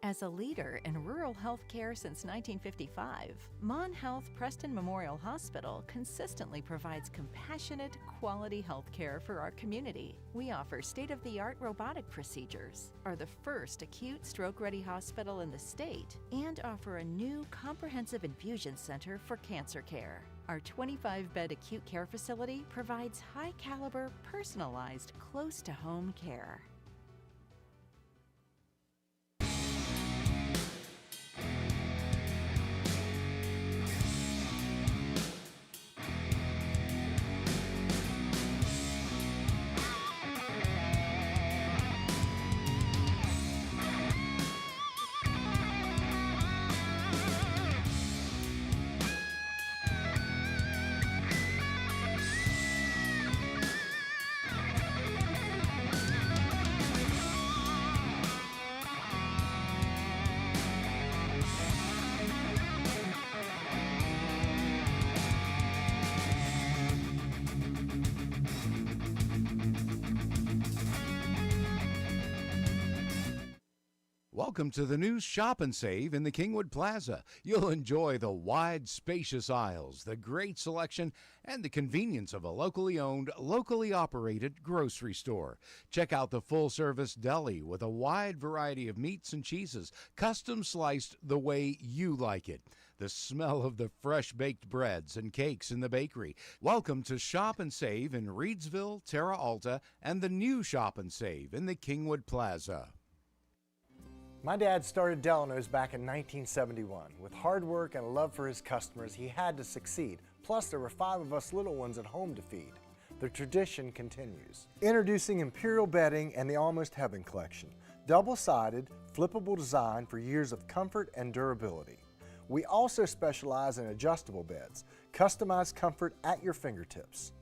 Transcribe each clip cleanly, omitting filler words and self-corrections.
As a leader in rural health care since 1955, Mon Health Preston Memorial Hospital consistently provides compassionate, quality health care for our community. We offer state-of-the-art robotic procedures, are the first acute stroke-ready hospital in the state, and offer a new comprehensive infusion center for cancer care. Our 25-bed acute care facility provides high-caliber, personalized, close-to-home care. Welcome to the new Shop and Save in the Kingwood Plaza. You'll enjoy the wide, spacious aisles, the great selection, and the convenience of a locally owned, locally operated grocery store. Check out the full-service deli with a wide variety of meats and cheeses, custom sliced the way you like it. The smell of the fresh-baked breads and cakes in the bakery. Welcome to Shop and Save in Reedsville, Terra Alta, and the new Shop and Save in the Kingwood Plaza. My dad started Delano's back in 1971. With hard work and a love for his customers, he had to succeed. Plus, there were 5 of us little ones at home to feed. The tradition continues. Introducing Imperial Bedding and the Almost Heaven Collection. Double-sided, flippable design for years of comfort and durability. We also specialize in adjustable beds. Customized comfort at your fingertips.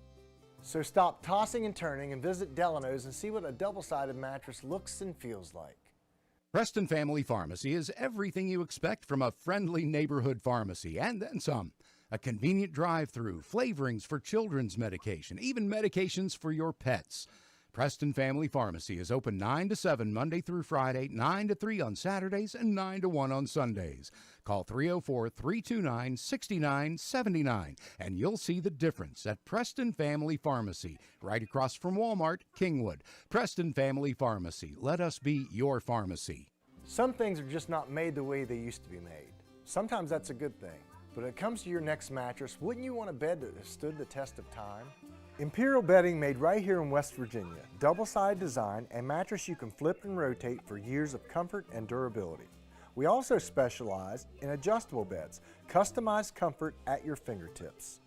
So stop tossing and turning and visit Delano's and see what a double-sided mattress looks and feels like. Preston Family Pharmacy is everything you expect from a friendly neighborhood pharmacy, and then some. A convenient drive-through, flavorings for children's medication, even medications for your pets. Preston Family Pharmacy is open 9 to 7 Monday through Friday, 9 to 3 on Saturdays, and 9 to 1 on Sundays. Call 304-329-6979, and you'll see the difference at Preston Family Pharmacy, right across from Walmart, Kingwood. Preston Family Pharmacy. Let us be your pharmacy. Some things are just not made the way they used to be made. Sometimes that's a good thing. But when it comes to your next mattress, wouldn't you want a bed that has stood the test of time? Imperial Bedding, made right here in West Virginia. Double-sided design and mattress you can flip and rotate for years of comfort and durability. We also specialize in adjustable beds, customized comfort at your fingertips.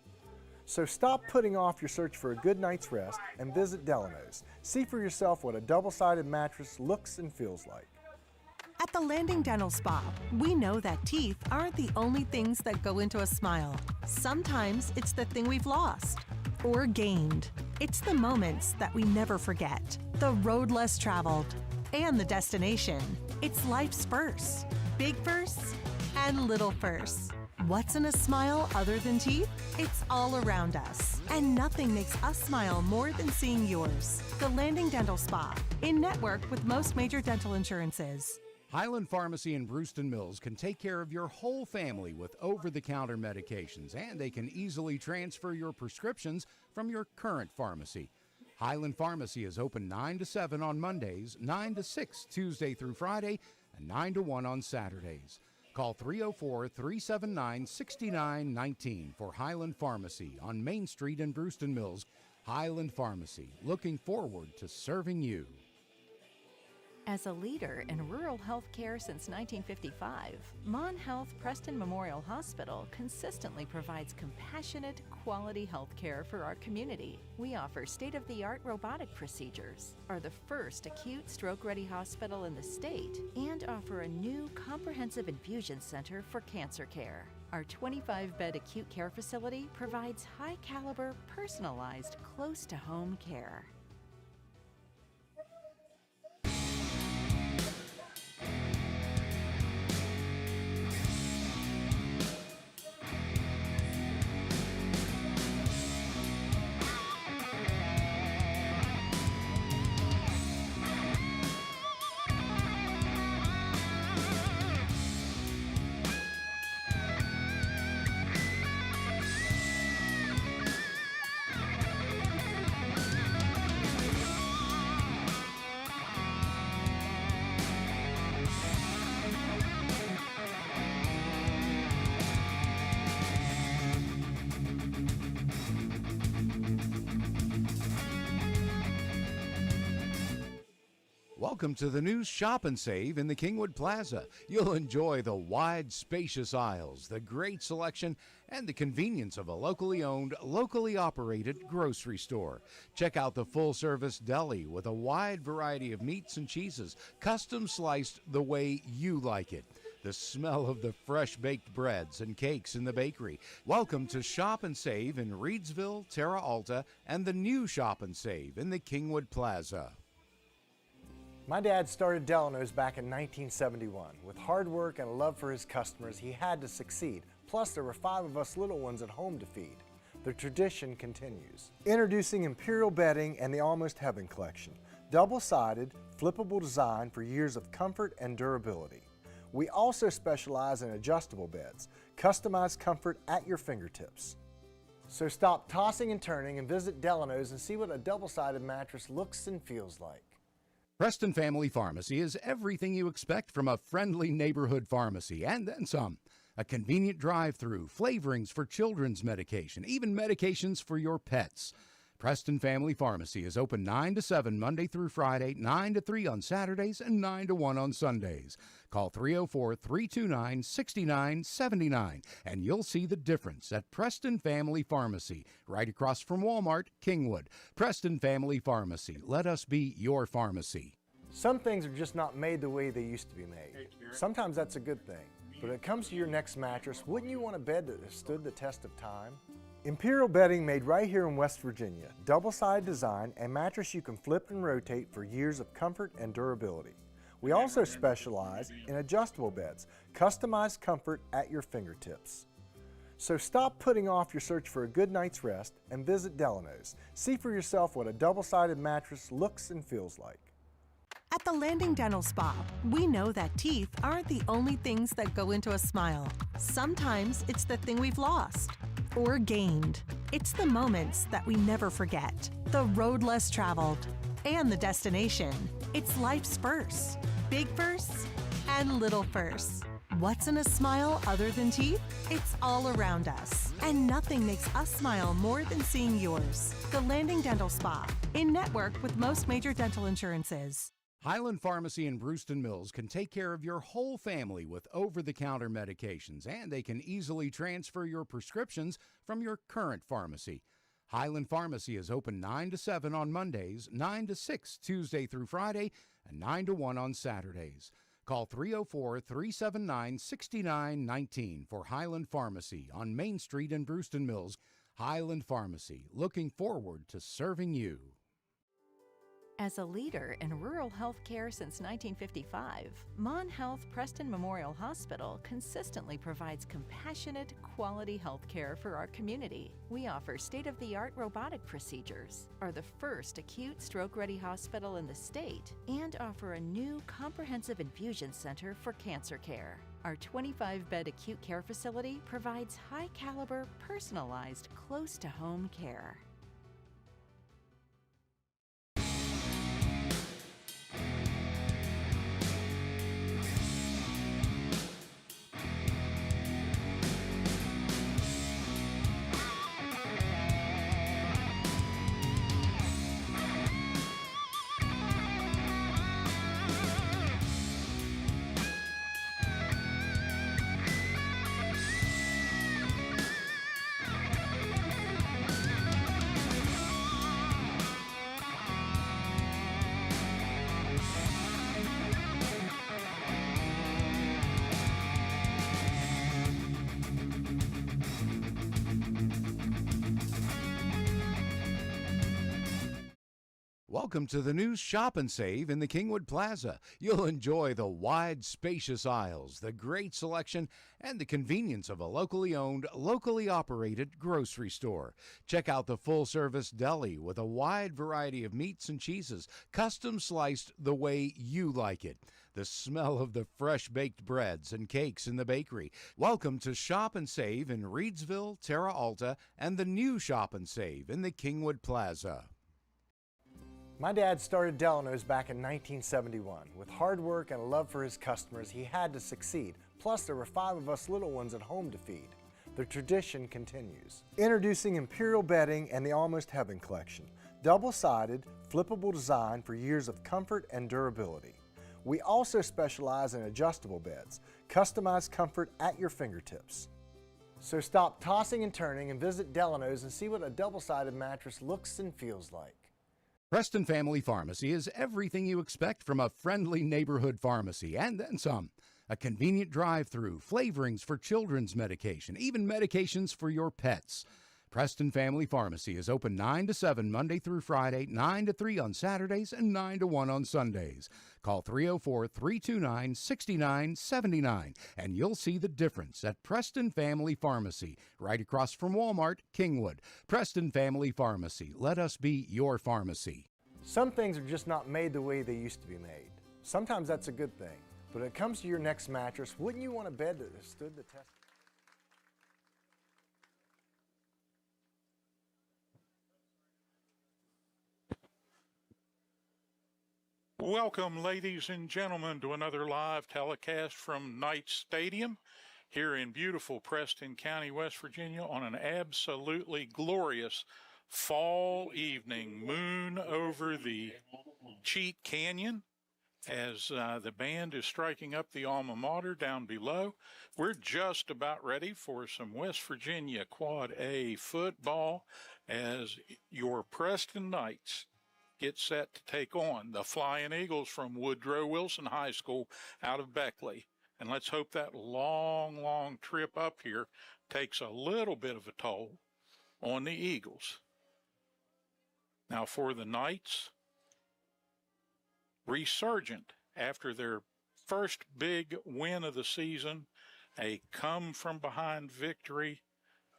So stop putting off your search for a good night's rest and visit Delano's. See for yourself what a double-sided mattress looks and feels like. At the Landing Dental Spa, we know that teeth aren't the only things that go into a smile. Sometimes it's the thing we've lost or gained. It's the moments that we never forget, the road less traveled, and the destination. It's life's firsts, big firsts and little firsts. What's in a smile other than teeth? It's all around us, and nothing makes us smile more than seeing yours. The Landing Dental Spa, in network with most major dental insurances. Highland Pharmacy in Brewston Mills can take care of your whole family with over-the-counter medications, and they can easily transfer your prescriptions from your current pharmacy. Highland Pharmacy is open 9 to 7 on Mondays, 9 to 6 Tuesday through Friday, and 9 to 1 on Saturdays. Call 304-379-6919 for Highland Pharmacy on Main Street in Brewston Mills. Highland Pharmacy, looking forward to serving you. As a leader in rural health care since 1955, Mon Health Preston Memorial Hospital consistently provides compassionate, quality health care for our community. We offer state-of-the-art robotic procedures, are the first acute stroke-ready hospital in the state, and offer a new comprehensive infusion center for cancer care. Our 25-bed acute care facility provides high-caliber, personalized, close-to-home care. Welcome to the new Shop and Save in the Kingwood Plaza. You'll enjoy the wide, spacious aisles, the great selection, and the convenience of a locally owned, locally operated grocery store. Check out the full-service deli with a wide variety of meats and cheeses, custom sliced the way you like it. The smell of the fresh-baked breads and cakes in the bakery. Welcome to Shop and Save in Reedsville, Terra Alta, and the new Shop and Save in the Kingwood Plaza. My dad started Delano's back in 1971. With hard work and a love for his customers, he had to succeed. Plus, there were 5 of us little ones at home to feed. The tradition continues. Introducing Imperial Bedding and the Almost Heaven Collection. Double-sided, flippable design for years of comfort and durability. We also specialize in adjustable beds, customized comfort at your fingertips. So stop tossing and turning and visit Delano's and see what a double-sided mattress looks and feels like. Preston Family Pharmacy is everything you expect from a friendly neighborhood pharmacy, and then some. A convenient drive-through, flavorings for children's medication, even medications for your pets. Preston Family Pharmacy is open 9 to 7 Monday through Friday, 9 to 3 on Saturdays, and 9 to 1 on Sundays. Call 304-329-6979, and you'll see the difference at Preston Family Pharmacy, right across from Walmart, Kingwood. Preston Family Pharmacy. Let us be your pharmacy. Some things are just not made the way they used to be made. Sometimes that's a good thing. But when it comes to your next mattress, wouldn't you want a bed that has stood the test of time? Imperial Bedding made right here in West Virginia. Double-sided design and mattress you can flip and rotate for years of comfort and durability. We also specialize in adjustable beds, customized comfort at your fingertips. So stop putting off your search for a good night's rest and visit Delano's. See for yourself what a double-sided mattress looks and feels like. At the Landing Dental Spa, we know that teeth aren't the only things that go into a smile. Sometimes it's the thing we've lost or gained. It's the moments that we never forget, the road less traveled, and the destination. It's life's firsts, big firsts and little firsts. What's in a smile other than teeth? It's all around us. And nothing makes us smile more than seeing yours. The Landing Dental Spa, in network with most major dental insurances. Highland Pharmacy in Brewston Mills can take care of your whole family with over-the-counter medications, and they can easily transfer your prescriptions from your current pharmacy. Highland Pharmacy is open 9 to 7 on Mondays, 9 to 6 Tuesday through Friday, and 9 to 1 on Saturdays. Call 304-379-6919 for Highland Pharmacy on Main Street in Brewston Mills. Highland Pharmacy, looking forward to serving you. As a leader in rural health care since 1955, Mon Health Preston Memorial Hospital consistently provides compassionate, quality health care for our community. We offer state-of-the-art robotic procedures, are the first acute stroke-ready hospital in the state, and offer a new comprehensive infusion center for cancer care. Our 25-bed acute care facility provides high-caliber, personalized, close-to-home care. Welcome to the new Shop and Save in the Kingwood Plaza. You'll enjoy the wide, spacious aisles, the great selection, and the convenience of a locally owned, locally operated grocery store. Check out the full-service deli with a wide variety of meats and cheeses, custom sliced the way you like it. The smell of the fresh-baked breads and cakes in the bakery. Welcome to Shop and Save in Reedsville, Terra Alta, and the new Shop and Save in the Kingwood Plaza. My dad started Delano's back in 1971. With hard work and a love for his customers, he had to succeed. Plus, there were 5 of us little ones at home to feed. The tradition continues. Introducing Imperial Bedding and the Almost Heaven Collection. Double-sided, flippable design for years of comfort and durability. We also specialize in adjustable beds, customized comfort at your fingertips. So stop tossing and turning and visit Delano's and see what a double-sided mattress looks and feels like. Preston Family Pharmacy is everything you expect from a friendly neighborhood pharmacy, and then some. A convenient drive-through, flavorings for children's medication, even medications for your pets. Preston Family Pharmacy is open 9 to 7 Monday through Friday, 9 to 3 on Saturdays, and 9 to 1 on Sundays. Call 304-329-6979, and you'll see the difference at Preston Family Pharmacy, right across from Walmart, Kingwood. Preston Family Pharmacy. Let us be your pharmacy. Some things are just not made the way they used to be made. Sometimes that's a good thing. But when it comes to your next mattress, wouldn't you want a bed that has stood the test? Welcome, ladies and gentlemen, to another live telecast from Knight Stadium here in beautiful Preston County, West Virginia, on an absolutely glorious fall evening. Moon over the Cheat Canyon as the band is striking up the alma mater down below. We're just about ready for some West Virginia Quad A football as your Preston Knights get set to take on the Flying Eagles from Woodrow Wilson High School out of Beckley. And let's hope that long trip up here takes a little bit of a toll on the Eagles. Now for the Knights, resurgent after their first big win of the season, a come-from-behind victory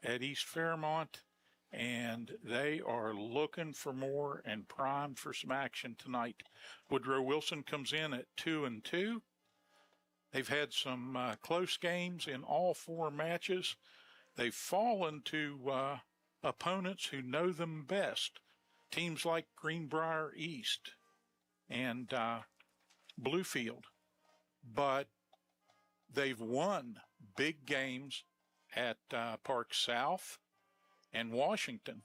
at East Fairmont, and they are looking for more and primed for some action tonight. Woodrow Wilson comes in at 2-2. They've had some close games in all four matches. They've fallen to opponents who know them best, teams like Greenbrier East and Bluefield, but they've won big games at Park South and Washington.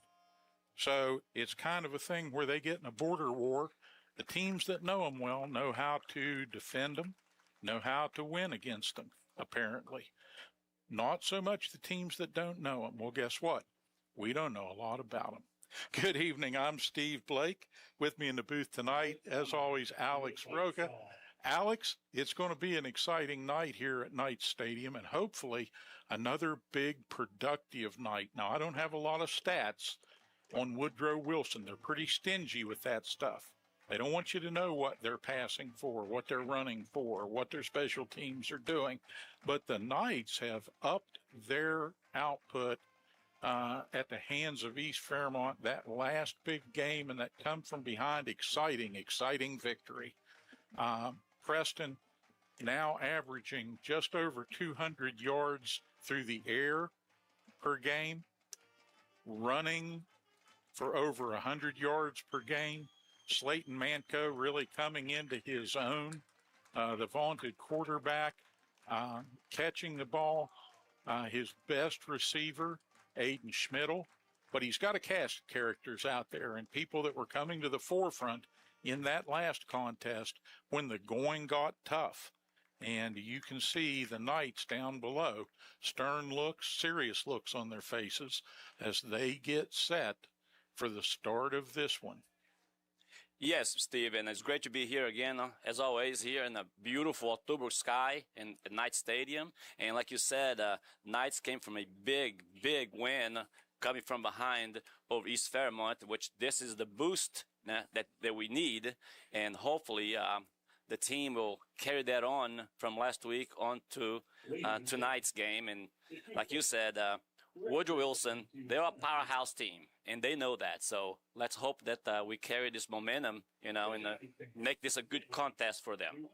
So it's kind of a thing where they get in a border war. The teams that know them well know how to defend them, know how to win against them, apparently. Not so much the teams that don't know them. Well, guess what? We don't know a lot about them. Good evening. I'm Steve Blaake. With me in the booth tonight, as always, Alex Roca. Alex, it's going to be an exciting night here at Knight Stadium, and hopefully another big, productive night. Now, I don't have a lot of stats on Woodrow Wilson. They're pretty stingy with that stuff. They don't want you to know what they're passing for, what they're running for, what their special teams are doing. But the Knights have upped their output at the hands of East Fairmont. That last big game and that come from behind, exciting victory. Preston now averaging just over 200 yards through the air per game, running for over 100 yards per game. Slayton Manco really coming into his own, the vaunted quarterback, catching the ball, his best receiver, Aiden Schmidl. But he's got a cast of characters out there and people that were coming to the forefront in that last contest when the going got tough. And you can see the Knights down below, stern looks, serious looks on their faces as they get set for the start of this one. Yes, Steve, and it's great to be here again, as always, here in a beautiful October sky in Knight Stadium. And like you said, Knights came from a big win coming from behind over East Fairmont, which this is the boost that we need. And hopefully the team will carry that on from last week on to tonight's game. And like you said, Woodrow Wilson, they're a powerhouse team, and they know that. So let's hope that we carry this momentum, and make this a good contest for them.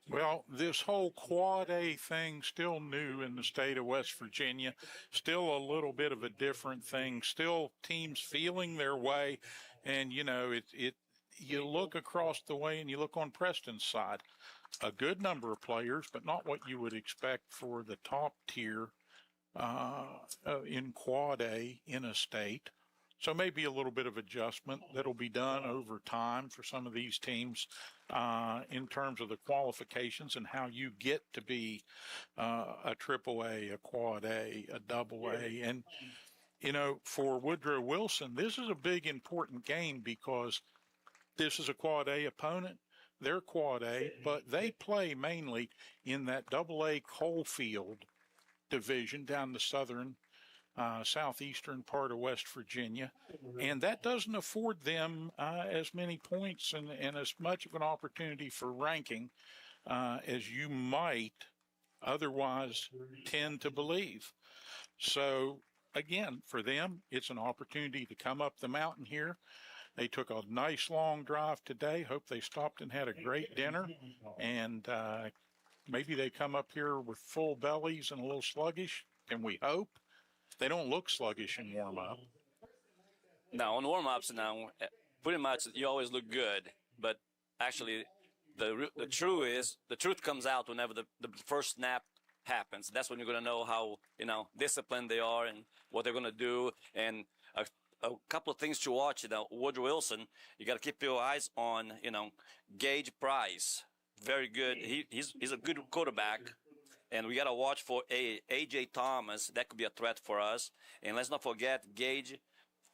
Well, this whole Quad A thing still new in the state of West Virginia, still a little bit of a different thing, still teams feeling their way. And, you look across the way and you look on Preston's side, a good number of players, but not what you would expect for the top tier in Quad A in a state. So maybe a little bit of adjustment that'll be done over time for some of these teams in terms of the qualifications and how you get to be a AAA, a quad A, a double A. And, you know, for Woodrow Wilson, this is a big, important game because this is a quad A opponent. They're quad A, but they play mainly in that double A Coalfield division down the southern southeastern part of West Virginia, and that doesn't afford them as many points and as much of an opportunity for ranking as you might otherwise tend to believe. So again, for them, it's an opportunity to come up the mountain here. They took a nice long drive today. Hope they stopped and had a great dinner, and maybe they come up here with full bellies and a little sluggish, and we hope. They don't look sluggish in warm-up. Now, on warm-ups now, pretty much you always look good, but actually the truth comes out whenever the first snap happens. That's when you're going to know how, you know, disciplined they are and what they're going to do. And a couple of things to watch, you know, Woodrow Wilson, you got to keep your eyes on, you know, Gage Price. Very good. He's a good quarterback. And we got to watch for A.J. Thomas. That could be a threat for us. And let's not forget Gage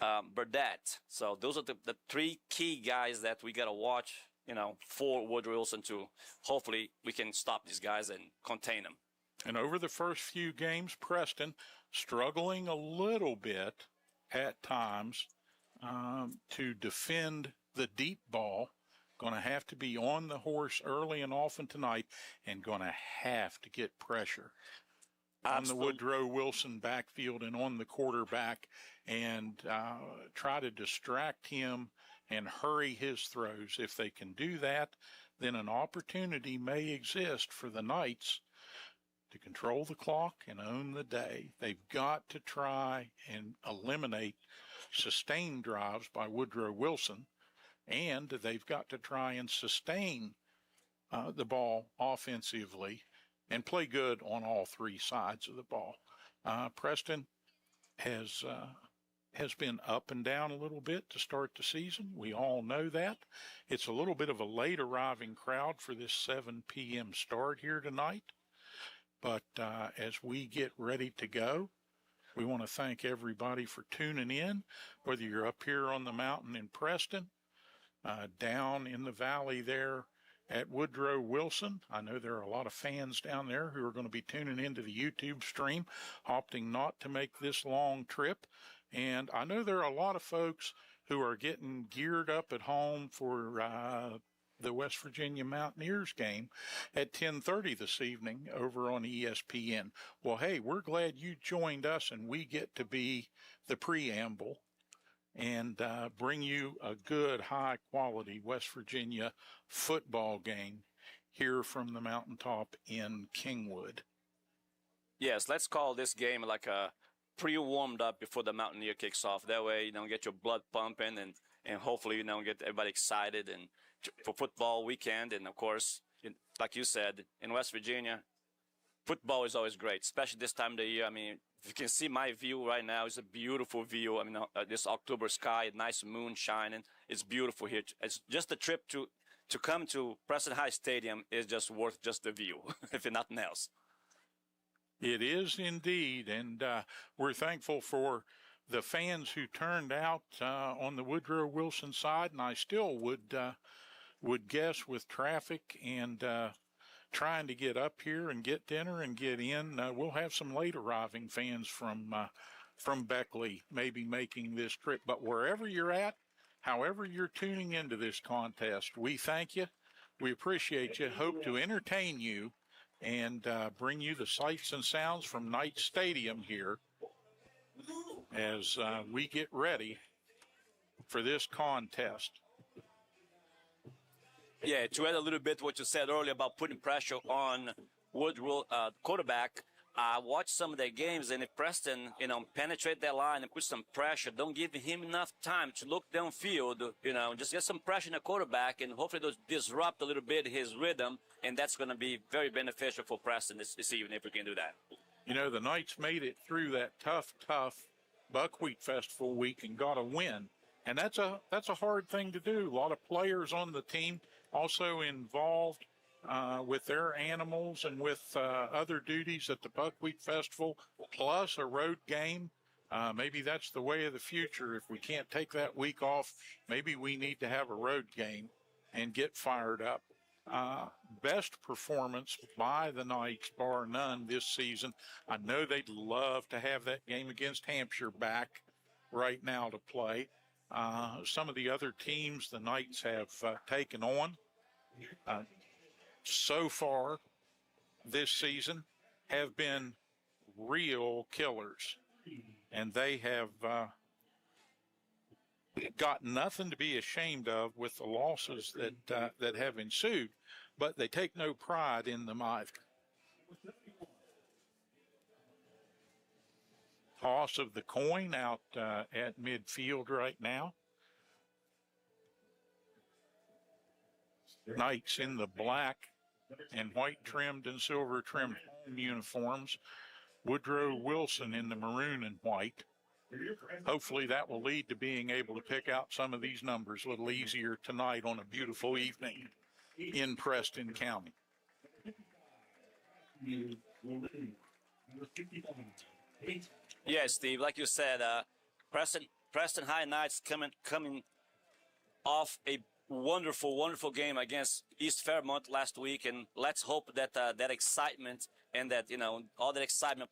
Burdett. So those are the three key guys that we got to watch, you know, for Woodrow Wilson to hopefully we can stop these guys and contain them. And over the first few games, Preston struggling a little bit at times to defend the deep ball. Going to have to be on the horse early and often tonight, and going to have to get pressure on the Woodrow Wilson backfield and on the quarterback, and try to distract him and hurry his throws. If they can do that, then an opportunity may exist for the Knights to control the clock and own the day. They've got to try and eliminate sustained drives by Woodrow Wilson. And they've got to try and sustain the ball offensively and play good on all three sides of the ball. Preston has been up and down a little bit to start the season. We all know that. It's a little bit of a late arriving crowd for this 7 p.m. start here tonight. But as we get ready to go, we want to thank everybody for tuning in, whether you're up here on the mountain in Preston, down in the valley there at Woodrow Wilson. I know there are a lot of fans down there who are going to be tuning into the YouTube stream, opting not to make this long trip. And I know there are a lot of folks who are getting geared up at home for the West Virginia Mountaineers game at 10:30 this evening over on ESPN. Well, hey, we're glad you joined us, and we get to be the preamble and bring you a good, high-quality West Virginia football game here from the mountaintop in Kingwood. Yes, let's call this game like a pre-warmed up before the Mountaineer kicks off. That way, you know, get your blood pumping and hopefully, you know, get everybody excited and for football weekend. And, of course, like you said, in West Virginia, football is always great, especially this time of the year. I mean, if you can see my view right now, it's a beautiful view. I mean, this October sky, nice moon shining. It's beautiful here. It's just a trip to come to Preston High Stadium is just worth just the view, if nothing else. It is indeed, and we're thankful for the fans who turned out on the Woodrow Wilson side, and I still would guess with traffic and trying to get up here and get dinner and get in. We'll have some late arriving fans from Beckley maybe making this trip. But wherever you're at, however you're tuning into this contest, we thank you. We appreciate you. Hope to entertain you and bring you the sights and sounds from Knight Stadium here as we get ready for this contest. Yeah, to add a little bit what you said earlier about putting pressure on Woodrow, quarterback, I watched some of their games, and if Preston, you know, penetrate that line and put some pressure, don't give him enough time to look downfield, you know, just get some pressure on the quarterback, and hopefully those disrupt a little bit his rhythm, and that's going to be very beneficial for Preston this evening if we can do that. You know, the Knights made it through that tough Buckwheat Festival week and got a win. And that's a hard thing to do. A lot of players on the team also involved with their animals and with other duties at the Buckwheat Festival, plus a road game. Maybe that's the way of the future. If we can't take that week off, maybe we need to have a road game and get fired up. Best performance by the Knights, bar none, this season. I know they'd love to have that game against Hampshire back right now to play. Some of the other teams the Knights have taken on so far this season have been real killers, and they have got nothing to be ashamed of with the losses that have ensued, but they take no pride in them either. Toss of the coin out at midfield right now. Knights in the black and white trimmed and silver trimmed home uniforms. Woodrow Wilson in the maroon and white. Hopefully that will lead to being able to pick out some of these numbers a little easier tonight on a beautiful evening in Preston County. Yeah, Steve, like you said, Preston High Knights coming off a wonderful game against East Fairmont last week, and let's hope that that excitement and that all that excitement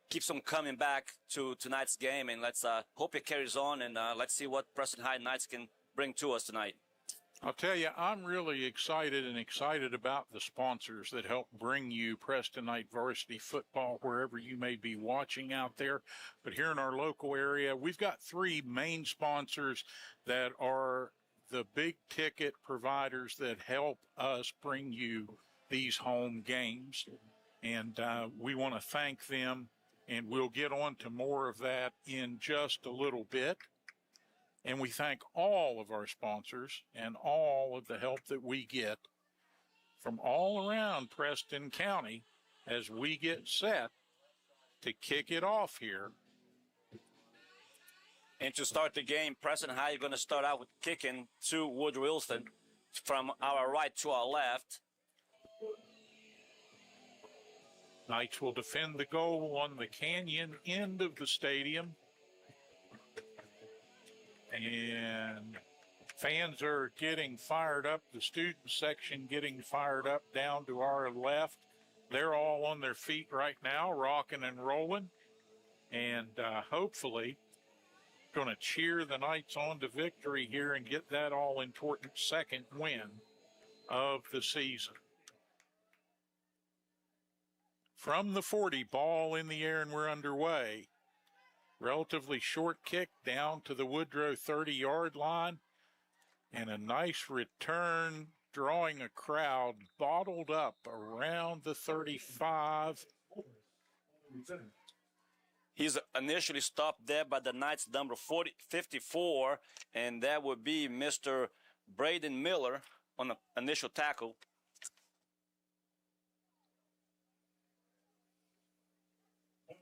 keeps them coming back to tonight's game, and let's hope it carries on, and let's see what Preston High Knights can bring to us tonight. I'll tell you, I'm really excited about the sponsors that help bring you Preston Knight Varsity football wherever you may be watching out there. But here in our local area, we've got three main sponsors that are the big ticket providers that help us bring you these home games. And we want to thank them, and we'll get on to more of that in just a little bit. And we thank all of our sponsors and all of the help that we get from all around Preston County as we get set to kick it off here. And to start the game, Preston High is going to start out with kicking to Woodrow Wilson from our right to our left. Knights will defend the goal on the canyon end of the stadium. And fans are getting fired up. The student section getting fired up down to our left. They're all on their feet right now, rocking and rolling. And hopefully going to cheer the Knights on to victory here and get that all-important second win of the season. From the 40, ball in the air, and we're underway. Relatively short kick down to the Woodrow 30-yard line, and a nice return, drawing a crowd bottled up around the 35. He's initially stopped there by the Knights number 54, and that would be Mr. Braden Miller on the initial tackle.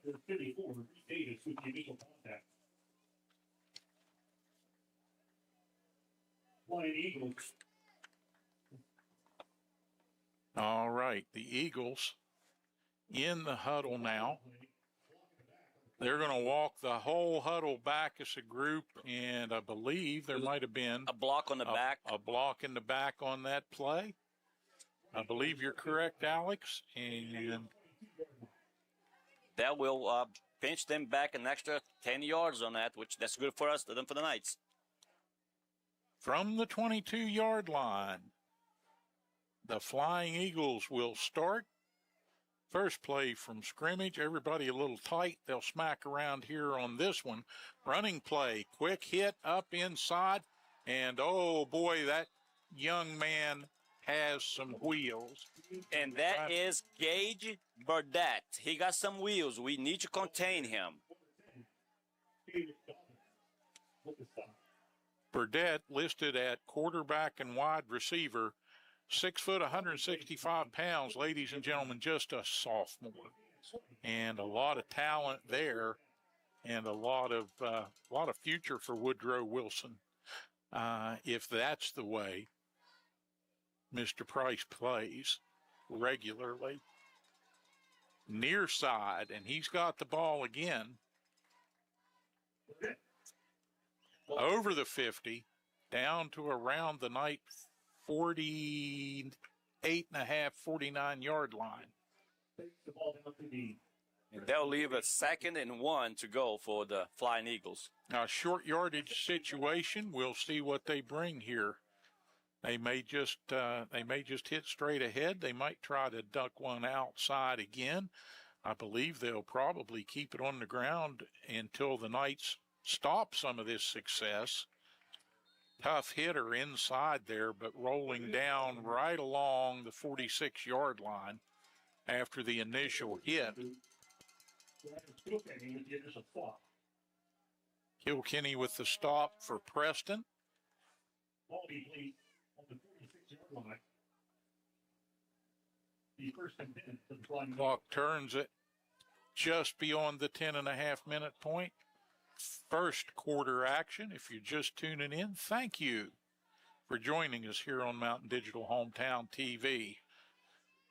Number 54, Davis with the initial contact. Flying Eagles. All right, the Eagles in the huddle now. They're going to walk the whole huddle back as a group, and I believe there might have been a block on the back. A block in the back on that play. I believe you're correct, Alex, and that will pinch them back an extra 10 yards on that, which that's good for us, for the Knights. From the 22-yard line, the Flying Eagles will start. First play from scrimmage, everybody a little tight. They'll smack around here on this one. Running play, quick hit up inside, and oh boy, that young man has some wheels. And that is Gage Burdett. He got some wheels. We need to contain him. Burdett listed at quarterback and wide receiver, 6 foot, 165 pounds, ladies and gentlemen, just a sophomore. And a lot of talent there and a lot of future for Woodrow Wilson if that's the way Mr. Price plays regularly. Near side, and he's got the ball again. Over the 50, down to around the night 48.5, 49-yard line. And they'll leave a 2nd and 1 to go for the Flying Eagles. Now, short yardage situation, we'll see what they bring here. They may just hit straight ahead. They might try to duck one outside again. I believe they'll probably keep it on the ground until the Knights stop some of this success. Tough hitter inside there, but rolling down right along the 46-yard line after the initial hit. Kilkenny with the stop for Preston. Clock turns it just beyond the 10.5-minute point. First quarter action. If you're just tuning in, thank you for joining us here on Mountain Digital Hometown TV.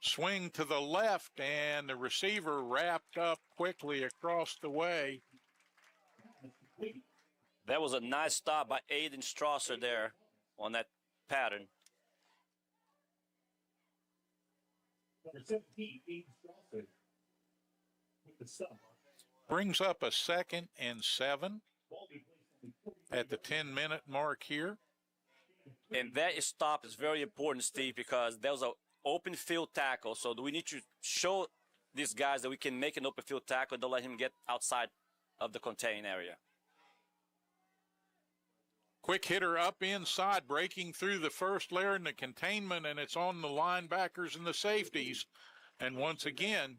Swing to the left, and the receiver wrapped up quickly across the way. That was a nice stop by Aiden Strasser there on that pattern. Number 17, Aiden Strasser with the sub. Brings up a 2nd and 7 at the 10-minute mark here. And that stop is very important, Steve, because there was an open field tackle. So we need to show these guys that we can make an open field tackle. Don't let him get outside of the contain area. Quick hitter up inside, breaking through the first layer in the containment, and it's on the linebackers and the safeties. And once again,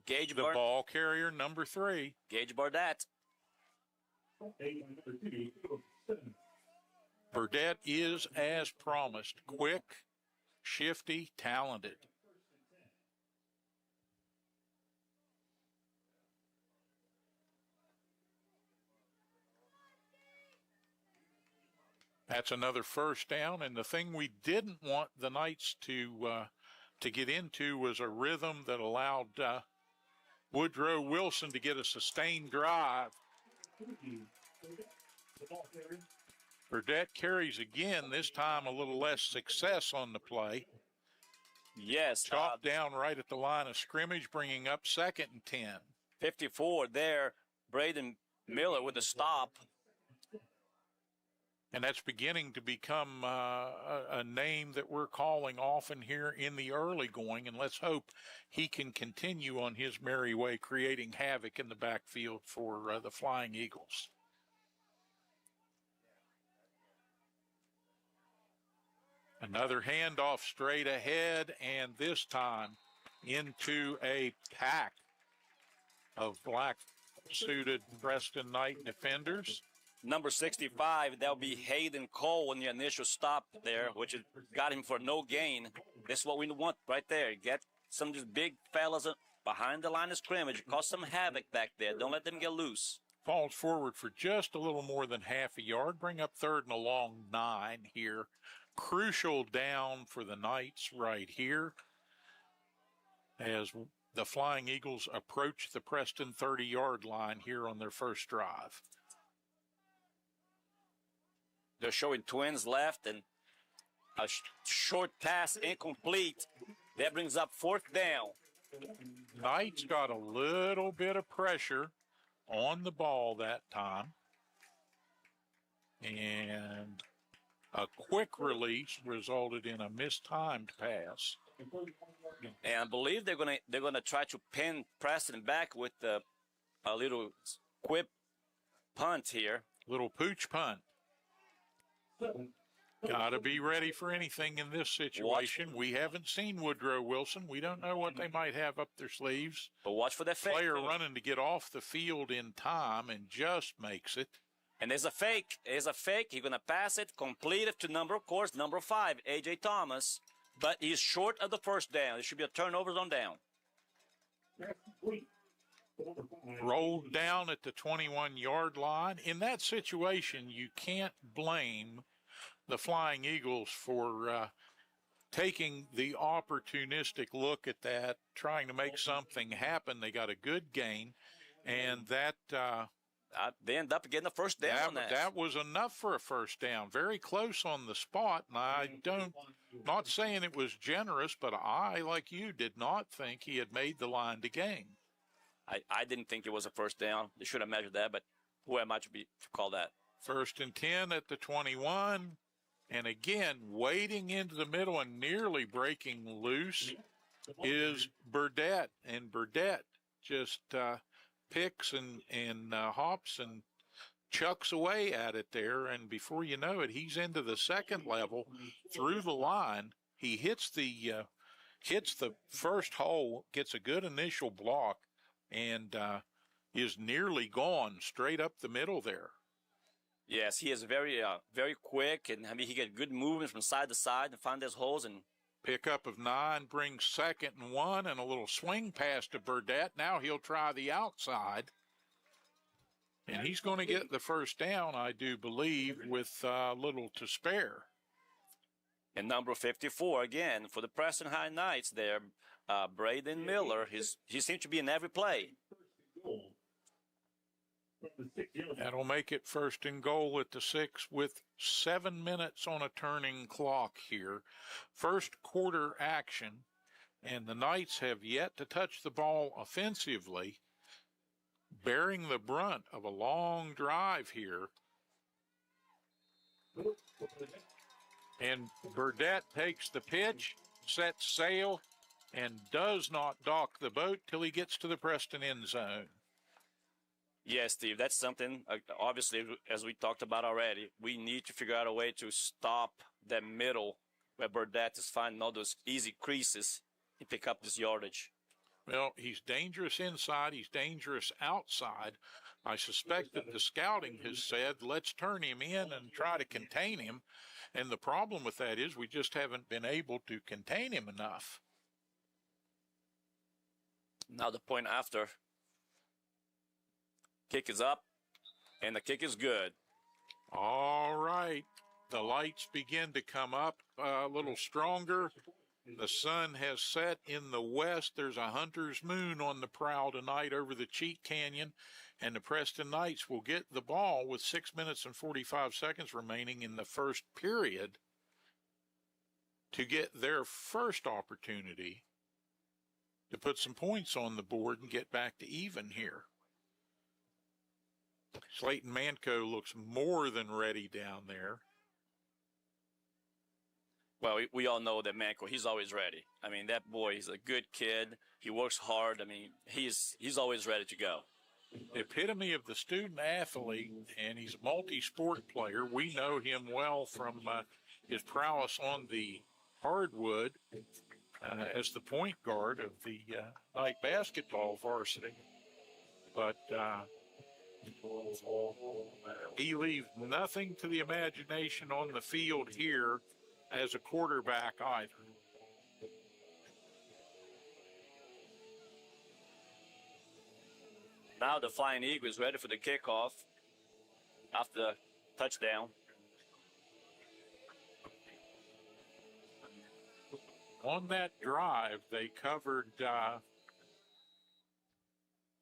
Gage the ball carrier, number 3. Gage Burdett. Burdett is, as promised, quick, shifty, talented. That's another first down, and the thing we didn't want the Knights to get into was a rhythm that allowed Woodrow Wilson to get a sustained drive. Burdett carries again, this time a little less success on the play. Yes. Chopped down right at the line of scrimmage, bringing up 2nd and 10. 54 there, Braden Miller with a stop. And that's beginning to become a name that we're calling often here in the early going, and let's hope he can continue on his merry way, creating havoc in the backfield for the Flying Eagles. Another handoff straight ahead, and this time into a pack of black-suited Preston Knight defenders. Number 65, that'll be Hayden Cole in the initial stop there, which got him for no gain. This is what we want right there. Get some of these big fellas behind the line of scrimmage, cause some havoc back there. Don't let them get loose. Falls forward for just a little more than half a yard. Bring up 3rd and a long 9 here. Crucial down for the Knights right here as the Flying Eagles approach the Preston 30-yard line here on their first drive. They're showing twins left and a short pass incomplete. That brings up 4th down. Knights got a little bit of pressure on the ball that time. And a quick release resulted in a mistimed pass. And I believe they're gonna try to pin Preston back with a little quip punt here. Little pooch punt. Got to be ready for anything in this situation. We haven't seen Woodrow Wilson. We don't know what they might have up their sleeves. But watch for that fake. Player running to get off the field in time and just makes it. And there's a fake. There's a fake. He's going to pass it, complete it to number 5, A.J. Thomas. But he's short of the first down. It should be a turnover on down. rolled down at the 21-yard line. In that situation, you can't blame the Flying Eagles for taking the opportunistic look at that, trying to make something happen. They got a good gain, and that they end up getting a first down. That was enough for a first down. Very close on the spot, and not saying it was generous, but I, like you, did not think he had made the line to gain. I didn't think it was a first down. They should have measured that, but who am I to call that? 1st and 10 at the 21. And again, wading into the middle and nearly breaking loose is Burdett. And Burdett just picks and hops and chucks away at it there. And before you know it, he's into the second level through the line. He hits the first hole, gets a good initial block, and is nearly gone straight up the middle there. Yes, he is very quick, and I mean he get good movement from side to side and find those holes. And pickup of 9 brings 2nd and 1, and a little swing pass to Burdett. Now he'll try the outside, and he's going to get the first down, I do believe, with little to spare. And number 54 again for the Preston High Knights there, Braden Miller. He seems to be in every play. That'll make it 1st and goal at the 6 with 7 minutes on a turning clock here. First quarter action, and the Knights have yet to touch the ball offensively, bearing the brunt of a long drive here. And Burdett takes the pitch, sets sail, and does not dock the boat till he gets to the Preston end zone. Yes, Steve, that's something, obviously, as we talked about already, we need to figure out a way to stop that middle where Burdett is finding all those easy creases and pick up this yardage. Well, he's dangerous inside, he's dangerous outside. I suspect that the scouting has said, let's turn him in and try to contain him. And the problem with that is we just haven't been able to contain him enough. Now the point after. Kick is up, and the kick is good. All right. The lights begin to come up a little stronger. The sun has set in the west. There's a hunter's moon on the prowl tonight over the Cheat Canyon, and the Preston Knights will get the ball with 6 minutes and 45 seconds remaining in the first period to get their first opportunity to put some points on the board and get back to even here. Slayton Manco looks more than ready down there. Well, we all know that Manco, he's always ready. I mean, that boy, he's a good kid. He works hard. I mean, he's always ready to go. The epitome of the student athlete, and he's a multi-sport player. We know him well from his prowess on the hardwood as the point guard of the night basketball varsity. But he leaves nothing to the imagination on the field here as a quarterback either. Now the Flying Eagle is ready for the kickoff after the touchdown. On that drive, they covered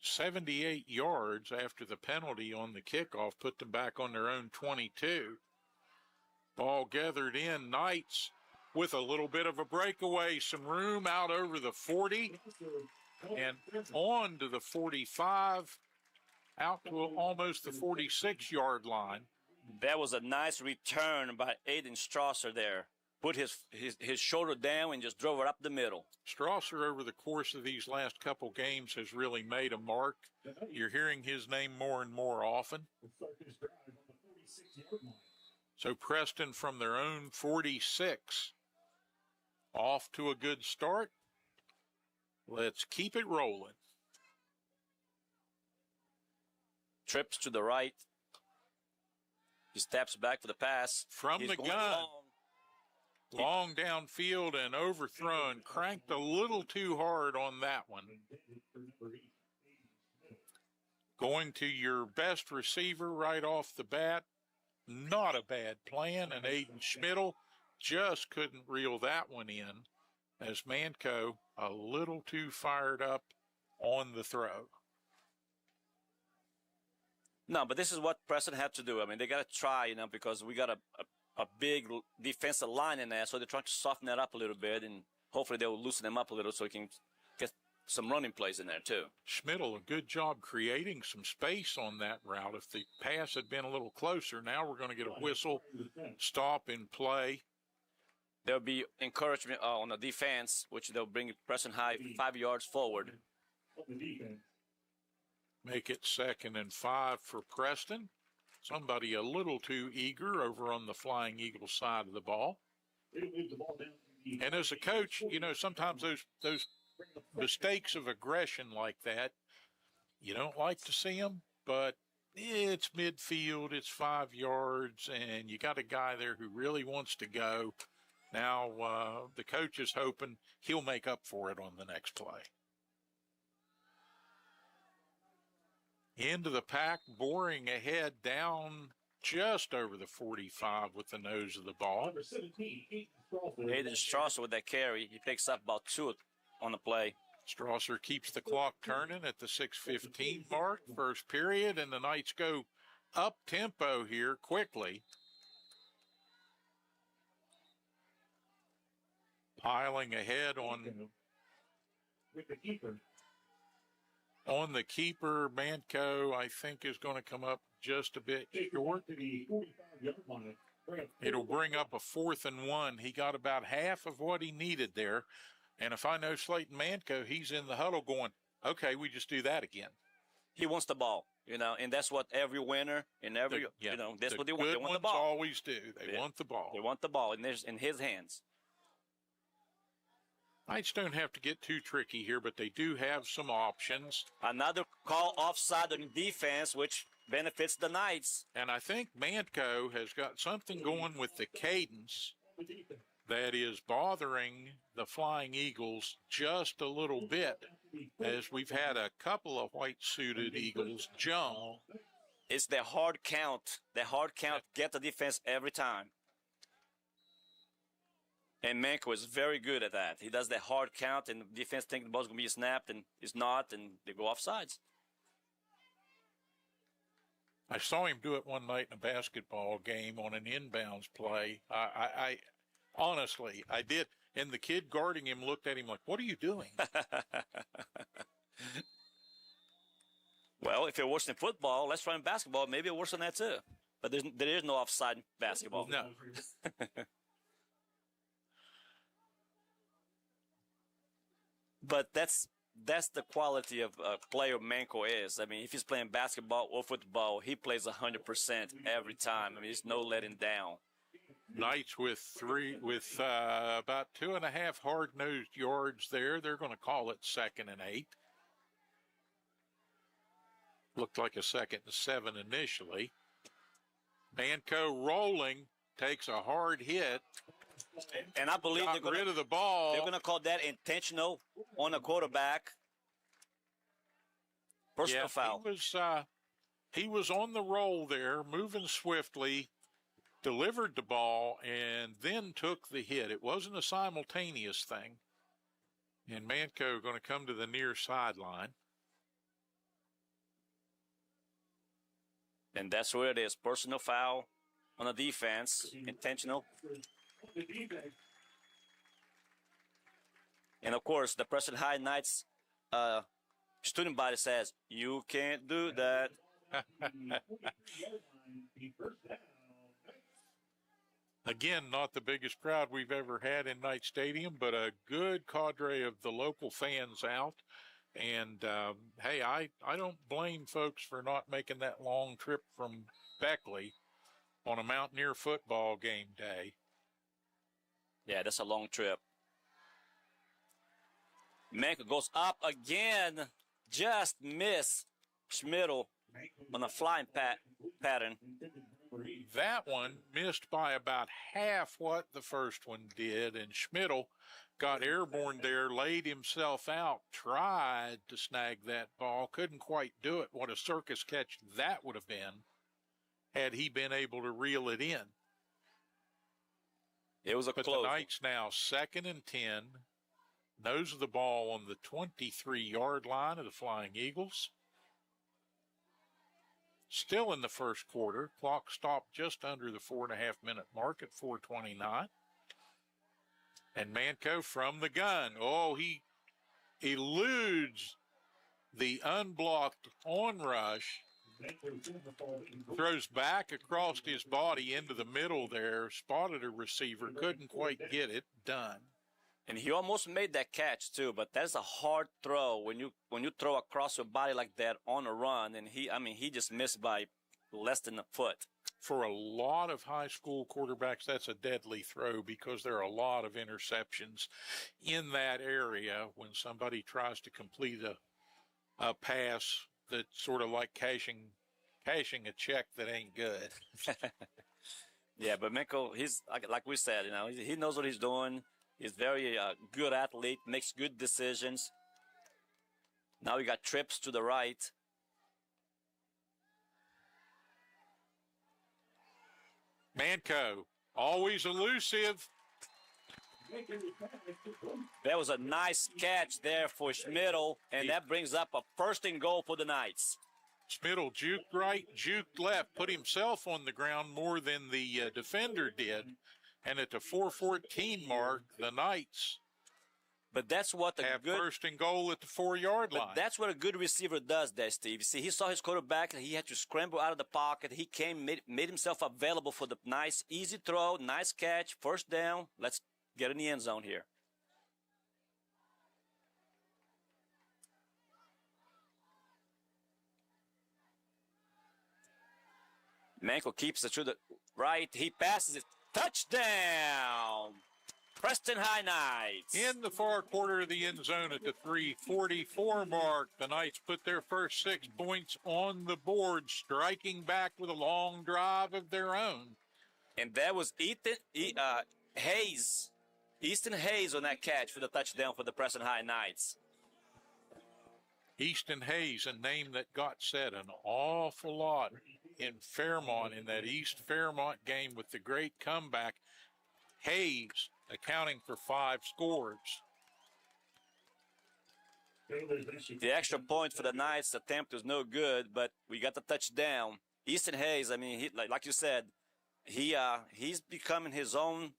78 yards after the penalty on the kickoff, put them back on their own 22. Ball gathered in. Knights with a little bit of a breakaway, some room out over the 40 and on to the 45, out to almost the 46-yard line. That was a nice return by Aiden Strasser there. Put his shoulder down and just drove it up the middle. Strasser, over the course of these last couple games, has really made a mark. You're hearing his name more and more often. So Preston from their own 46. Off to a good start. Let's keep it rolling. Trips to the right. He steps back for the pass. From the gun. Long downfield and overthrown. Cranked a little too hard on that one. Going to your best receiver right off the bat, not a bad plan, and Aiden Schmidl just couldn't reel that one in as Manco a little too fired up on the throw. No, but this is what Preston had to do. I mean, they got to try, you know, because we got a big defensive line in there, so they're trying to soften that up a little bit, and hopefully they'll loosen them up a little so we can get some running plays in there too. Schmidl, a good job creating some space on that route. If the pass had been a little closer, now we're going to get a whistle, stop and play. There'll be encouragement on the defense, which they'll bring Preston High 5 yards forward. Make it 2nd and 5 for Preston. Somebody a little too eager over on the Flying Eagle side of the ball. And as a coach, you know, sometimes those mistakes of aggression like that, you don't like to see them, but it's midfield, it's 5 yards, and you got a guy there who really wants to go. Now, the coach is hoping he'll make up for it on the next play. Into the pack, boring ahead down just over the 45 with the nose of the ball. Aiden Strasser with that carry, he picks up about 2 on the play. Strasser keeps the clock turning at the 6:15 mark, first period, and the Knights go up tempo here quickly. Piling ahead on the keeper. Manco, I think, is going to come up just a bit short. It'll bring up a 4th and 1. He got about half of what he needed there. And if I know Slayton Manco, he's in the huddle going, okay, we just do that again. He wants the ball, you know, and that's what every winner and every, you know, that's what they want. They want the ball. Always do. They want the ball. They want the ball in his hands. Knights don't have to get too tricky here, but they do have some options. Another call offside on defense, which benefits the Knights. And I think Manco has got something going with the cadence that is bothering the Flying Eagles just a little bit, as we've had a couple of white-suited Eagles jump. It's the hard count. The hard count get the defense every time. And Manco is very good at that. He does the hard count, and the defense thinks the ball's going to be snapped, and it's not, and they go offsides. I saw him do it one night in a basketball game on an inbounds play. I honestly, I did. And the kid guarding him looked at him like, what are you doing? Well, if it works in football, let's try in basketball. Maybe it works on that too. But there is no offside in basketball. No. But that's the quality of player Manco is. I mean, if he's playing basketball or football, he plays 100% every time. I mean, there's no letting down. Knights with about 2.5 hard-nosed yards there. They're going to call it 2nd and 8. Looked like a 2nd and 7 initially. Manco rolling, takes a hard hit. And I believe they're rid of the ball. They're going to call that intentional on the quarterback. Personal foul. He was on the roll there, moving swiftly, delivered the ball, and then took the hit. It wasn't a simultaneous thing. And Manco going to come to the near sideline. And that's where it is. Personal foul on the defense. Intentional. And, of course, the Preston High Knights student body says, you can't do that. Again, not the biggest crowd we've ever had in Knight Stadium, but a good cadre of the local fans out. And, hey, I don't blame folks for not making that long trip from Beckley on a Mountaineer football game day. Yeah, that's a long trip. Manco goes up again. Just miss Schmidl on a flying pattern. That one missed by about half what the first one did, and Schmidl got airborne there, laid himself out, tried to snag that ball, couldn't quite do it. What a circus catch that would have been had he been able to reel it in. It was a But close. the Knights now 2nd and 10. Nose of the ball on the 23-yard line of the Flying Eagles. Still in the first quarter. Clock stopped just under the 4.5-minute mark at 4:29. And Manco from the gun. Oh, he eludes the unblocked onrush. Throws back across his body into the middle there. Spotted a receiver. Couldn't quite get it done. And he almost made that catch too, but that's a hard throw when you throw across your body like that on a run. And he just missed by less than a foot. For a lot of high school quarterbacks, that's a deadly throw because there are a lot of interceptions in that area when somebody tries to complete a pass that's sort of like cashing a check that ain't good. Yeah, but Minko, he's like we said, he knows what he's doing. He's very good athlete, makes good decisions. Now we got trips to the right. Manco, always elusive. That was a nice catch there for Schmidl, and that brings up a 1st and goal for the Knights. Schmidl juked right, juked left, put himself on the ground more than the defender did. And at the 4:14 mark, the Knights But that's what a have good 1st and goal at the 4-yard line. But that's what a good receiver does there, Steve. You see, he saw his quarterback, and he had to scramble out of the pocket. He came, made himself available for the nice, easy throw, nice catch, 1st down. Let's get in the end zone here. Manco keeps it to the right. He passes it. Touchdown! Preston High Knights. In the far quarter of the end zone at the 3:44 mark, the Knights put their first 6 points on the board, striking back with a long drive of their own. And that was Hayes. Easton Hayes on that catch for the touchdown for the Preston High Knights. Easton Hayes, a name that got said an awful lot in Fairmont, in that East Fairmont game with the great comeback. Hayes accounting for 5 scores. The extra point for the Knights attempt was no good, but we got the touchdown. Easton Hayes, like you said, he's becoming his own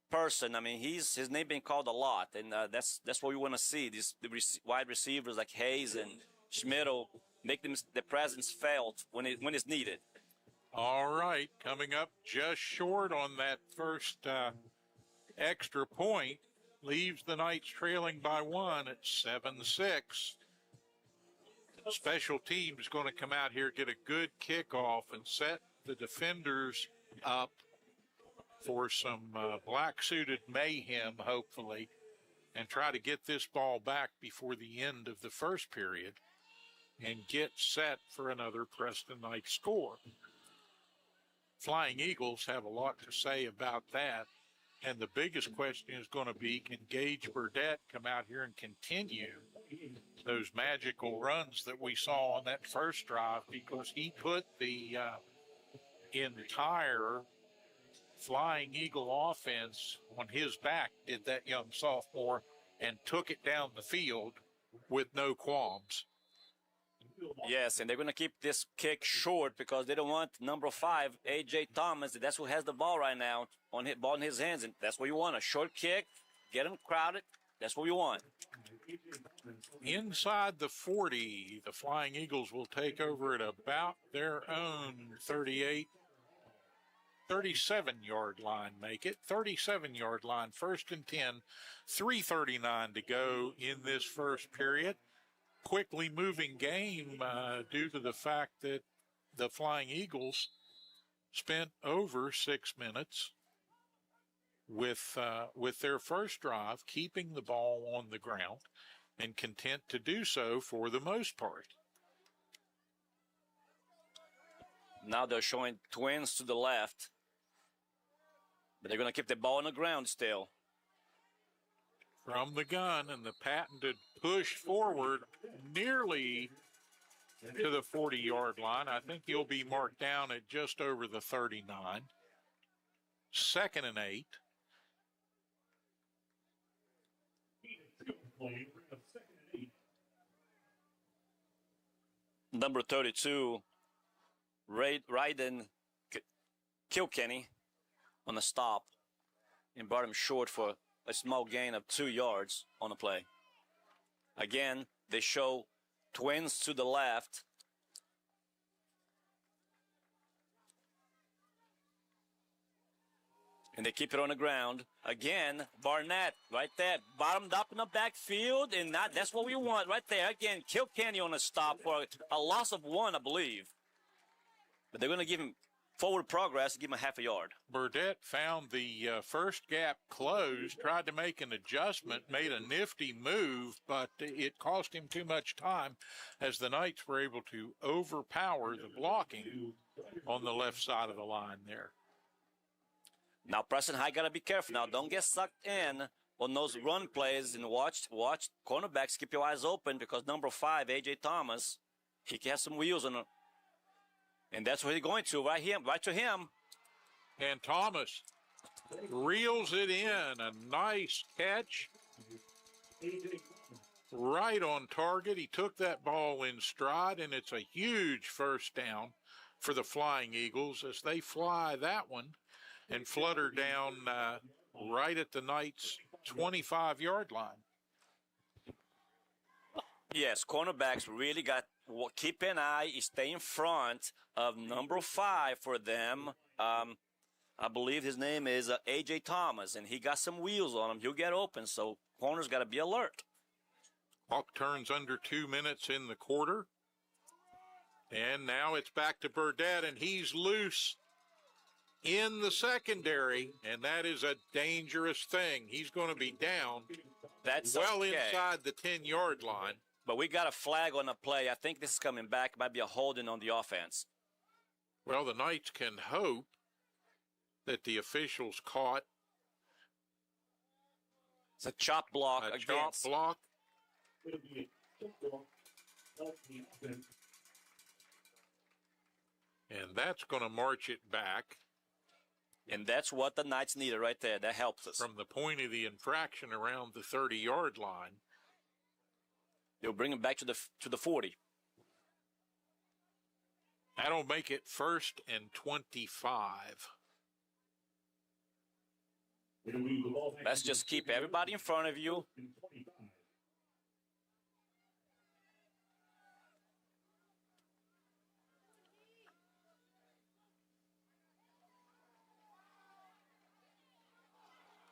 person. His name being called a lot, and that's what we want to see. The wide receivers like Hayes and Schmidl make their presence felt when it's needed. All right, coming up just short on that first extra point, leaves the Knights trailing by 1 at 7-6. Special teams going to come out here, get a good kickoff, and set the defenders up for some black-suited mayhem, hopefully, and try to get this ball back before the end of the first period and get set for another Preston Knights score. Flying Eagles have a lot to say about that, and the biggest question is going to be, can Gage Burdett come out here and continue those magical runs that we saw on that first drive, because he put the entire Flying Eagle offense on his back, did that young sophomore, and took it down the field with no qualms. Yes, and they're going to keep this kick short because they don't want number 5, A.J. Thomas. That's who has the ball right now, ball in his hands, and that's what you want, a short kick, get them crowded. That's what we want. Inside the 40, the Flying Eagles will take over at about their own 37-yard line, make it. 37-yard line, 1st and 10, 3:39 to go in this first period. Quickly moving game due to the fact that the Flying Eagles spent over 6 minutes with their first drive, keeping the ball on the ground and content to do so for the most part. Now they're showing twins to the left, but they're going to keep the ball on the ground still. From the gun, and the patented push forward nearly to the 40-yard line. I think he'll be marked down at just over the 39. 2nd and 8. Number 32, Ryden Kilkenny on the stop and brought him short for a small gain of 2 yards on the play. Again, they show twins to the left. And they keep it on the ground. Again, Barnett right there, bottomed up in the backfield, and that's what we want right there. Again, Kilkenny on the stop for a loss of 1, I believe. But they're going to give him forward progress and give him a half a yard. Burdett found the first gap closed, tried to make an adjustment, made a nifty move, but it cost him too much time as the Knights were able to overpower the blocking on the left side of the line there. Now, Preston High got to be careful now. Don't get sucked in on those run plays and watch cornerbacks. Keep your eyes open because number 5, A.J. Thomas, he has some wheels on him. And that's where he's going to, right to him. And Thomas reels it in. A nice catch. Right on target. He took that ball in stride, and it's a huge first down for the Flying Eagles as they fly that one and flutter down right at the Knights' 25-yard line. Yes, cornerbacks really got keep an eye, stay in front of number 5 for them. I believe his name is A.J. Thomas, and he got some wheels on him. He'll get open, so corners got to be alert. Clock turns under 2 minutes in the quarter. And now it's back to Burdett, and he's loose in the secondary, and that is a dangerous thing. He's going to be down well inside the 10-yard line. But we got a flag on the play. I think this is coming back. It might be a holding on the offense. Well, the Knights can hope that the officials caught it's a chop block. Chop block. And that's going to march it back. And that's what the Knights needed right there. That helps us. From the point of the infraction around the 30-yard line. They'll bring him back to the 40. That'll make it 1st and 25. Let's just keep everybody in front of you.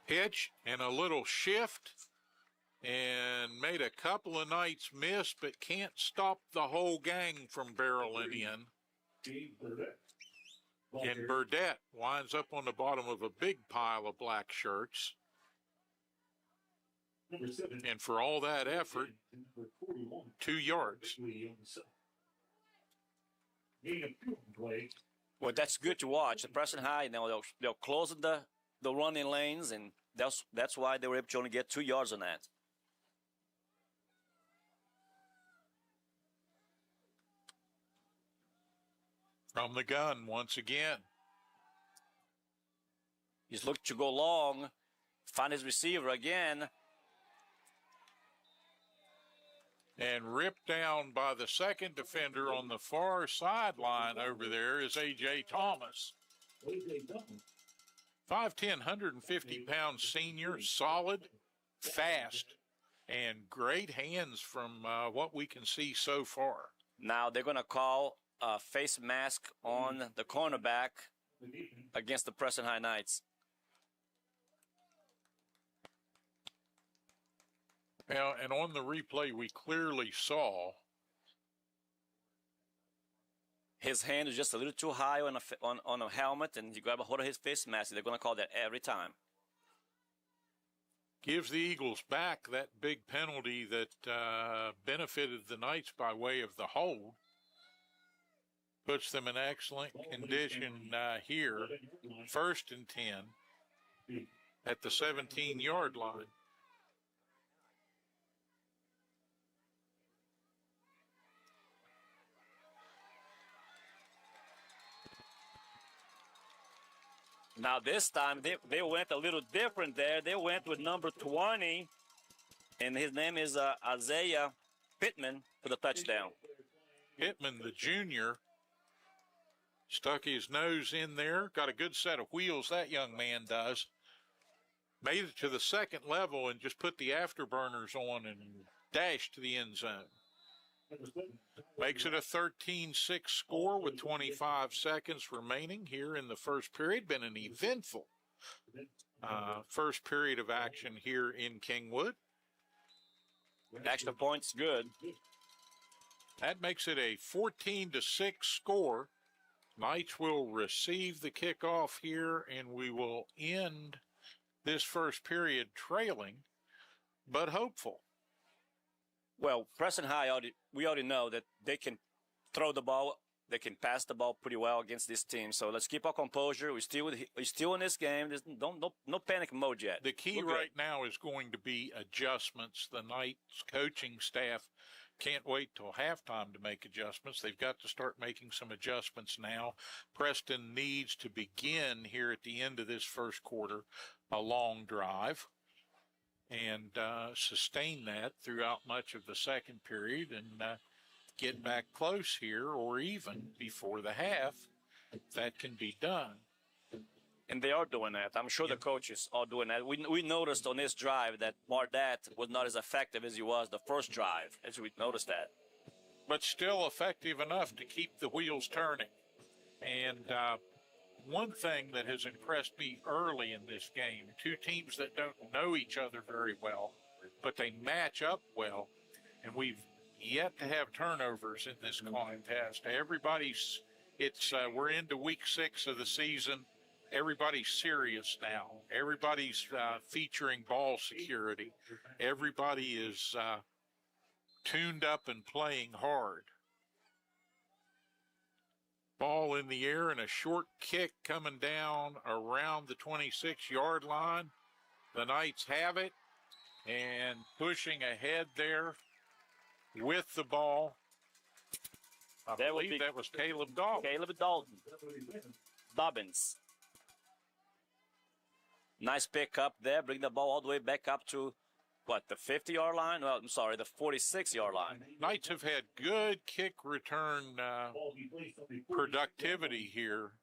Pitch and a little shift, and made a couple of Knights miss, but can't stop the whole gang from barreling in. And Burdett winds up on the bottom of a big pile of black shirts. And for all that effort, 2 yards. Well, that's good to watch. The Preston High, now they'll close the running lanes, and that's why they were able to only get 2 yards on that. From the gun once again. He's looking to go long, find his receiver again. And ripped down by the second defender on the far sideline over there is A.J. Thomas. 5'10", 150-pound senior, solid, fast, and great hands from what we can see so far. Now they're going to call a face mask on the cornerback against the Preston High Knights. Now, and on the replay, we clearly saw his hand is just a little too high on a helmet, and he grabbed a hold of his face mask. They're going to call that every time. Gives the Eagles back that big penalty that benefited the Knights by way of the hold. Puts them in excellent condition here. 1st and 10 at the 17-yard line. Now this time they went a little different there. They went with number 20, and his name is Isaiah Pittman for the touchdown. Pittman, the junior, stuck his nose in there. Got a good set of wheels, that young man does. Made it to the second level and just put the afterburners on and dashed to the end zone. Makes it a 13-6 score with 25 seconds remaining here in the first period. Been an eventful first period of action here in Kingwood. Extra points, good. That makes it a 14-6 score. Knights will receive the kickoff here, and we will end this first period trailing, but hopeful. Well, Preston High, we already know that they can throw the ball, they can pass the ball pretty well against this team. So let's keep our composure. We're still in this game. There's no panic mode yet. The key right now is going to be adjustments. The Knights coaching staff can't wait till halftime to make adjustments. They've got to start making some adjustments now. Preston needs to begin here at the end of this first quarter a long drive and sustain that throughout much of the second period and get back close here or even before the half. That can be done. And they are doing that. I'm sure the coaches are doing that. We noticed on this drive that Mardat was not as effective as he was the first drive, as we noticed that. But still effective enough to keep the wheels turning. And one thing that has impressed me early in this game, two teams that don't know each other very well, but they match up well, and we've yet to have turnovers in this contest. We're into week 6 of the season. Everybody's serious now. Everybody's featuring ball security. Everybody is tuned up and playing hard. Ball in the air and a short kick coming down around the 26-yard line. The Knights have it and pushing ahead there with the ball. I believe that was Caleb Dalton. Dobbins. Nice pickup there. Bring the ball all the way back up to, the 50-yard line? Well, I'm sorry, the 46-yard line. Knights have had good kick return productivity here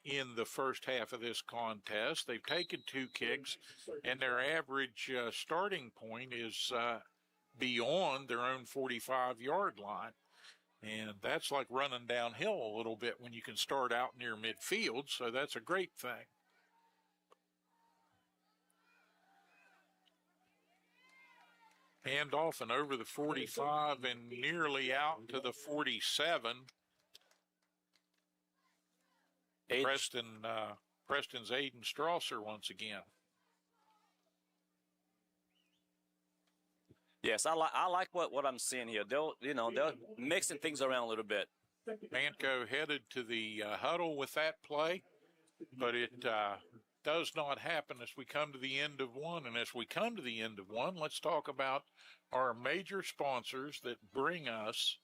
in the first half of this contest. They've taken 2 kicks, and their average starting point is beyond their own 45-yard line. And that's like running downhill a little bit when you can start out near midfield, so that's a great thing. Hand off and over the 45 and nearly out to the 47. Preston's Aiden Strasser once again. Yes, I like what I'm seeing here. They're mixing things around a little bit. Manco headed to the huddle with that play, but it does not happen as we come to the end of one. And as we come to the end of one, let's talk about our major sponsors that bring us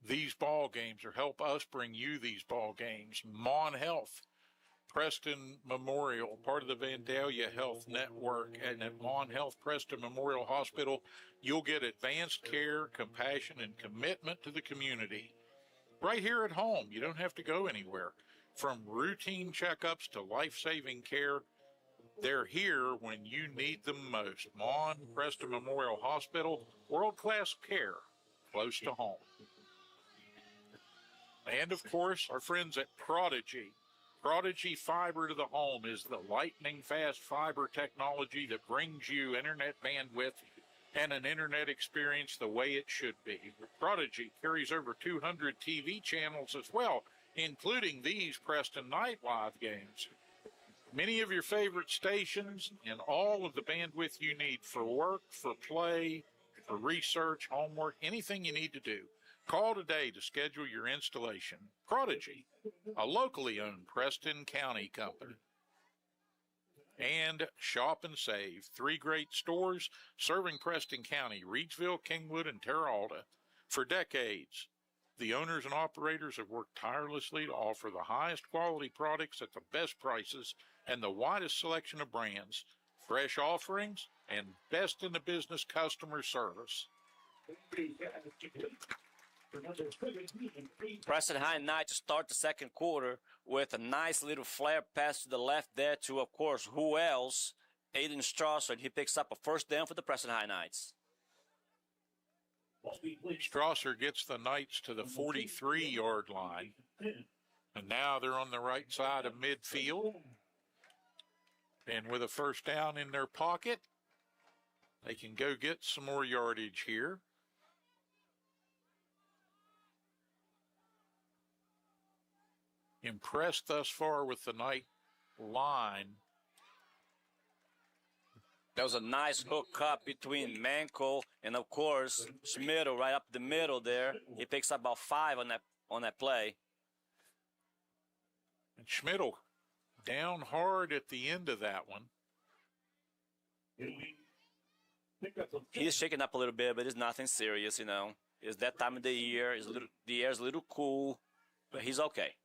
these ball games or help us bring you these ball games. Mon Health, Preston Memorial, part of the Vandalia Health Network, and at Mon Health Preston Memorial Hospital, you'll get advanced care, compassion, and commitment to the community. Right here at home, you don't have to go anywhere. From routine checkups to life-saving care, they're here when you need them most. Mon Preston Memorial Hospital, world-class care, close to home. And, of course, our friends at Prodigy. Prodigy Fiber to the Home is the lightning-fast fiber technology that brings you internet bandwidth and an internet experience the way it should be. Prodigy carries over 200 TV channels as well, including these Preston Night Live games. Many of your favorite stations and all of the bandwidth you need for work, for play, for research, homework, anything you need to do. Call today to schedule your installation. Prodigy, a locally owned Preston County company. And Shop and Save, 3 great stores serving Preston County, Reidsville, Kingwood, and Terra Alta for decades. The owners and operators have worked tirelessly to offer the highest quality products at the best prices and the widest selection of brands, fresh offerings, and best in the business customer service. Preston High Knights start the second quarter with a nice little flare pass to the left there to, of course, who else? Aiden Strasser, and he picks up a first down for the Preston High Knights. Strasser gets the Knights to the 43-yard line. And now they're on the right side of midfield. And with a first down in their pocket, they can go get some more yardage here. Impressed thus far with the Knight line. That was a nice hook cut between Manco and, of course, Schmidl right up the middle there. He picks up about 5 on that play. And Schmidl down hard at the end of that one. He's shaking up a little bit, but it's nothing serious, you know. It's that time of the year. The air's a little cool, but he's okay.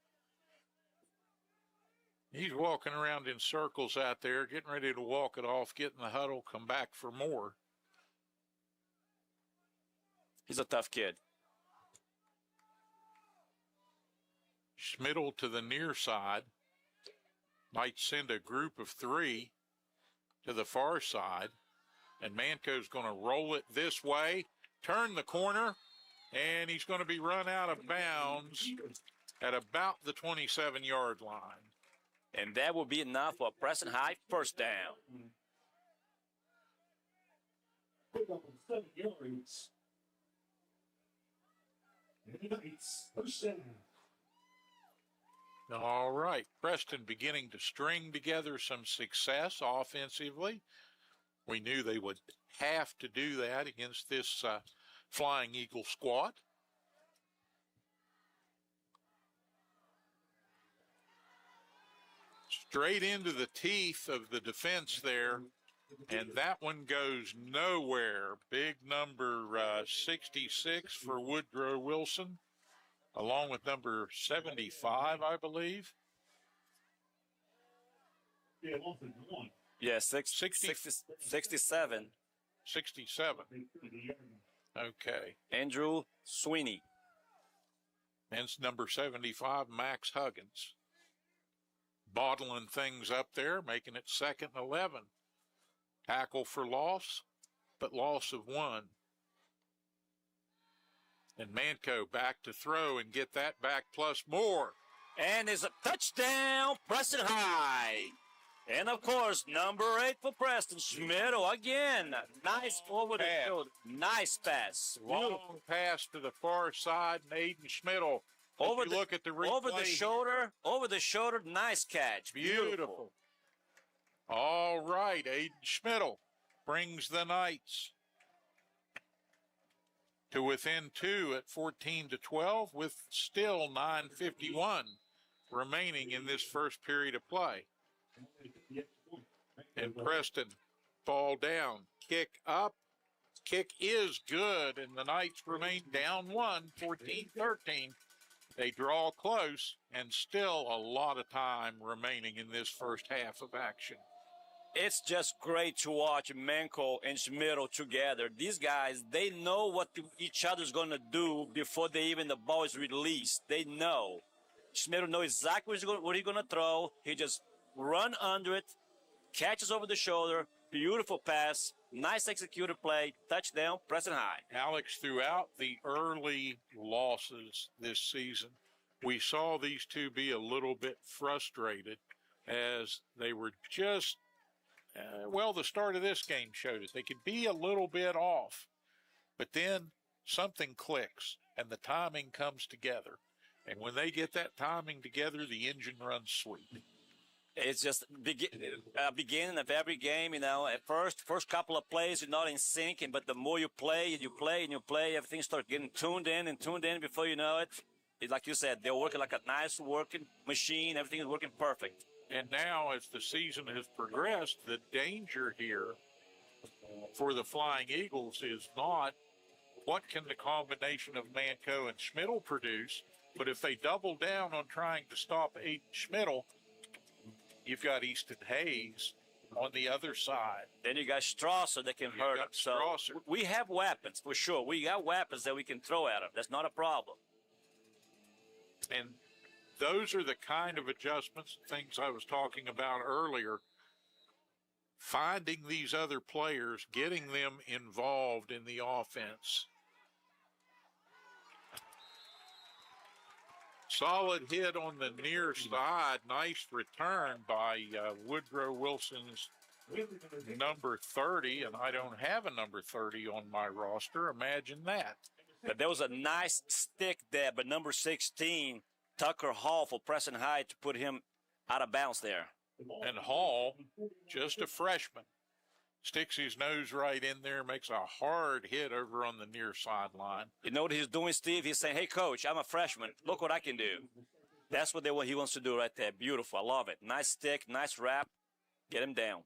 He's walking around in circles out there, getting ready to walk it off, get in the huddle, come back for more. He's a tough kid. Schmidl to the near side. Might send a group of 3 to the far side. And Manco's going to roll it this way, turn the corner, and he's going to be run out of bounds at about the 27-yard line. And that will be enough for Preston High first down. 7 yards. First down. All right, Preston beginning to string together some success offensively. We knew they would have to do that against this Flying Eagle squad. Straight into the teeth of the defense there, and that one goes nowhere. Big number 66 for Woodrow Wilson, along with number 75, I believe. Yeah, offensive line. Yeah, 67. 67. Okay. Andrew Sweeney. And it's number 75, Max Huggins. Bottling things up there, making it 2nd and 11. Tackle for loss, but loss of 1. And Manco back to throw and get that back plus more. And there's a touchdown, Preston High. And, of course, number 8 for Preston, Schmidl again. Nice over the field. Nice pass. Long pass to the far side, and Aiden Schmidl. Look at the replay. Over the shoulder, nice catch. Beautiful. All right, Aiden Schmidl brings the Knights to within 2 at 14-12 with still 9:51 remaining in this first period of play. And Preston fall down, kick up, kick is good, and the Knights remain down 1, 14-13. They draw close, and still a lot of time remaining in this first half of action. It's just great to watch Manco and Schmidl together. These guys, they know what each other's going to do before the ball is released. They know. Schmidl knows exactly what he's going to throw. He just run under it, catches over the shoulder, beautiful pass, nice executed play, touchdown, Preston High. Alex, throughout the early losses this season, we saw these two be a little bit frustrated as they were just, the start of this game showed it. They could be a little bit off, but then something clicks and the timing comes together. And when they get that timing together, the engine runs sweet. It's just beginning of every game, at first couple of plays, you're not in sync, but the more you play, everything starts getting tuned in before you know it. It's like you said, they're working like a nice working machine. Everything is working perfect. And now as the season has progressed, the danger here for the Flying Eagles is not what can the combination of Manco and Schmidl produce, but if they double down on trying to stop Aiden Schmidl, you've got Easton Hayes on the other side. Then you got Strasser that can hurt him. So Strasser. we have weapons for sure. We got weapons that we can throw at him. That's not a problem. And those are the kind of adjustments, things I was talking about earlier. Finding these other players, getting them involved in the offense. Solid hit on the near side. Nice return by Woodrow Wilson's number 30, and I don't have a number 30 on my roster. Imagine that. But there was a nice stick there, but number 16, Tucker Hall for Preston High to put him out of bounds there. And Hall, just a freshman, sticks his nose right in there, makes a hard hit over on the near sideline. You know what he's doing, Steve? He's saying, hey, coach, I'm a freshman. Look what I can do. That's what he wants to do right there. Beautiful. I love it. Nice stick, nice wrap. Get him down.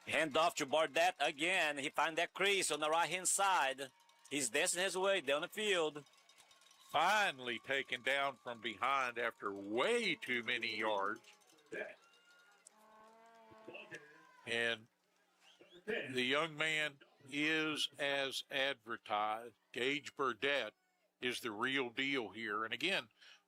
Hand off to Bardet again. He finds that crease on the right-hand side. He's dancing his way down the field. Finally taken down from behind after way too many yards. And the young man is as advertised. Gage Burdett is the real deal here. And again,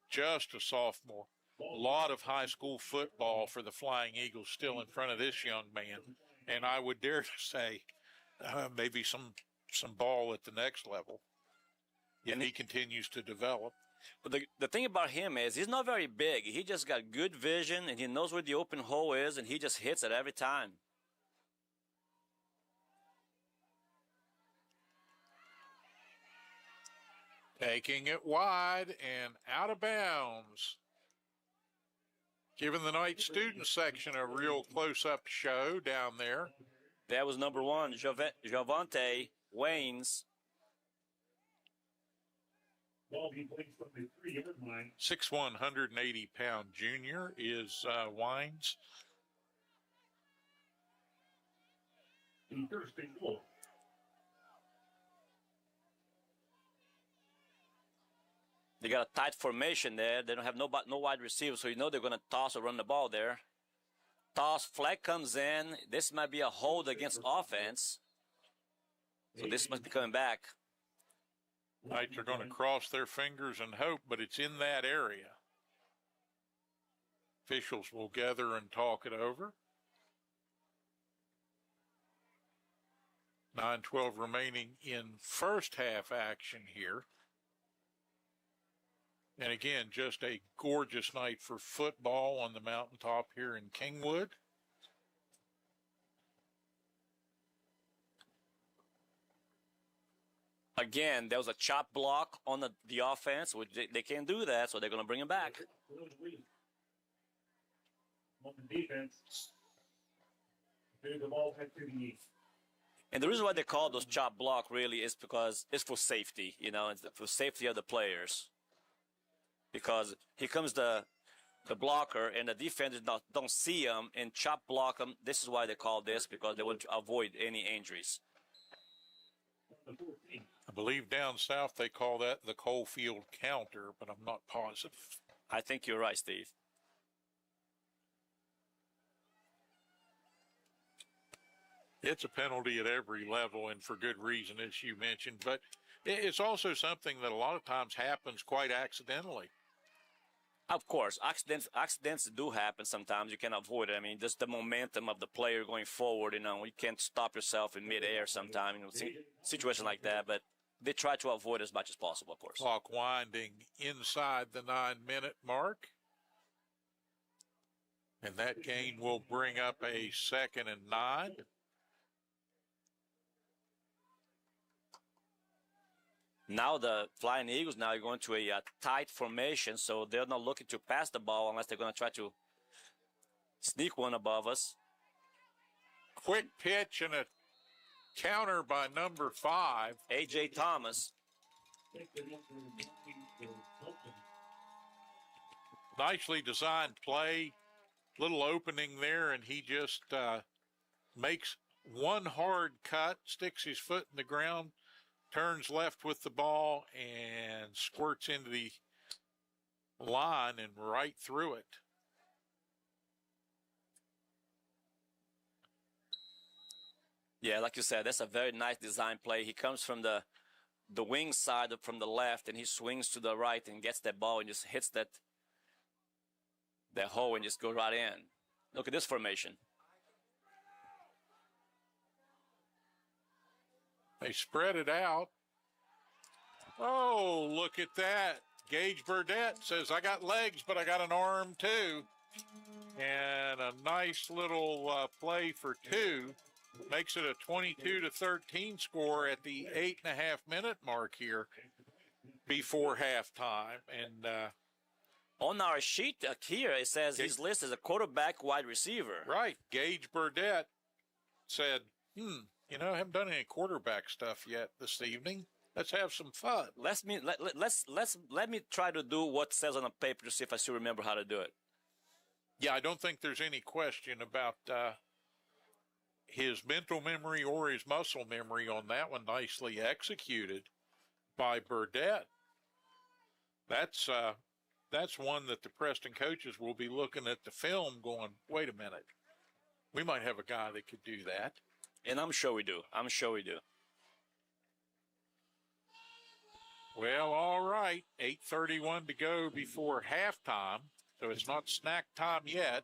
just a sophomore. A lot of high school football for the Flying Eagles still in front of this young man. And I would dare to say maybe some ball at the next level if he continues to develop. But the thing about him is he's not very big. He just got good vision, and he knows where the open hole is, and he just hits it every time. Taking it wide and out of bounds. Giving the night student section a real close-up show down there. That was number 1, Javante Waynes. Ball being played from the 3-yard line. 6'1", 180-pound junior is Wines. The first and goal. They got a tight formation there. They don't have no wide receiver, so you know they're going to toss or run the ball there. Toss, flag comes in. This might be a hold against offense. So this must be coming back. Knights are going to cross their fingers and hope, but it's in that area. Officials will gather and talk it over. 9:12 remaining in first half action here. And again, just a gorgeous night for football on the mountaintop here in Kingwood. Again, there was a chop block on the offense, which they can't do that, so they're going to bring him back. On the defense, the ball head to the east. And the reason why they call those chop block really is because it's for safety, you know, it's for safety of the players. Because here comes the blocker, and the defenders don't see him and chop block him. This is why they call this, because they want to avoid any injuries. I believe down south they call that the Coalfield counter, but I'm not positive. I think you're right, Steve. It's a penalty at every level, and for good reason, as you mentioned. But it's also something that a lot of times happens quite accidentally. Of course, accidents do happen sometimes. You can avoid it. I mean, just the momentum of the player going forward, you know, you can't stop yourself in midair sometimes, you know, situation like that. But they try to avoid as much as possible, of course. Clock winding inside the 9-minute mark. And that gain will bring up a 2nd and 9. Now the Flying Eagles now are going to a tight formation, so they're not looking to pass the ball unless they're going to try to sneak one above us. Quick pitch and a counter by number 5. A.J. Thomas. Nicely designed play. Little opening there, and he just makes one hard cut, sticks his foot in the ground, turns left with the ball, and squirts into the line and right through it. Yeah, like you said, that's a very nice design play. He comes from the wing side from the left, and he swings to the right and gets that ball and just hits that hole and just goes right in. Look at this formation. They spread it out. Oh, look at that. Gage Burdett says, I got legs, but I got an arm too. And a nice little play for two. Makes it a 22-13 score at the 8.5-minute mark here before halftime. And on our sheet here, it says he's listed as a quarterback wide receiver. Right. Gage Burdett said, I haven't done any quarterback stuff yet this evening. Let's have some fun. Let me try to do what says on the paper to see if I still remember how to do it. Yeah, I don't think there's any question about his mental memory or his muscle memory on that one. Nicely executed by Burdett. That's one that the Preston coaches will be looking at the film going, wait a minute, we might have a guy that could do that. And I'm sure we do. Well, all right. 8:31 to go before halftime, so it's not snack time yet.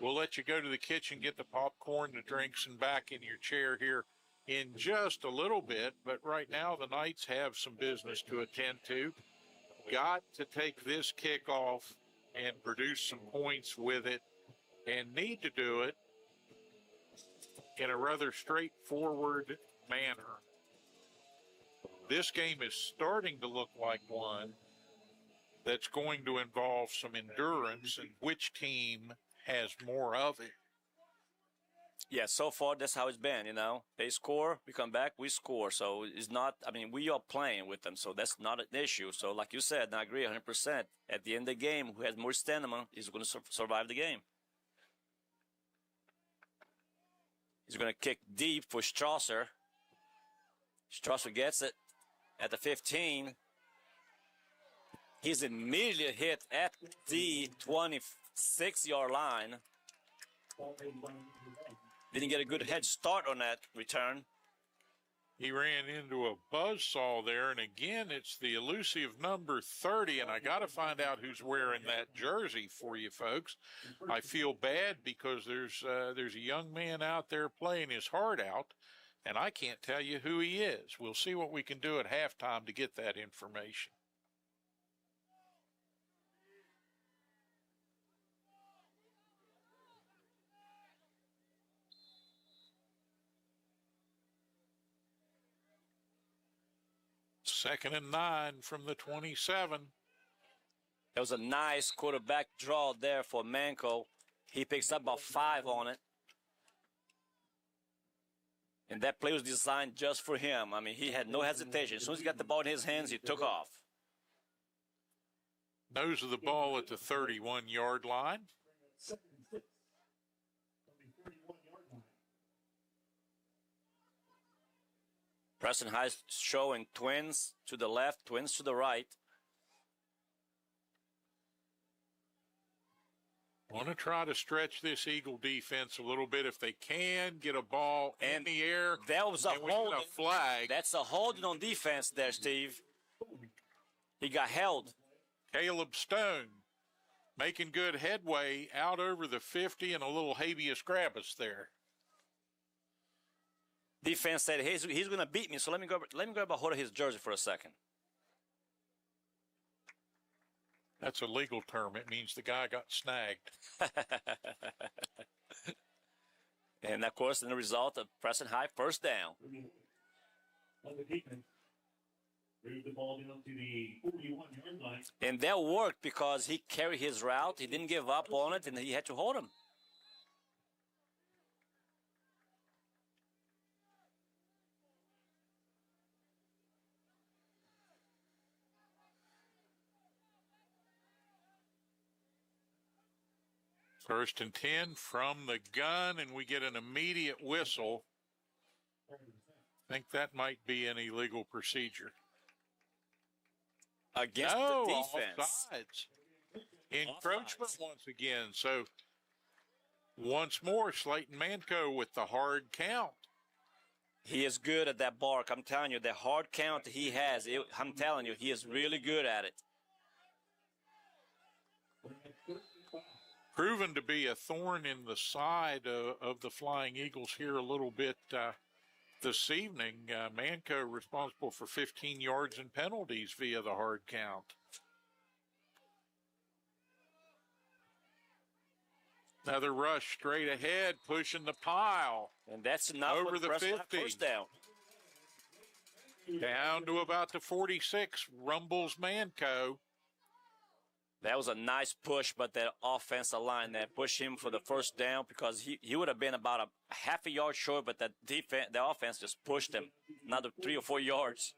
We'll let you go to the kitchen, get the popcorn, the drinks, and back in your chair here in just a little bit. But right now, the Knights have some business to attend to. Got to take this kickoff and produce some points with it, and need to do it in a rather straightforward manner. This game is starting to look like one that's going to involve some endurance, and which team has more of it. Yeah, so far that's how it's been, They score, we come back, we score. So it's not, we are playing with them, so that's not an issue. So like you said, and I agree 100%, at the end of the game, who has more stamina is going to survive the game. He's going to kick deep for Strasser. Strasser gets it at the 15. He's immediately hit at the 26-yard line. Didn't get a good head start on that return. He ran into a buzzsaw there, and again, it's the elusive number 30, and I got to find out who's wearing that jersey for you folks. I feel bad because there's a young man out there playing his heart out, and I can't tell you who he is. We'll see what we can do at halftime to get that information. Second and 9 from the 27. There was a nice quarterback draw there for Manco. He picks up about 5 on it. And that play was designed just for him. He had no hesitation. As soon as he got the ball in his hands, he took off. Nose of the ball at the 31-yard line. Preston High showing twins to the left, twins to the right. Want to try to stretch this Eagle defense a little bit if they can. Get a ball in the air. That was a holding. A flag. That's a holding on defense there, Steve. He got held. Caleb Stone making good headway out over the 50 and a little habeas grabus there. Defense said, hey, he's going to beat me, so let me grab a hold of his jersey for a second. That's a legal term. It means the guy got snagged. And, of course, in the result of Preston High, first down. Moved the ball down to the 41-yard line. And that worked because he carried his route. He didn't give up on it, and he had to hold him. First and 10 from the gun, and we get an immediate whistle. I think that might be an illegal procedure. Against No, the defense. offsides. Encroachment once again. So once more, Slayton Manco with the hard count. He is good at that bark. I'm telling you, the hard count he has, I'm telling you, he is really good at it. Proven to be a thorn in the side of the Flying Eagles here a little bit this evening. Manco responsible for 15 yards and penalties via the hard count. Another rush straight ahead, pushing the pile. And that's enough over with the Preston 50. First down. Down to about the 46, rumbles Manco. That was a nice push, but that offensive line that pushed him for the first down because he would have been about a half a yard short, but the offense just pushed him another 3 or 4 yards.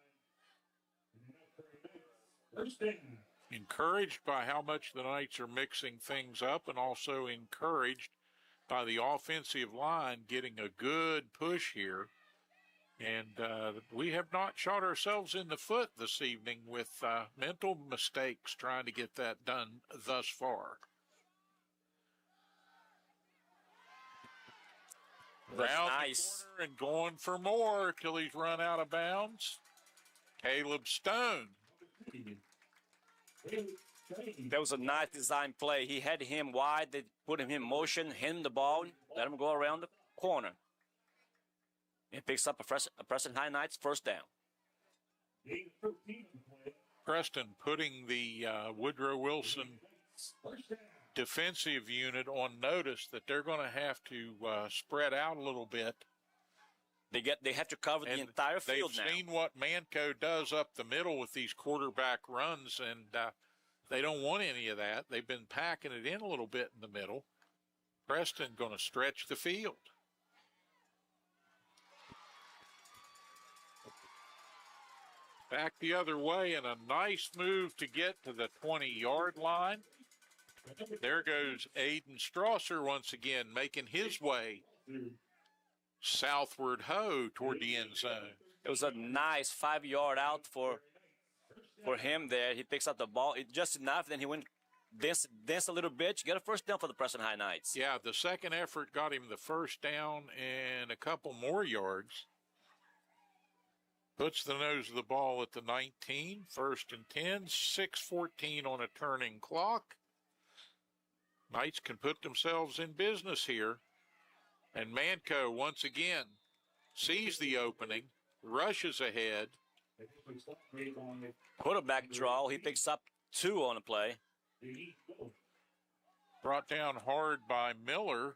Encouraged by how much the Knights are mixing things up, and also encouraged by the offensive line getting a good push here. And we have not shot ourselves in the foot this evening with mental mistakes trying to get that done thus far. Round Nice. the corner and going for more till he's run out of bounds. Caleb Stone. That was a nice design play. He had him wide. They put him in motion, hit him the ball, let him go around the corner. And picks up a Preston High Knights first down. Preston putting the Woodrow Wilson defensive unit on notice that they're going to have to spread out a little bit. They have to cover the entire field now. They've seen what Manco does up the middle with these quarterback runs, and they don't want any of that. They've been packing it in a little bit in the middle. Preston going to stretch the field. Back the other way, and a nice move to get to the 20-yard line. There goes Aiden Strasser once again, making his way southward toward the end zone. It was a nice 5-yard out for him there. He picks up the ball just enough, then he went dance a little bit. You get a first down for the Preston High Knights. Yeah, the second effort got him the first down and a couple more yards. Puts the nose of the ball at the 19, first and 10, 6:14 on a turning clock. Knights can put themselves in business here. And Manco, once again, sees the opening, rushes ahead. Quarterback draw. He picks up 2 on the play. Brought down hard by Miller.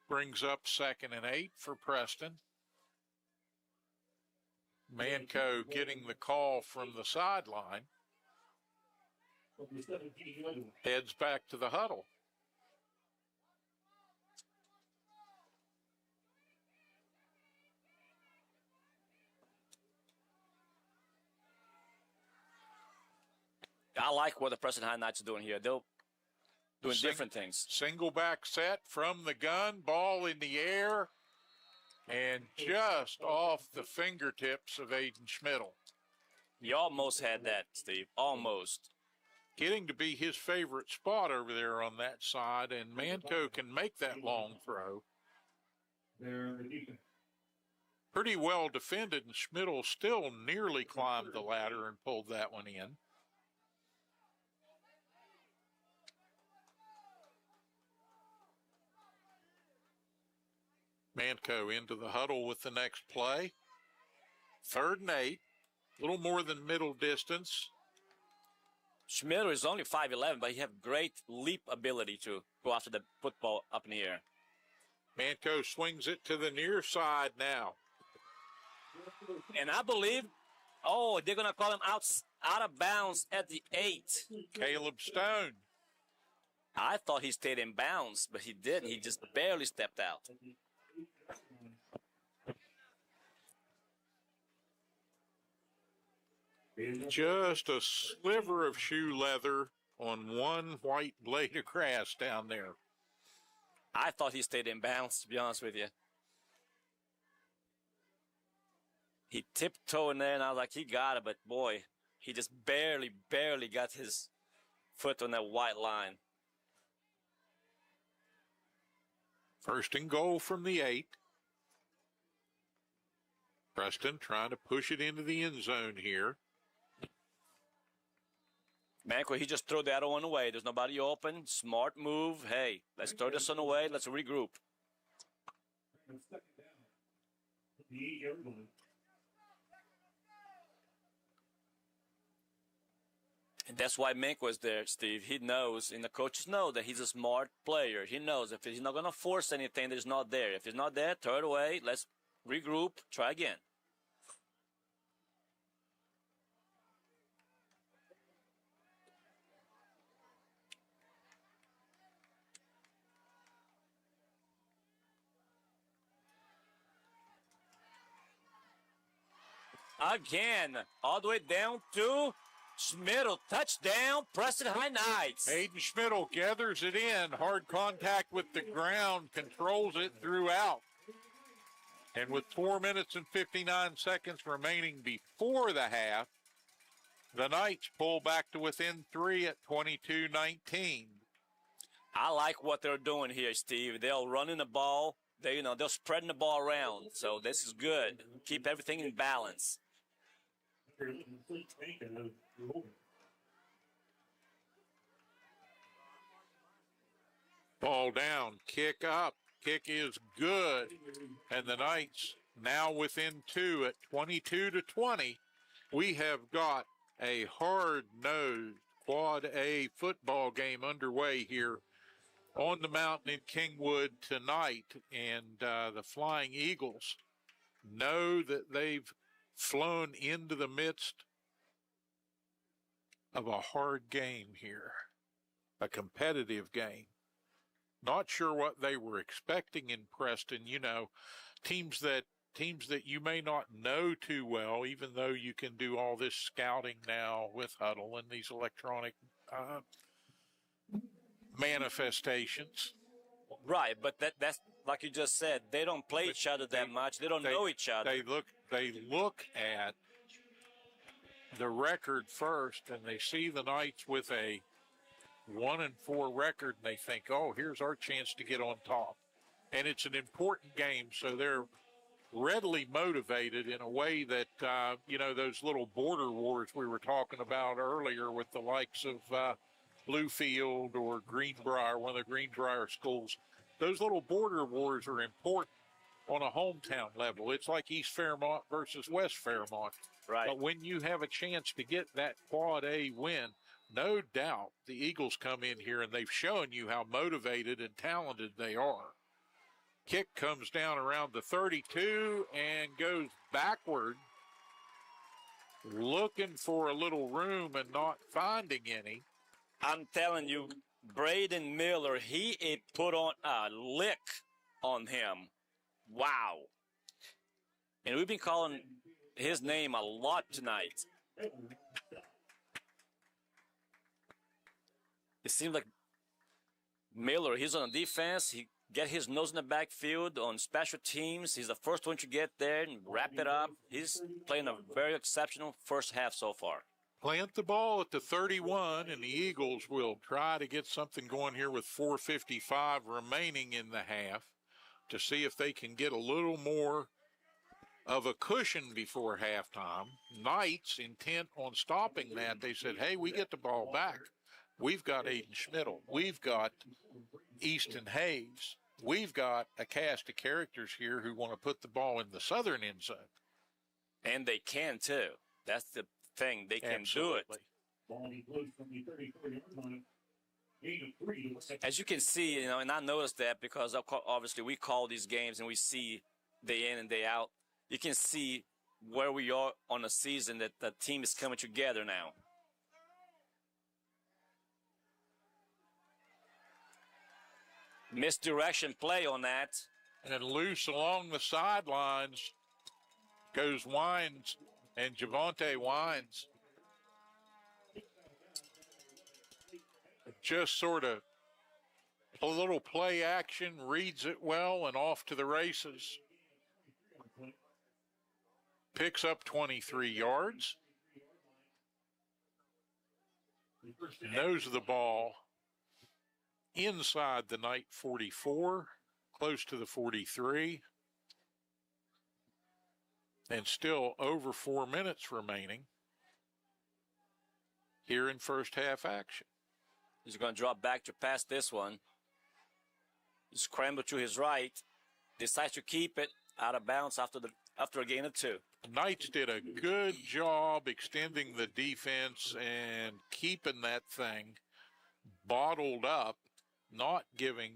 Brings up 2nd and 8 for Preston. Manco getting the call from the sideline. Heads back to the huddle. I like what the Preston High Knights are doing here. They're doing different things. Single back set from the gun, ball in the air, and just off the fingertips of Aiden Schmidl. You almost had that, Steve. Almost. Getting to be his favorite spot over there on that side, and Manco can make that long throw. Pretty well defended, and Schmidl still nearly climbed the ladder and pulled that one in. Manco into the huddle with the next play. 3rd and 8, a little more than middle distance. Schmidl is only 5'11", but he has great leap ability to go after the football up in the air. Manco swings it to the near side now. And I believe, they're going to call him out of bounds at the 8. Caleb Stone. I thought he stayed in bounds, but he didn't. He just barely stepped out. Just a sliver of shoe leather on one white blade of grass down there. I thought he stayed in bounds, to be honest with you. He tiptoed in there, and I was like, he got it, but boy, he just barely got his foot on that white line. First and goal from the 8. Preston trying to push it into the end zone here. Manco, he just threw the other one away. There's nobody open. Smart move. Hey, let's throw this one away. Let's regroup. And that's why Mink was there, Steve. He knows, and the coaches know that he's a smart player. He knows if he's not going to force anything that's not there. If it's not there, throw it away. Let's regroup. Try again. Again, all the way down to Schmidl. Touchdown, Preston High Knights. Aiden Schmidl gathers it in. Hard contact with the ground, controls it throughout. And with 4 minutes and 59 seconds remaining before the half, the Knights pull back to within 3 at 22-19. I like what they're doing here, Steve. They're running the ball. They're spreading the ball around. So this is good. Keep everything in balance. Ball down, kick up, kick is good, and the Knights now within 2 at 22-20. We have got a hard-nosed Quad A football game underway here on the mountain in Kingwood tonight, and the Flying Eagles know that they've flown into the midst of a hard game here, a competitive game. Not sure what they were expecting in Preston. You know, teams that you may not know too well, even though you can do all this scouting now with Huddle and these electronic manifestations. Right, but that's like you just said. They don't play each other that much. They don't know each other. They look at the record first, and they see the Knights with a 1-4 record, and they think, oh, here's our chance to get on top. And it's an important game, so they're readily motivated in a way that, those little border wars we were talking about earlier with the likes of Bluefield or Greenbrier, one of the Greenbrier schools. Those little border wars are important on a hometown level. It's like East Fairmont versus West Fairmont. Right. But when you have a chance to get that Quad A win, no doubt the Eagles come in here and they've shown you how motivated and talented they are. Kick comes down around the 32 and goes backward, looking for a little room and not finding any. I'm telling you, Braden Miller, he put on a lick on him. Wow. And we've been calling his name a lot tonight. It seems like Miller, he's on defense. He get his nose in the backfield on special teams. He's the first one to get there and wrap it up. He's playing a very exceptional first half so far. Plant the ball at the 31, and the Eagles will try to get something going here with 4:55 remaining in the half to see if they can get a little more of a cushion before halftime. Knights, intent on stopping that, they said, hey, we get the ball back. We've got Aiden Schmidl. We've got Easton Hayes. We've got a cast of characters here who want to put the ball in the southern end zone. And they can, too. That's the thing. They can Absolutely. do it. As you can see, and I noticed that because obviously we call these games and we see day in and day out. You can see where we are on the season, that the team is coming together now. Misdirection play on that. And loose along the sidelines goes Wines and Javonte Wines. just sort of a little play action, reads it well, and off to the races. Picks up 23 yards. Knows the ball inside the Knight 44, close to the 43. And still over 4 minutes remaining here in first half action. He's going to drop back to pass this one. Scramble to his right. Decides to keep it out of bounds after a gain of 2. Knights did a good job extending the defense and keeping that thing bottled up, not giving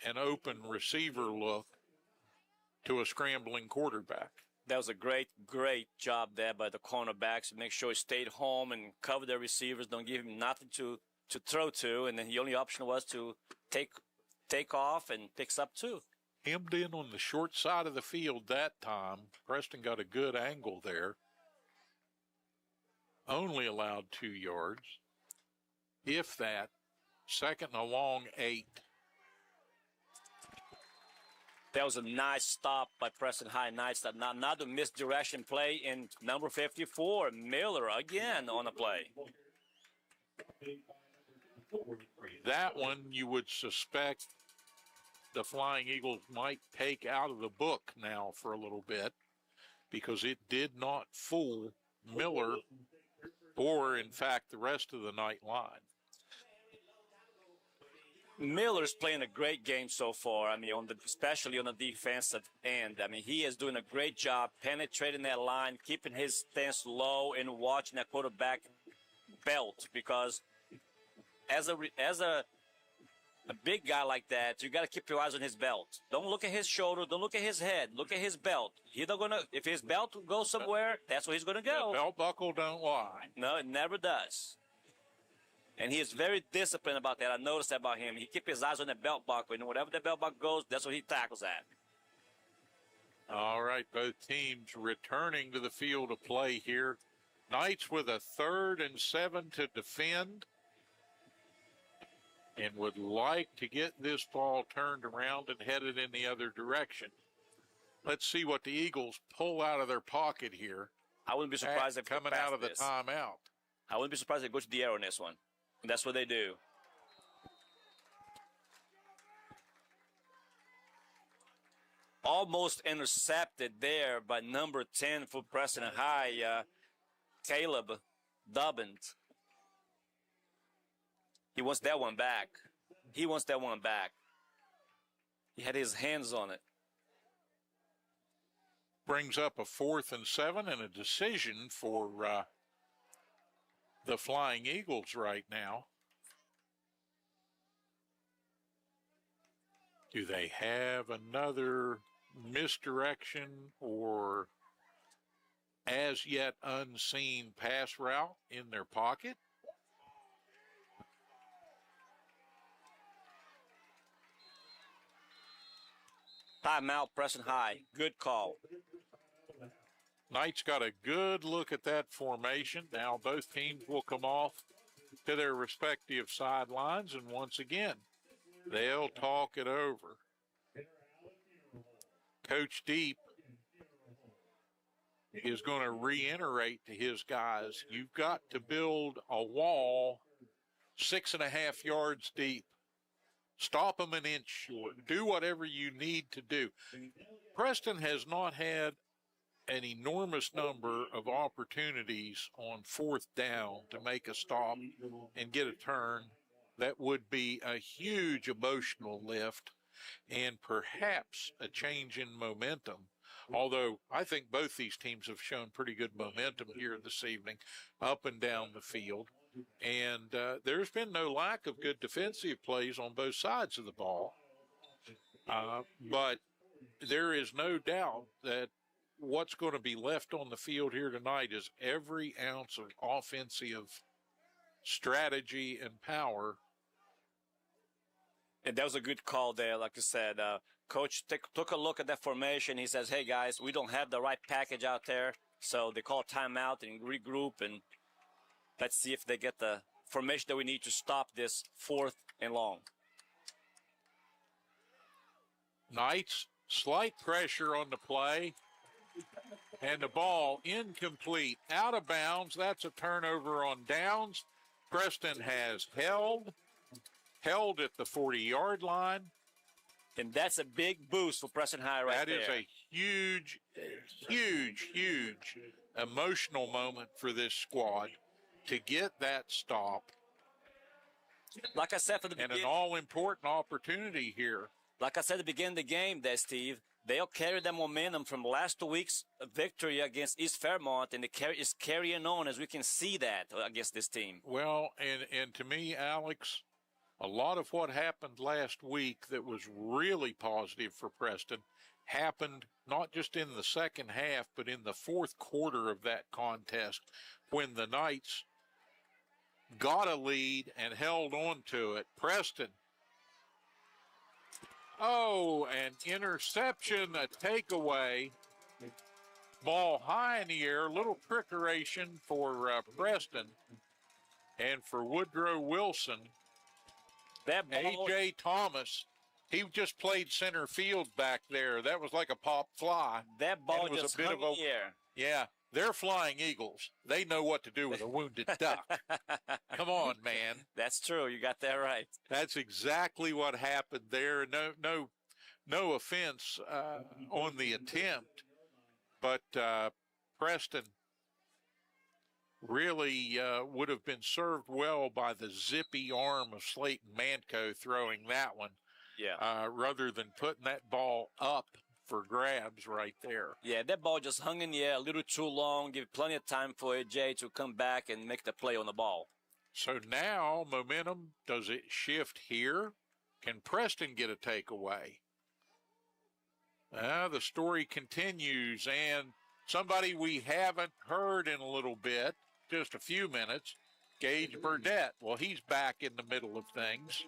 an open receiver look to a scrambling quarterback. That was a great job there by the cornerbacks to make sure he stayed home and cover their receivers, don't give him nothing to throw to, and then the only option was to take off and picks up 2. Hemmed in on the short side of the field that time. Preston got a good angle there. Only allowed 2 yards. If that. Second and a long 8. That was a nice stop by Preston High Knights. Another misdirection play in number 54, Miller again on the play. That one you would suspect the Flying Eagles might take out of the book now for a little bit, because it did not fool Miller or, in fact, the rest of the Knight line. Miller's playing a great game so far. I mean, especially on the defensive end. I mean, he is doing a great job penetrating that line, keeping his stance low, and watching that quarterback belt. Because as a big guy like that, you got to keep your eyes on his belt. Don't look at his shoulder. Don't look at his head. Look at his belt. He's not gonna. If his belt goes somewhere, that's where he's gonna go. The belt buckle don't lie. No, it never does. And he is very disciplined about that. I noticed that about him. He keeps his eyes on the belt buckle, and wherever the belt buckle goes, that's where he tackles at. All right, both teams returning to the field of play here. Knights with a 3rd and 7 to defend, and would like to get this ball turned around and headed in the other direction. Let's see what the Eagles pull out of their pocket here. I wouldn't be surprised if coming out of the timeout. I wouldn't be surprised if they go to the air on this one. And that's what they do. Almost intercepted there by number 10 for Preston High, Caleb Dubbins. He wants that one back. He wants that one back. He had his hands on it. Brings up a 4th and 7 and a decision for the Flying Eagles right now. Do they have another misdirection or as yet unseen pass route in their pocket? Timeout, Preston High. Good call. Knights got a good look at that formation. Now both teams will come off to their respective sidelines, and once again, they'll talk it over. Coach Deep is going to reiterate to his guys, you've got to build a wall 6.5 yards deep. Stop them an inch short. Do whatever you need to do. Preston has not had an enormous number of opportunities on 4th down to make a stop and get a turn. That would be a huge emotional lift and perhaps a change in momentum. Although I think both these teams have shown pretty good momentum here this evening, up and down the field. And there's been no lack of good defensive plays on both sides of the ball. But there is no doubt that what's going to be left on the field here tonight is every ounce of offensive strategy and power. And that was a good call there, like I said. Coach took a look at that formation. He says, hey, guys, we don't have the right package out there. So they call timeout and regroup, and let's see if they get the formation that we need to stop this 4th and long. Knights, slight pressure on the play, and the ball incomplete, out of bounds. That's a turnover on downs. Preston has held at the 40-yard line. And that's a big boost for Preston High right there. That is a huge, huge, huge emotional moment for this squad to get that stop. Like I said for the and beginning, an all-important opportunity here. like I said at the beginning of the game there, Steve, they'll carry the momentum from last week's victory against East Fairmont, and it's carrying on, as we can see that against this team. Well, and to me, Alex, a lot of what happened last week that was really positive for Preston happened not just in the second half, but in the fourth quarter of that contest when the Knights got a lead and held on to it. Preston. Oh, an interception, a takeaway. Ball high in the air, little trickeration for Preston. And for Woodrow Wilson, that ball, A.J. Thomas, he just played center field back there. That was like a pop fly. that ball was just a bit hung of a- in the air. Yeah, they're flying eagles. They know what to do with a wounded duck. Come on, man. That's true. You got that right. That's exactly what happened there. No offense on the attempt, but Preston really would have been served well by the zippy arm of Slayton Manco throwing that one, rather than putting that ball up for grabs right there. Yeah, that ball just hung in the air a little too long. Give plenty of time for AJ to come back and make the play on the ball. So now momentum, does it shift here? Can Preston get a takeaway? The story continues, and somebody we haven't heard in a little bit, just a few minutes, Gage Burdett. Well, he's back in the middle of things.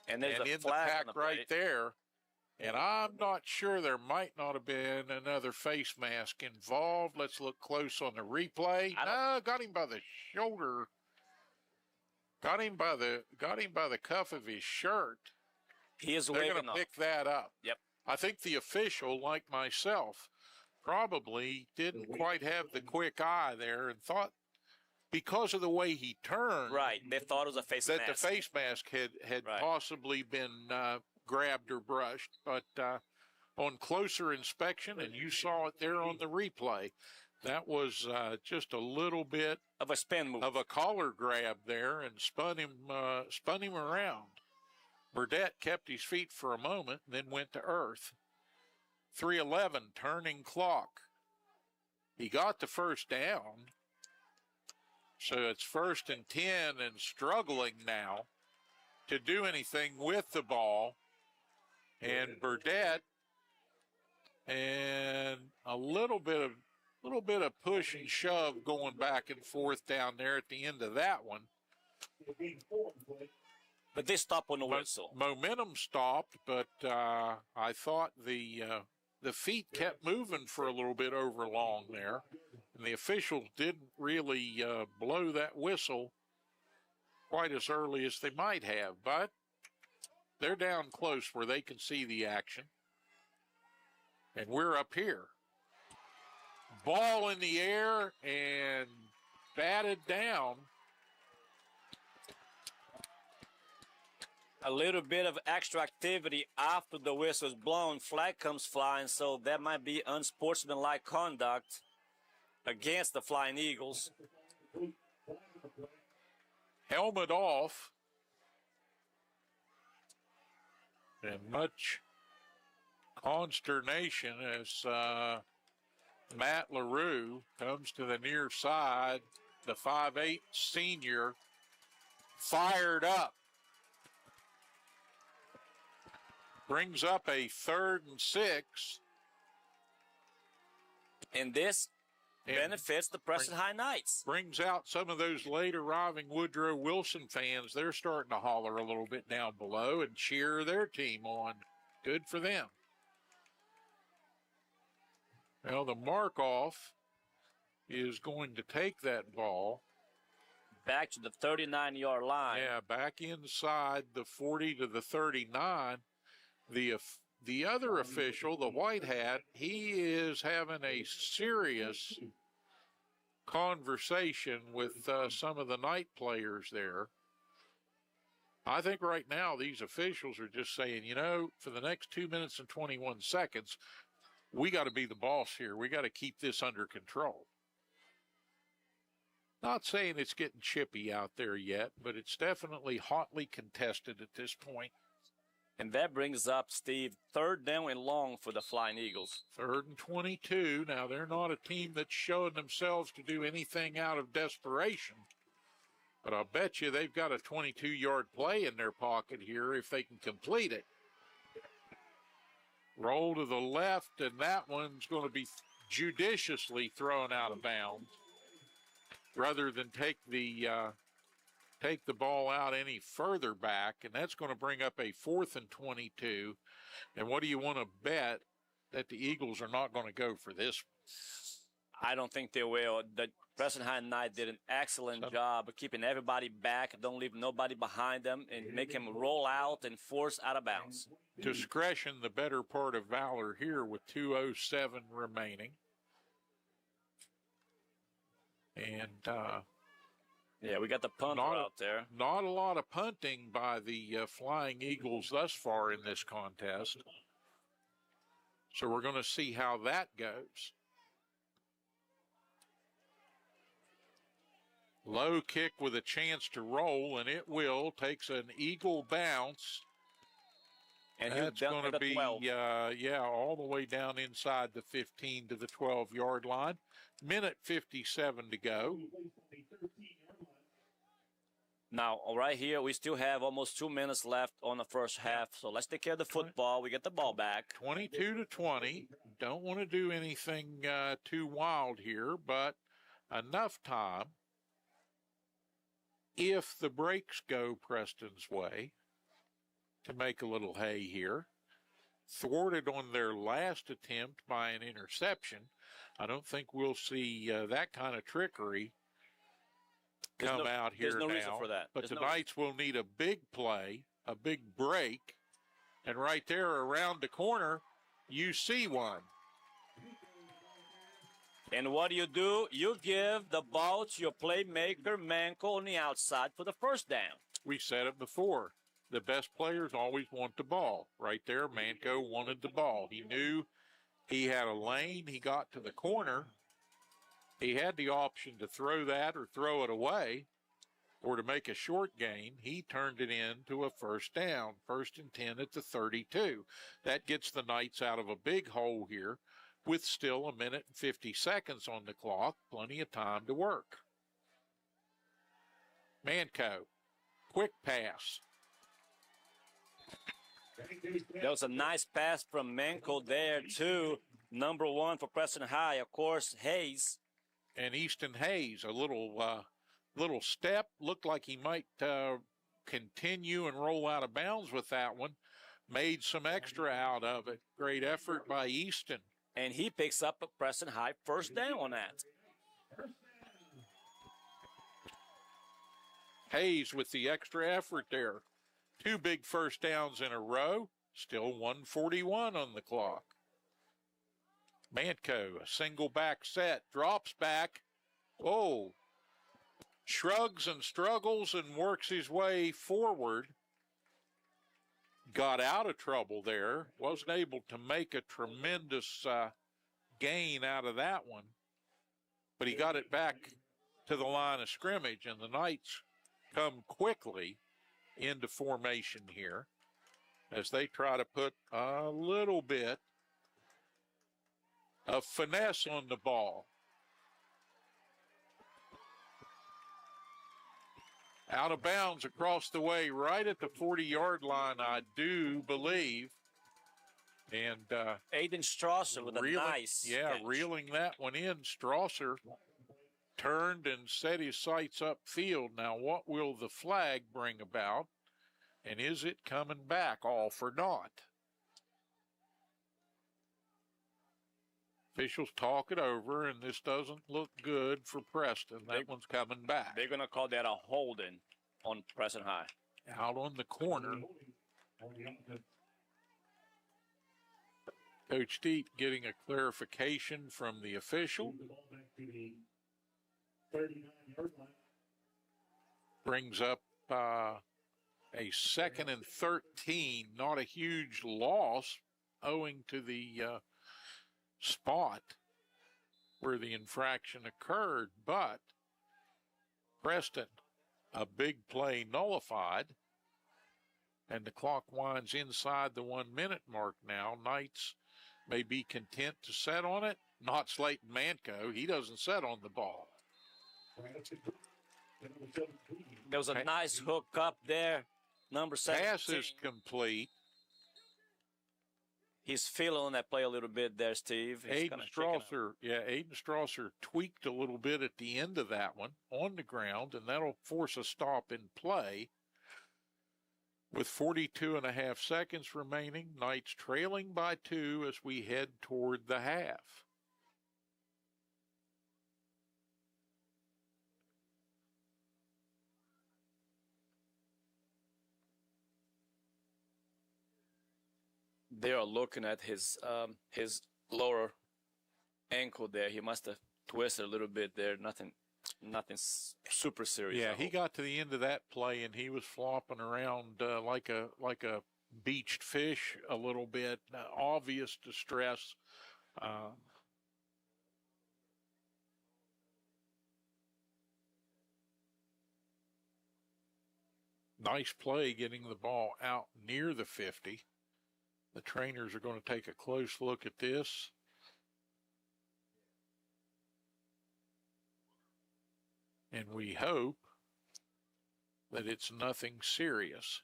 And there's and a in the flag pack on the right plate. there. And I'm not sure, there might not have been another face mask involved. Let's look close on the replay. No, got him by the shoulder. Got him by the cuff of his shirt. He is They're waving going to off. pick that up. Yep. I think the official, like myself, probably didn't quite have the quick eye there and thought, because of the way he turned, Right. They thought it was a face that mask. the face mask had Right. possibly been grabbed or brushed. But on closer inspection, and you saw it there on the replay, that was just a little bit of a spin move. of a collar grab there and spun him around. Burdett kept his feet for a moment and then went to earth. 3:11 turning clock. He got the first down. So it's 1st and 10 and struggling now to do anything with the ball. And Burdett, and a little bit of push and shove going back and forth down there at the end of that one. But they stopped on the whistle. Momentum stopped, but I thought the feet kept moving for a little bit over long there, and the officials didn't really blow that whistle quite as early as they might have, but they're down close where they can see the action, and we're up here. Ball in the air and batted down. A little bit of extra activity after the whistle is blown. Flag comes flying, so that might be unsportsmanlike conduct against the Flying Eagles. Helmet off. And much consternation as Matt LaRue comes to the near side. The 5'8" senior fired up. Brings up a 3rd and 6. And this And benefits the Preston High Knights. brings out some of those late arriving Woodrow Wilson fans. They're starting to holler a little bit down below and cheer their team on. Good for them. Well, the mark-off is going to take that ball. back to the 39-yard line. Yeah, back inside the 40 to the 39. The other official, the white hat, he is having a serious conversation with some of the night players there. I think right now these officials are just saying, you know, for the next 2 minutes and 21 seconds, we got to be the boss here. We got to keep this under control. Not saying it's getting chippy out there yet, but it's definitely hotly contested at this point. And that brings up, Steve, 3rd down and long for the Flying Eagles. 3rd and 22. Now, they're not a team that's showing themselves to do anything out of desperation. But I'll bet you they've got a 22-yard play in their pocket here if they can complete it. Roll to the left, and that one's going to be judiciously thrown out of bounds rather than take the ball out any further back, and that's going to bring up a 4th and 22. And what do you want to bet that the Eagles are not going to go for this one? I don't think they will. The Preston High Knight did an excellent job of keeping everybody back, don't leave nobody behind them, and make them roll out and force out of bounds. Discretion, the better part of valor here with 2:07 remaining. And yeah, we got the punter out there. Not a lot of punting by the Flying Eagles thus far in this contest. So we're going to see how that goes. Low kick with a chance to roll, and it will. Takes an Eagle bounce. And that's going to be, all the way down inside the 15 to the 12-yard line. Minute 57 to go. Now, right here, we still have almost 2 minutes left on the first half, so let's take care of the football. We get the ball back. 22 to 20. Don't want to do anything too wild here, but enough time. If the breaks go Preston's way, to make a little hay here. Thwarted on their last attempt by an interception. I don't think we'll see that kind of trickery come out here now. There's no reason for that. But the Knights will need a big play, a big break, and right there around the corner, you see one. And what do? You give the ball to your playmaker, Manco, on the outside for the first down. We said it before. The best players always want the ball. Right there, Manco wanted the ball. He knew he had a lane. He got to the corner. He had the option to throw that or throw it away or to make a short gain. He turned it into a first down, 1st and 10 at the 32. That gets the Knights out of a big hole here with still a minute and 50 seconds on the clock. Plenty of time to work. Manco, quick pass. That was a nice pass from Manco there, too. Number 1 for Preston High, of course, Hayes. And Easton Hayes, a little step. Looked like he might continue and roll out of bounds with that one. Made some extra out of it. Great effort by Easton. And he picks up a Preston High first down on that. Hayes with the extra effort there. 2 big first downs in a row. Still 1:41 on the clock. Manco, a single back set, drops back. Oh, shrugs and struggles and works his way forward. Got out of trouble there. Wasn't able to make a tremendous gain out of that one. But he got it back to the line of scrimmage, and the Knights come quickly into formation here as they try to put a little bit of finesse on the ball. Out of bounds across the way, right at the 40-yard line, I do believe. And Aiden Strasser with a nice catch. Reeling that one in. Strasser turned and set his sights upfield. Now, what will the flag bring about? And is it coming back all for naught? Officials talk it over, and this doesn't look good for Preston. That one's coming back. They're going to call that a holding on Preston High. Out on the corner. Coach Deep getting a clarification from the official. Brings up a 2nd and 13. Not a huge loss owing to the spot where the infraction occurred, but Preston, a big play nullified, and the clock winds inside the 1 minute mark now. Knights may be content to set on it. Not Slayton Manco. He doesn't set on the ball. There was a nice hook up there. Number 17. Pass is complete. He's feeling that play a little bit there, Steve. Aiden Strasser tweaked a little bit at the end of that one on the ground, and that'll force a stop in play. With 42.5 seconds remaining, Knights trailing by 2 as we head toward the half. They are looking at his lower ankle there. He must have twisted a little bit there. Nothing super serious. Yeah, he got to the end of that play and he was flopping around like a beached fish a little bit. Obvious distress. Nice play getting the ball out near the 50. The trainers are going to take a close look at this. And we hope that it's nothing serious.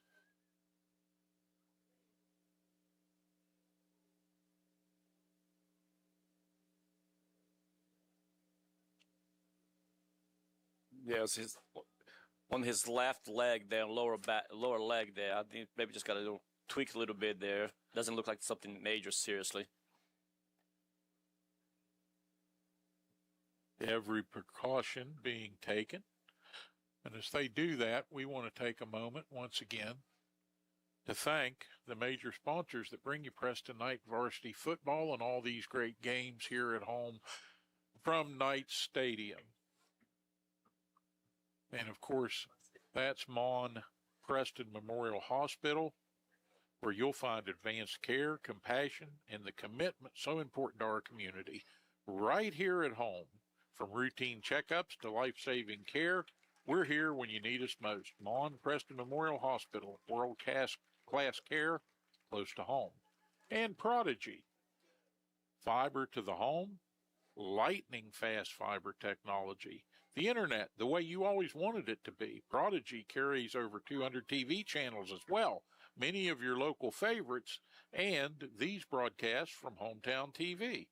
Yes, on his left leg there, lower leg there. I think maybe just got a tweak a little bit there. Doesn't look like something major, seriously. Every precaution being taken. And as they do that, we want to take a moment once again to thank the major sponsors that bring you Preston Knight varsity football and all these great games here at home from Knight Stadium. And of course, that's Mon Preston Memorial Hospital, where you'll find advanced care, compassion, and the commitment so important to our community right here at home. From routine checkups to life-saving care, we're here when you need us most. Mon Preston Memorial Hospital, world-class care close to home. And Prodigy, fiber to the home, lightning-fast fiber technology. The internet, the way you always wanted it to be. Prodigy carries over 200 TV channels as well, many of your local favorites, and these broadcasts from Hometown TV.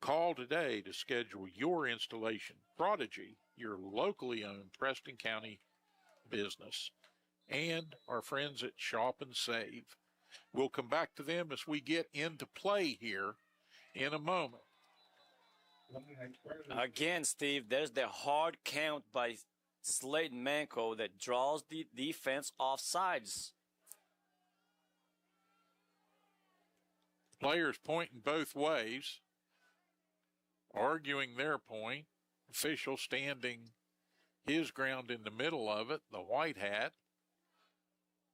Call today to schedule your installation. Prodigy, your locally owned Preston County business. And our friends at Shop and Save. We'll come back to them as we get into play here in a moment. Again, Steve, there's the hard count by Slayton Manco that draws the defense off sides. Players pointing both ways, arguing their point. Official standing his ground in the middle of it, the white hat,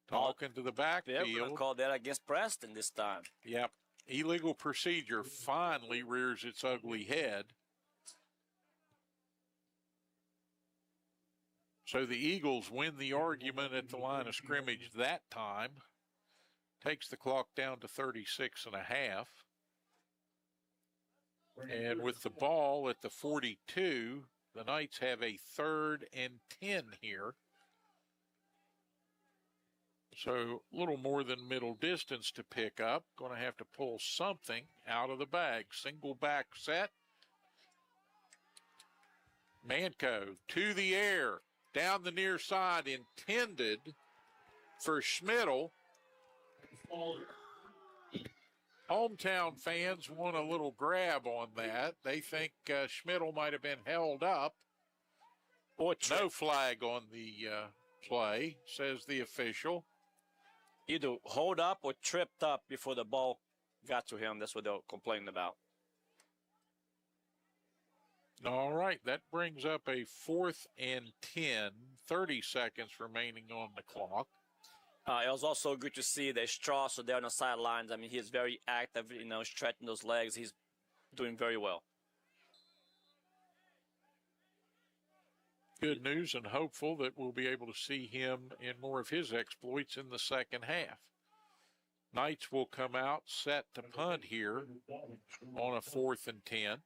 talking to the backfield. They're going to call that against Preston this time. Yep. Illegal procedure finally rears its ugly head. So the Eagles win the argument at the line of scrimmage that time. Takes the clock down to 36 and a half. And with the ball at the 42, the Knights have a 3rd and 10 here. So a little more than middle distance to pick up. Going to have to pull something out of the bag. Single back set. Manco to the air. Down the near side, intended for Schmidl. Hometown fans want a little grab on that. They think Schmidl might have been held up. Or No flag on the play, says the official. either hold up or tripped up before the ball got to him. That's what they're complaining about. All right, that brings up a 4th and 10, 30 seconds remaining on the clock. It was also good to see that Strasser there on the sidelines. I mean, he is very active, stretching those legs. He's doing very well. Good news and hopeful that we'll be able to see him in more of his exploits in the second half. Knights will come out set to punt here on a 4th and 10.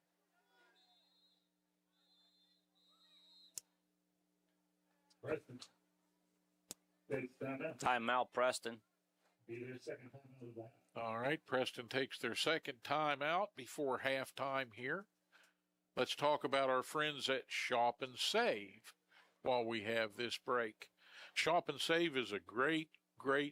Preston. Takes timeout. Timeout, Preston. Be their second timeout of the half. All right, Preston takes their second timeout before halftime here. Let's talk about our friends at Shop and Save while we have this break. Shop and Save is a great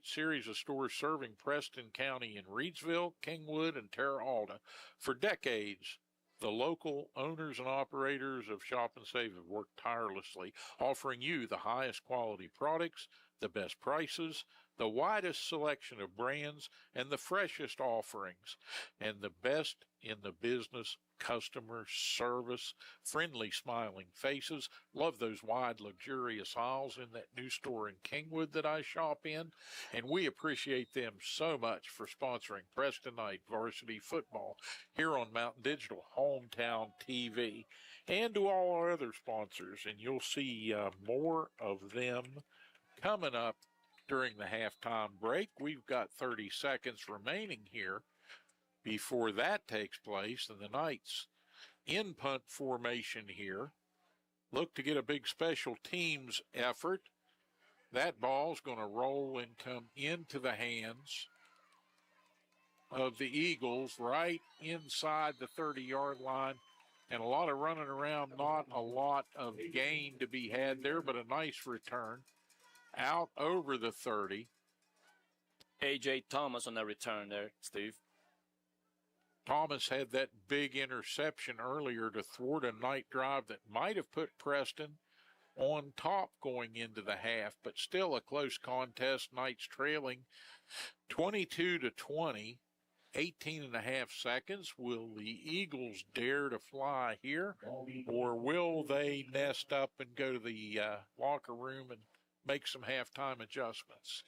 series of stores serving Preston County in Reidsville, Kingwood, and Terra Alta. For decades, the local owners and operators of Shop and Save have worked tirelessly, offering you the highest quality products, the best prices, the widest selection of brands, and the freshest offerings, and the best in the business customer service, friendly smiling faces. Love those wide luxurious aisles in that new store in Kingwood that I shop in, and we appreciate them so much for sponsoring Preston Knight Varsity football here on Mountain Digital Hometown TV, and to all our other sponsors, and you'll see more of them coming up during the halftime break. We've got 30 seconds remaining here before that takes place, and the Knights in punt formation here look to get a big special teams effort. That ball's going to roll and come into the hands of the Eagles right inside the 30-yard line, and a lot of running around, not a lot of gain to be had there, but a nice return out over the 30. A.J. Thomas on the return there, Steve. Thomas had that big interception earlier to thwart a Knight drive that might have put Preston on top going into the half, but still a close contest. Knights trailing 22-20, 18 and a half seconds. Will the Eagles dare to fly here, or will they nest up and go to the locker room and make some halftime adjustments?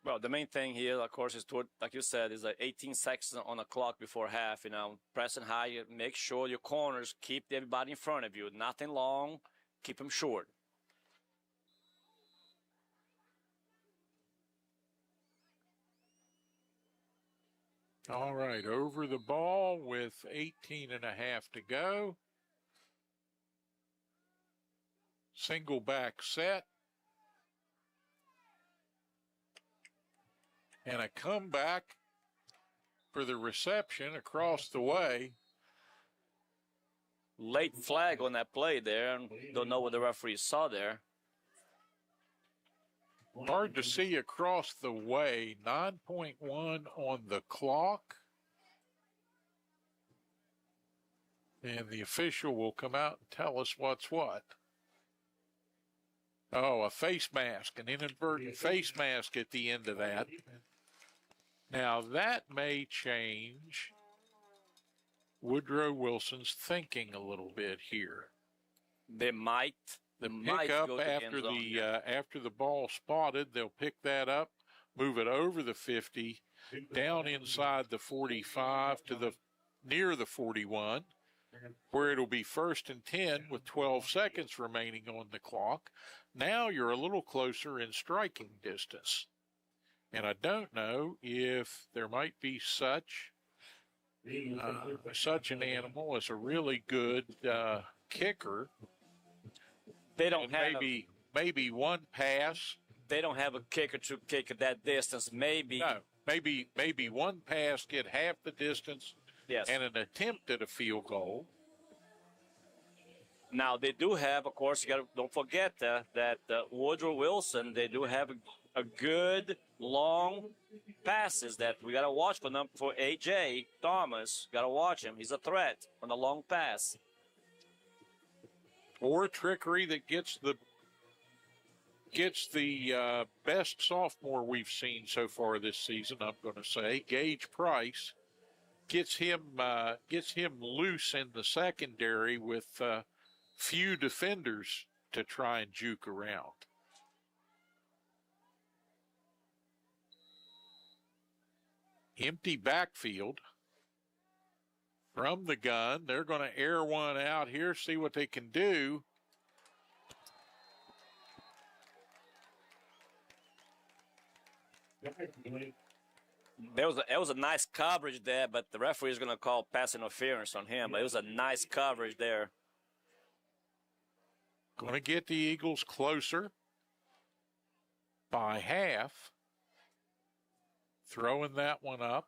Well, the main thing here, of course, is to, like you said, is 18 seconds on the clock before half. Pressing high, make sure your corners keep everybody in front of you. Nothing long, keep them short. All right, over the ball with 18 and a half to go. Single back set. And a comeback for the reception across the way. Late flag on that play there. Don't know what the referee saw there. Hard to see across the way. 9.1 on the clock. And the official will come out and tell us what's what. Oh, a face mask, an inadvertent face mask at the end of that. Now, that may change Woodrow Wilson's thinking a little bit here. They might. The pickup after the ball spotted, they'll pick that up, move it over the 50, down inside the 45 to near the 41, where it'll be 1st and 10 with 12 seconds remaining on the clock. Now you're a little closer in striking distance. And I don't know if there might be such an animal as a really good kicker. They don't have maybe one pass. They don't have a kicker to kick at that distance. Maybe one pass, get half the distance. Yes. And an attempt at a field goal. Now, they do have, of course, don't forget that Woodrow Wilson, they do have a good long passes that we got to watch for them. For A.J. Thomas, got to watch him. He's a threat on the long pass. Or trickery that gets the best sophomore we've seen so far this season, I'm going to say. Gage Price gets him loose in the secondary with few defenders to try and juke around. Empty backfield from the gun. They're going to air one out here, see what they can do. There was a nice coverage there, but the referee is going to call pass interference on him. But it was a nice coverage there. Going to get the Eagles closer by half. Throwing that one up.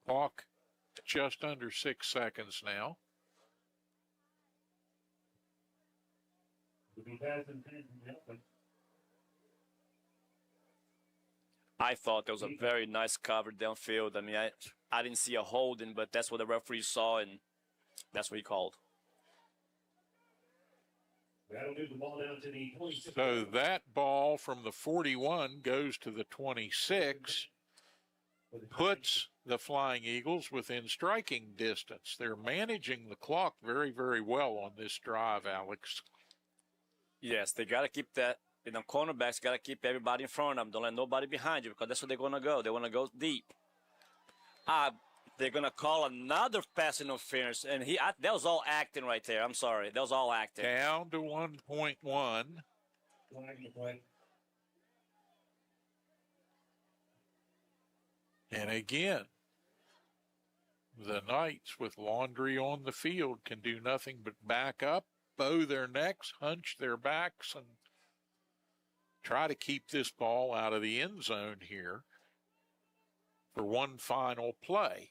Clock just under 6 seconds now. I thought there was a very nice cover downfield. I mean, I didn't see a holding, but that's what the referee saw, and that's what he called. That'll move the ball down to the 26. So that ball from the 41 goes to the 26, puts the Flying Eagles within striking distance. They're managing the clock very, very well on this drive, Alex. Yes, they got to keep that. You know, cornerbacks got to keep everybody in front of them. Don't let nobody behind you because that's where they're going to go. They want to go deep. They're going to call another pass interference, and that was all acting right there. I'm sorry. That was all acting. Down to 1.1. And again, the Knights with laundry on the field can do nothing but back up, bow their necks, hunch their backs, and try to keep this ball out of the end zone here for one final play.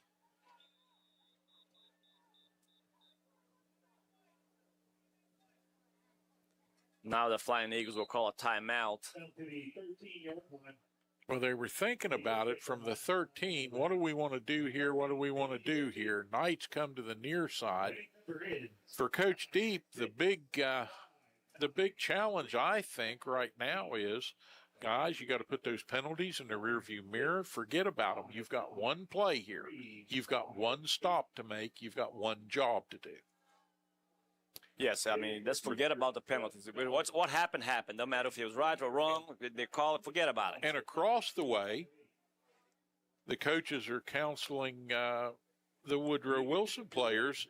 Now the Flying Eagles will call a timeout. Well, they were thinking about it from the 13. What do we want to do here? What do we want to do here? Knights come to the near side. For Coach Deep, the big challenge, I think, right now is, guys, you got to put those penalties in the rearview mirror. Forget about them. You've got one play here. You've got one stop to make. You've got one job to do. Yes, I mean, let's forget about the penalties. What happened, happened. No matter if it was right or wrong, they call it, forget about it. And across the way, the coaches are counseling the Woodrow Wilson players.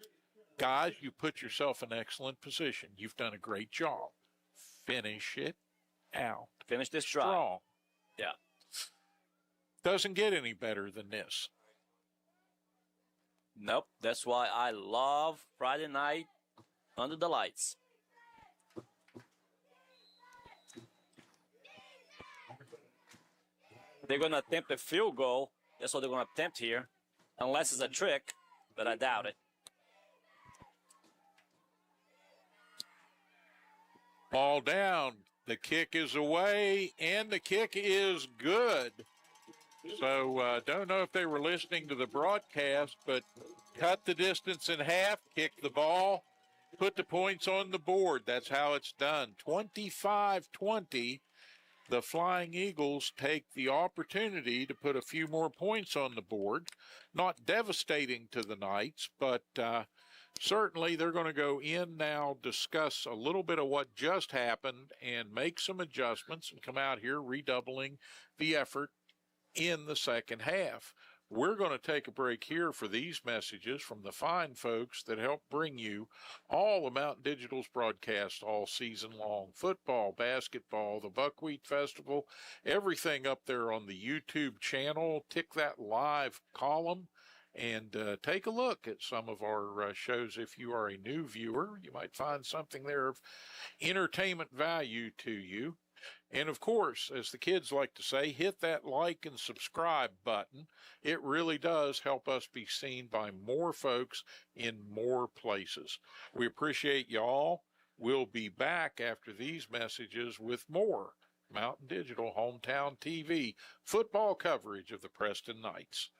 Guys, you put yourself in excellent position. You've done a great job. Finish it out. Finish this drive. Strong. Yeah. Doesn't get any better than this. Nope. That's why I love Friday night under the lights. They're going to attempt a field goal. That's what they're going to attempt here. Unless it's a trick, but I doubt it. Ball down. The kick is away, and the kick is good. So don't know if they were listening to the broadcast, but cut the distance in half, kick the ball, put the points on the board. That's how it's done. 25-20. The Flying Eagles take the opportunity to put a few more points on the board. Not devastating to the Knights, but certainly they're going to go in now, discuss a little bit of what just happened, and make some adjustments and come out here redoubling the effort in the second half. We're going to take a break here for these messages from the fine folks that help bring you all the Mountain Digital's broadcast all season long. Football, basketball, the Buckwheat Festival, everything up there on the YouTube channel. Tick that live column and take a look at some of our shows. If you are a new viewer, you might find something there of entertainment value to you. And of course, as the kids like to say, hit that like and subscribe button. It really does help us be seen by more folks in more places. We appreciate y'all. We'll be back after these messages with more Mountain Digital Hometown TV football coverage of the Preston Knights.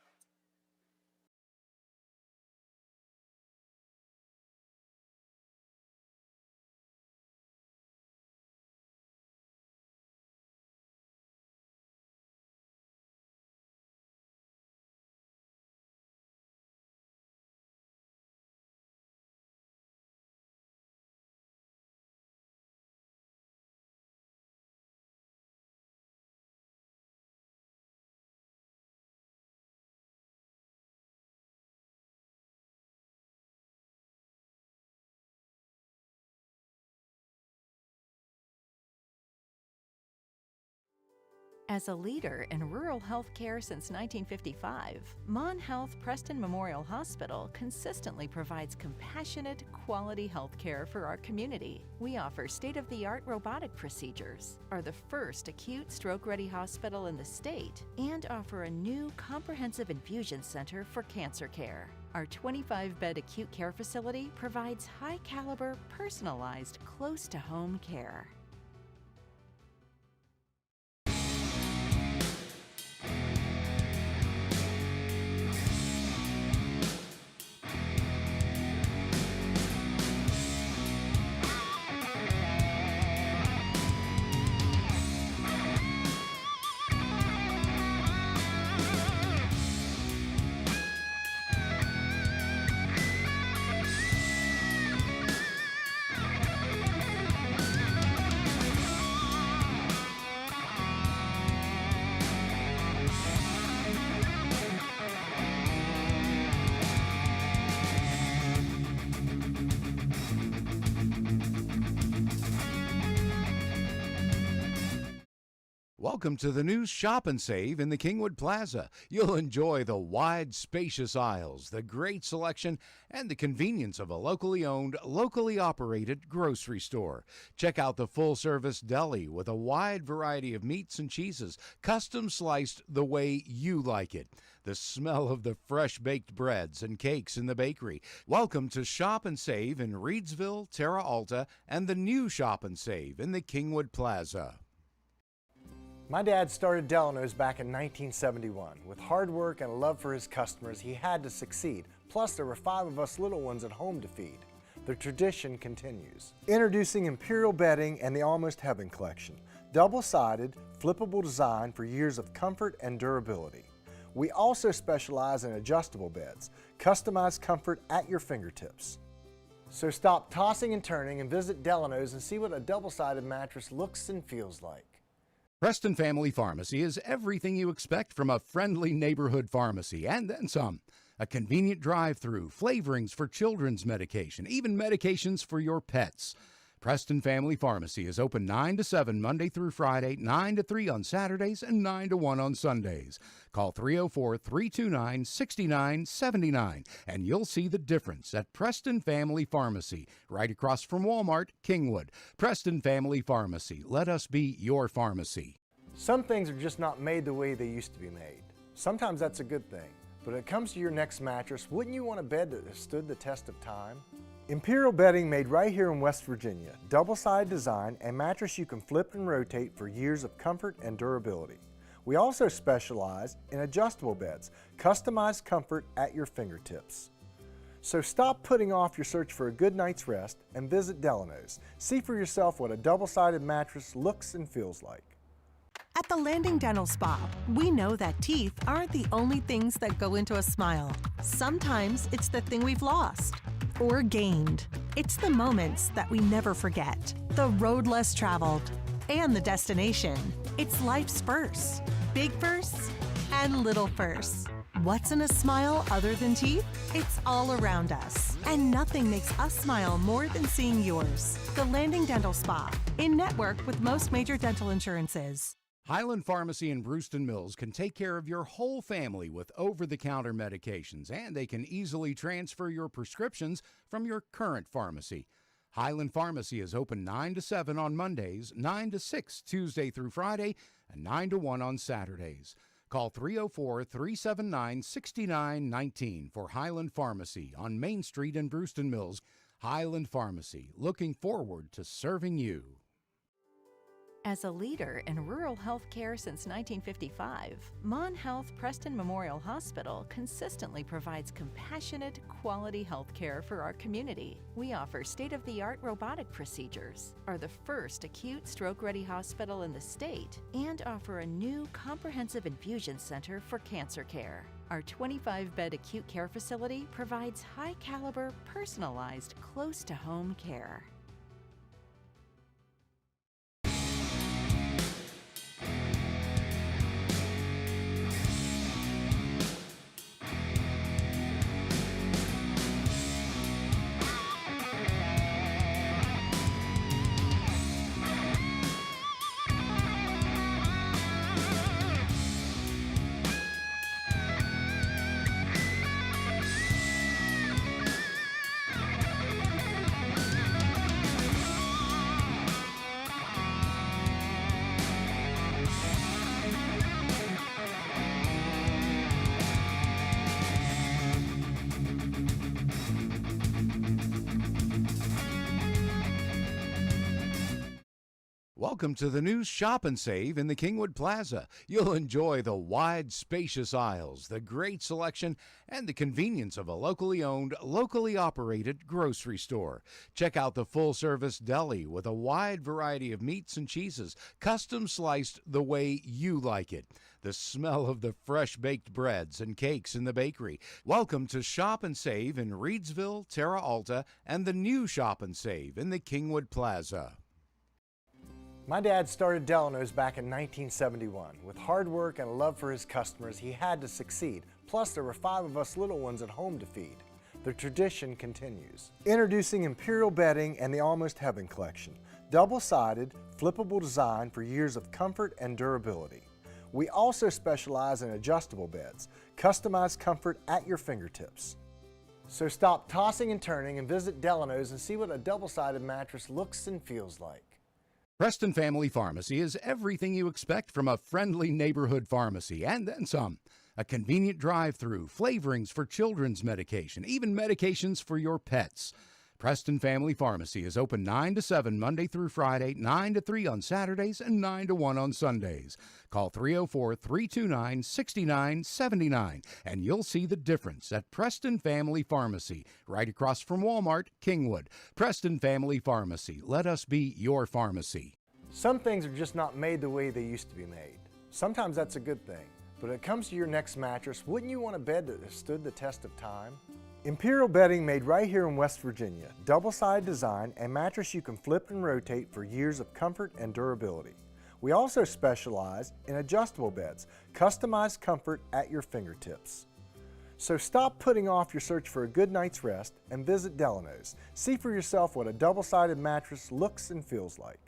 As a leader in rural health care since 1955, Mon Health Preston Memorial Hospital consistently provides compassionate, quality health care for our community. We offer state-of-the-art robotic procedures, are the first acute stroke-ready hospital in the state, and offer a new comprehensive infusion center for cancer care. Our 25-bed acute care facility provides high-caliber, personalized, close-to-home care. Welcome to the new Shop and Save in the Kingwood Plaza. You'll enjoy the wide, spacious aisles, the great selection, and the convenience of a locally owned, locally operated grocery store. Check out the full-service deli with a wide variety of meats and cheeses, custom sliced the way you like it. The smell of the fresh-baked breads and cakes in the bakery. Welcome to Shop and Save in Reedsville, Terra Alta, and the new Shop and Save in the Kingwood Plaza. My dad started Delano's back in 1971. With hard work and a love for his customers, he had to succeed. Plus, there were 5 of us little ones at home to feed. The tradition continues. Introducing Imperial Bedding and the Almost Heaven Collection. Double-sided, flippable design for years of comfort and durability. We also specialize in adjustable beds. Customized comfort at your fingertips. So stop tossing and turning and visit Delano's and see what a double-sided mattress looks and feels like. Preston Family Pharmacy is everything you expect from a friendly neighborhood pharmacy, and then some. A convenient drive-through, flavorings for children's medication, even medications for your pets. Preston Family Pharmacy is open 9 to 7 Monday through Friday, 9 to 3 on Saturdays, and 9 to 1 on Sundays. Call 304-329-6979, and you'll see the difference at Preston Family Pharmacy, right across from Walmart, Kingwood. Preston Family Pharmacy. Let us be your pharmacy. Some things are just not made the way they used to be made. Sometimes that's a good thing. But when it comes to your next mattress, wouldn't you want a bed that has stood the test of time? Imperial Bedding, made right here in West Virginia. Double-sided design and mattress you can flip and rotate for years of comfort and durability. We also specialize in adjustable beds, customized comfort at your fingertips. So stop putting off your search for a good night's rest and visit Delano's. See for yourself what a double-sided mattress looks and feels like. At the Landing Dental Spa, we know that teeth aren't the only things that go into a smile. Sometimes it's the thing we've lost or gained. It's the moments that we never forget, the road less traveled, and the destination. It's life's firsts, big firsts and little firsts. What's in a smile other than teeth? It's all around us. And nothing makes us smile more than seeing yours. The Landing Dental Spa, in network with most major dental insurances. Highland Pharmacy in Brewston Mills can take care of your whole family with over-the-counter medications, and they can easily transfer your prescriptions from your current pharmacy. Highland Pharmacy is open 9 to 7 on Mondays, 9 to 6 Tuesday through Friday, and 9 to 1 on Saturdays. Call 304-379-6919 for Highland Pharmacy on Main Street in Brewston Mills. Highland Pharmacy, looking forward to serving you. As a leader in rural health care since 1955, Mon Health Preston Memorial Hospital consistently provides compassionate, quality health care for our community. We offer state-of-the-art robotic procedures, are the first acute stroke-ready hospital in the state, and offer a new comprehensive infusion center for cancer care. Our 25-bed acute care facility provides high-caliber, personalized, close-to-home care. Welcome to the new Shop and Save in the Kingwood Plaza. You'll enjoy the wide, spacious aisles, the great selection, and the convenience of a locally owned, locally operated grocery store. Check out the full-service deli with a wide variety of meats and cheeses, custom sliced the way you like it. The smell of the fresh-baked breads and cakes in the bakery. Welcome to Shop and Save in Reedsville, Terra Alta, and the new Shop and Save in the Kingwood Plaza. My dad started Delano's back in 1971. With hard work and a love for his customers, he had to succeed. Plus, there were 5 of us little ones at home to feed. The tradition continues. Introducing Imperial Bedding and the Almost Heaven Collection. Double-sided, flippable design for years of comfort and durability. We also specialize in adjustable beds. Customized comfort at your fingertips. So stop tossing and turning and visit Delano's and see what a double-sided mattress looks and feels like. Preston Family Pharmacy is everything you expect from a friendly neighborhood pharmacy, and then some. A convenient drive-through, flavorings for children's medication, even medications for your pets. Preston Family Pharmacy is open 9 to 7 Monday through Friday, 9 to 3 on Saturdays, and 9 to 1 on Sundays. Call 304-329-6979, and you'll see the difference at Preston Family Pharmacy, right across from Walmart, Kingwood. Preston Family Pharmacy. Let us be your pharmacy. Some things are just not made the way they used to be made. Sometimes that's a good thing. But when it comes to your next mattress, wouldn't you want a bed that has stood the test of time? Imperial Bedding, made right here in West Virginia. Double-sided design and mattress you can flip and rotate for years of comfort and durability. We also specialize in adjustable beds, customized comfort at your fingertips. So stop putting off your search for a good night's rest and visit Delano's. See for yourself what a double-sided mattress looks and feels like.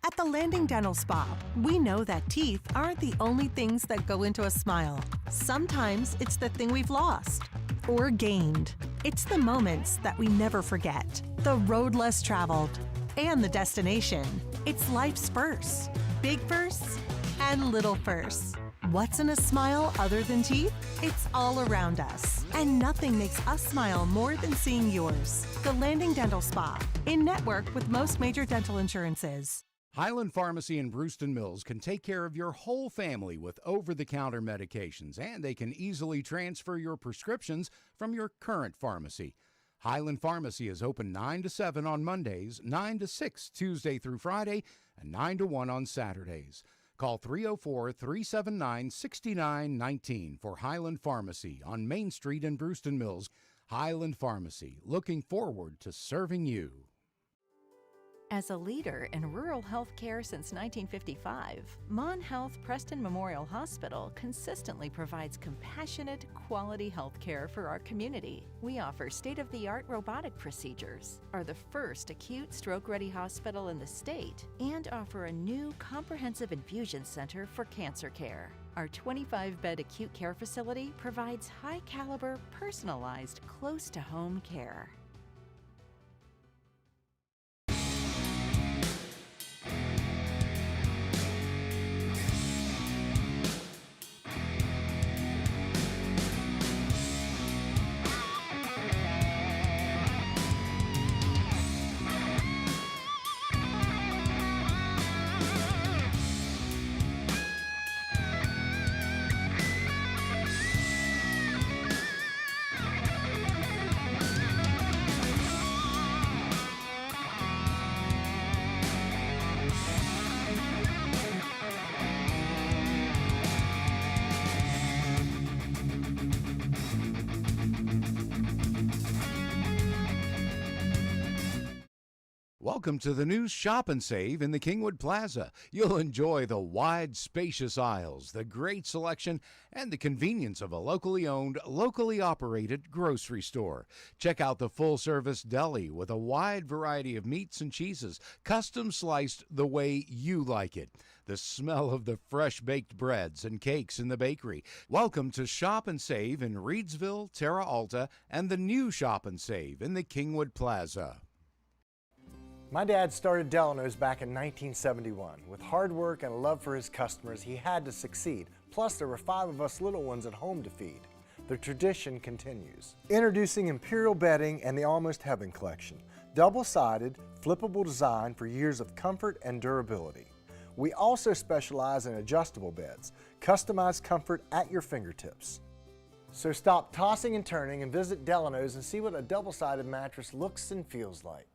At the Landing Dental Spa, we know that teeth aren't the only things that go into a smile. Sometimes it's the thing we've lost or gained. It's the moments that we never forget, the road less traveled, and the destination. It's life's firsts, big firsts and little firsts. What's in a smile other than teeth? It's all around us, and nothing makes us smile more than seeing yours. The Landing Dental Spa, in network with most major dental insurances. Highland Pharmacy in Brewston Mills can take care of your whole family with over-the-counter medications, and they can easily transfer your prescriptions from your current pharmacy. Highland Pharmacy is open 9 to 7 on Mondays, 9 to 6 Tuesday through Friday, and 9 to 1 on Saturdays. Call 304-379-6919 for Highland Pharmacy on Main Street in Brewston Mills. Highland Pharmacy, looking forward to serving you. As a leader in rural health care since 1955, Mon Health Preston Memorial Hospital consistently provides compassionate, quality health care for our community. We offer state-of-the-art robotic procedures, are the first acute stroke-ready hospital in the state, and offer a new comprehensive infusion center for cancer care. Our 25-bed acute care facility provides high-caliber, personalized, close-to-home care. Welcome to the new Shop and Save in the Kingwood Plaza. You'll enjoy the wide, spacious aisles, the great selection, and the convenience of a locally owned, locally operated grocery store. Check out the full-service deli with a wide variety of meats and cheeses, custom sliced the way you like it. The smell of the fresh-baked breads and cakes in the bakery. Welcome to Shop and Save in Reedsville, Terra Alta, and the new Shop and Save in the Kingwood Plaza. My dad started Delano's back in 1971. With hard work and a love for his customers, he had to succeed. Plus, there were 5 of us little ones at home to feed. The tradition continues. Introducing Imperial Bedding and the Almost Heaven Collection. Double-sided, flippable design for years of comfort and durability. We also specialize in adjustable beds, customized comfort at your fingertips. So stop tossing and turning and visit Delano's and see what a double-sided mattress looks and feels like.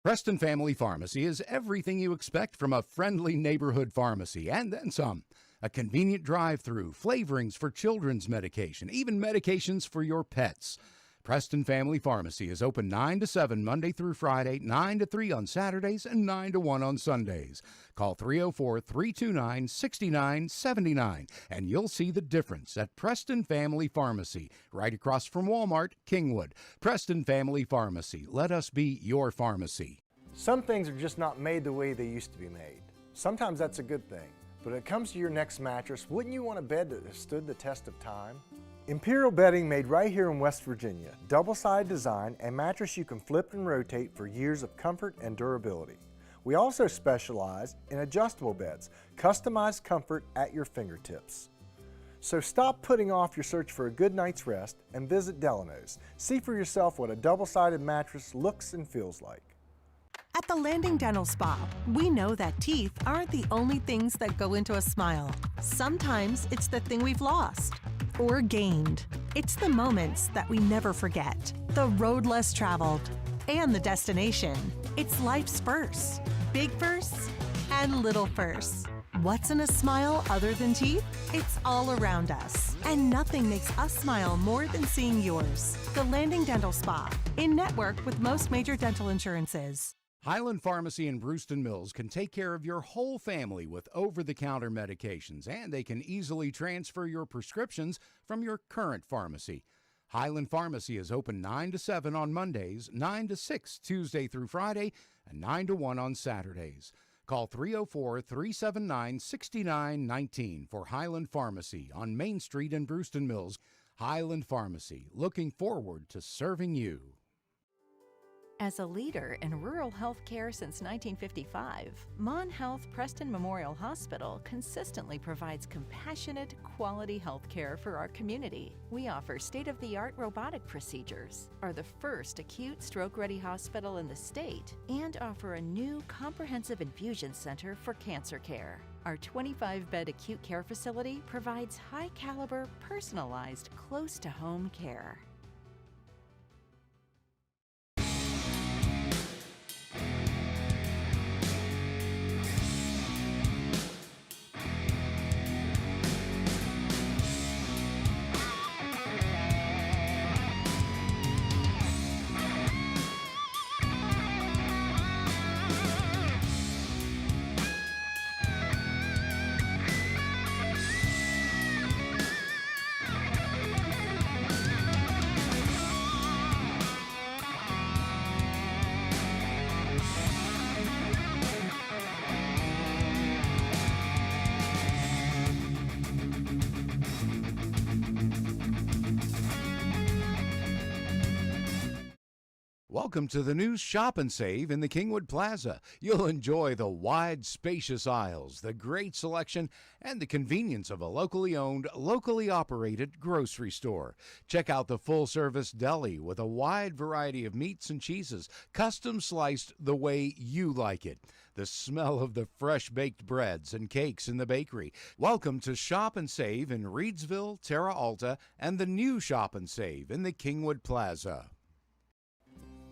Preston Family Pharmacy is everything you expect from a friendly neighborhood pharmacy, and then some. A convenient drive-through, flavorings for children's medication, even medications for your pets. Preston Family Pharmacy is open 9 to 7 Monday through Friday, 9 to 3 on Saturdays, and 9 to 1 on Sundays. Call 304-329-6979, and you'll see the difference at Preston Family Pharmacy, right across from Walmart, Kingwood. Preston Family Pharmacy. Let us be your pharmacy. Some things are just not made the way they used to be made. Sometimes that's a good thing. But when it comes to your next mattress, wouldn't you want a bed that has stood the test of time? Imperial Bedding, made right here in West Virginia. Double-sided design and mattress you can flip and rotate for years of comfort and durability. We also specialize in adjustable beds, customized comfort at your fingertips. So stop putting off your search for a good night's rest and visit Delano's. See for yourself what a double-sided mattress looks and feels like. At the Landing Dental Spa, we know that teeth aren't the only things that go into a smile. Sometimes it's the thing we've lost or gained. It's the moments that we never forget, the road less traveled, and the destination. It's life's firsts, big firsts and little firsts. What's in a smile other than teeth? It's all around us, and nothing makes us smile more than seeing yours. The Landing Dental Spa, in network with most major dental insurances. Highland Pharmacy in Brewston Mills can take care of your whole family with over-the-counter medications, and they can easily transfer your prescriptions from your current pharmacy. Highland Pharmacy is open 9 to 7 on Mondays, 9 to 6 Tuesday through Friday, and 9 to 1 on Saturdays. Call 304-379-6919 for Highland Pharmacy on Main Street in Brewston Mills. Highland Pharmacy, looking forward to serving you. As a leader in rural health care since 1955, Mon Health Preston Memorial Hospital consistently provides compassionate, quality health care for our community. We offer state-of-the-art robotic procedures, are the first acute stroke-ready hospital in the state, and offer a new comprehensive infusion center for cancer care. Our 25-bed acute care facility provides high-caliber, personalized, close-to-home care. Welcome to the new Shop and Save in the Kingwood Plaza. You'll enjoy the wide, spacious aisles, the great selection, and the convenience of a locally owned, locally operated grocery store. Check out the full-service deli with a wide variety of meats and cheeses, custom sliced the way you like it. The smell of the fresh-baked breads and cakes in the bakery. Welcome to Shop and Save in Reedsville, Terra Alta, and the new Shop and Save in the Kingwood Plaza.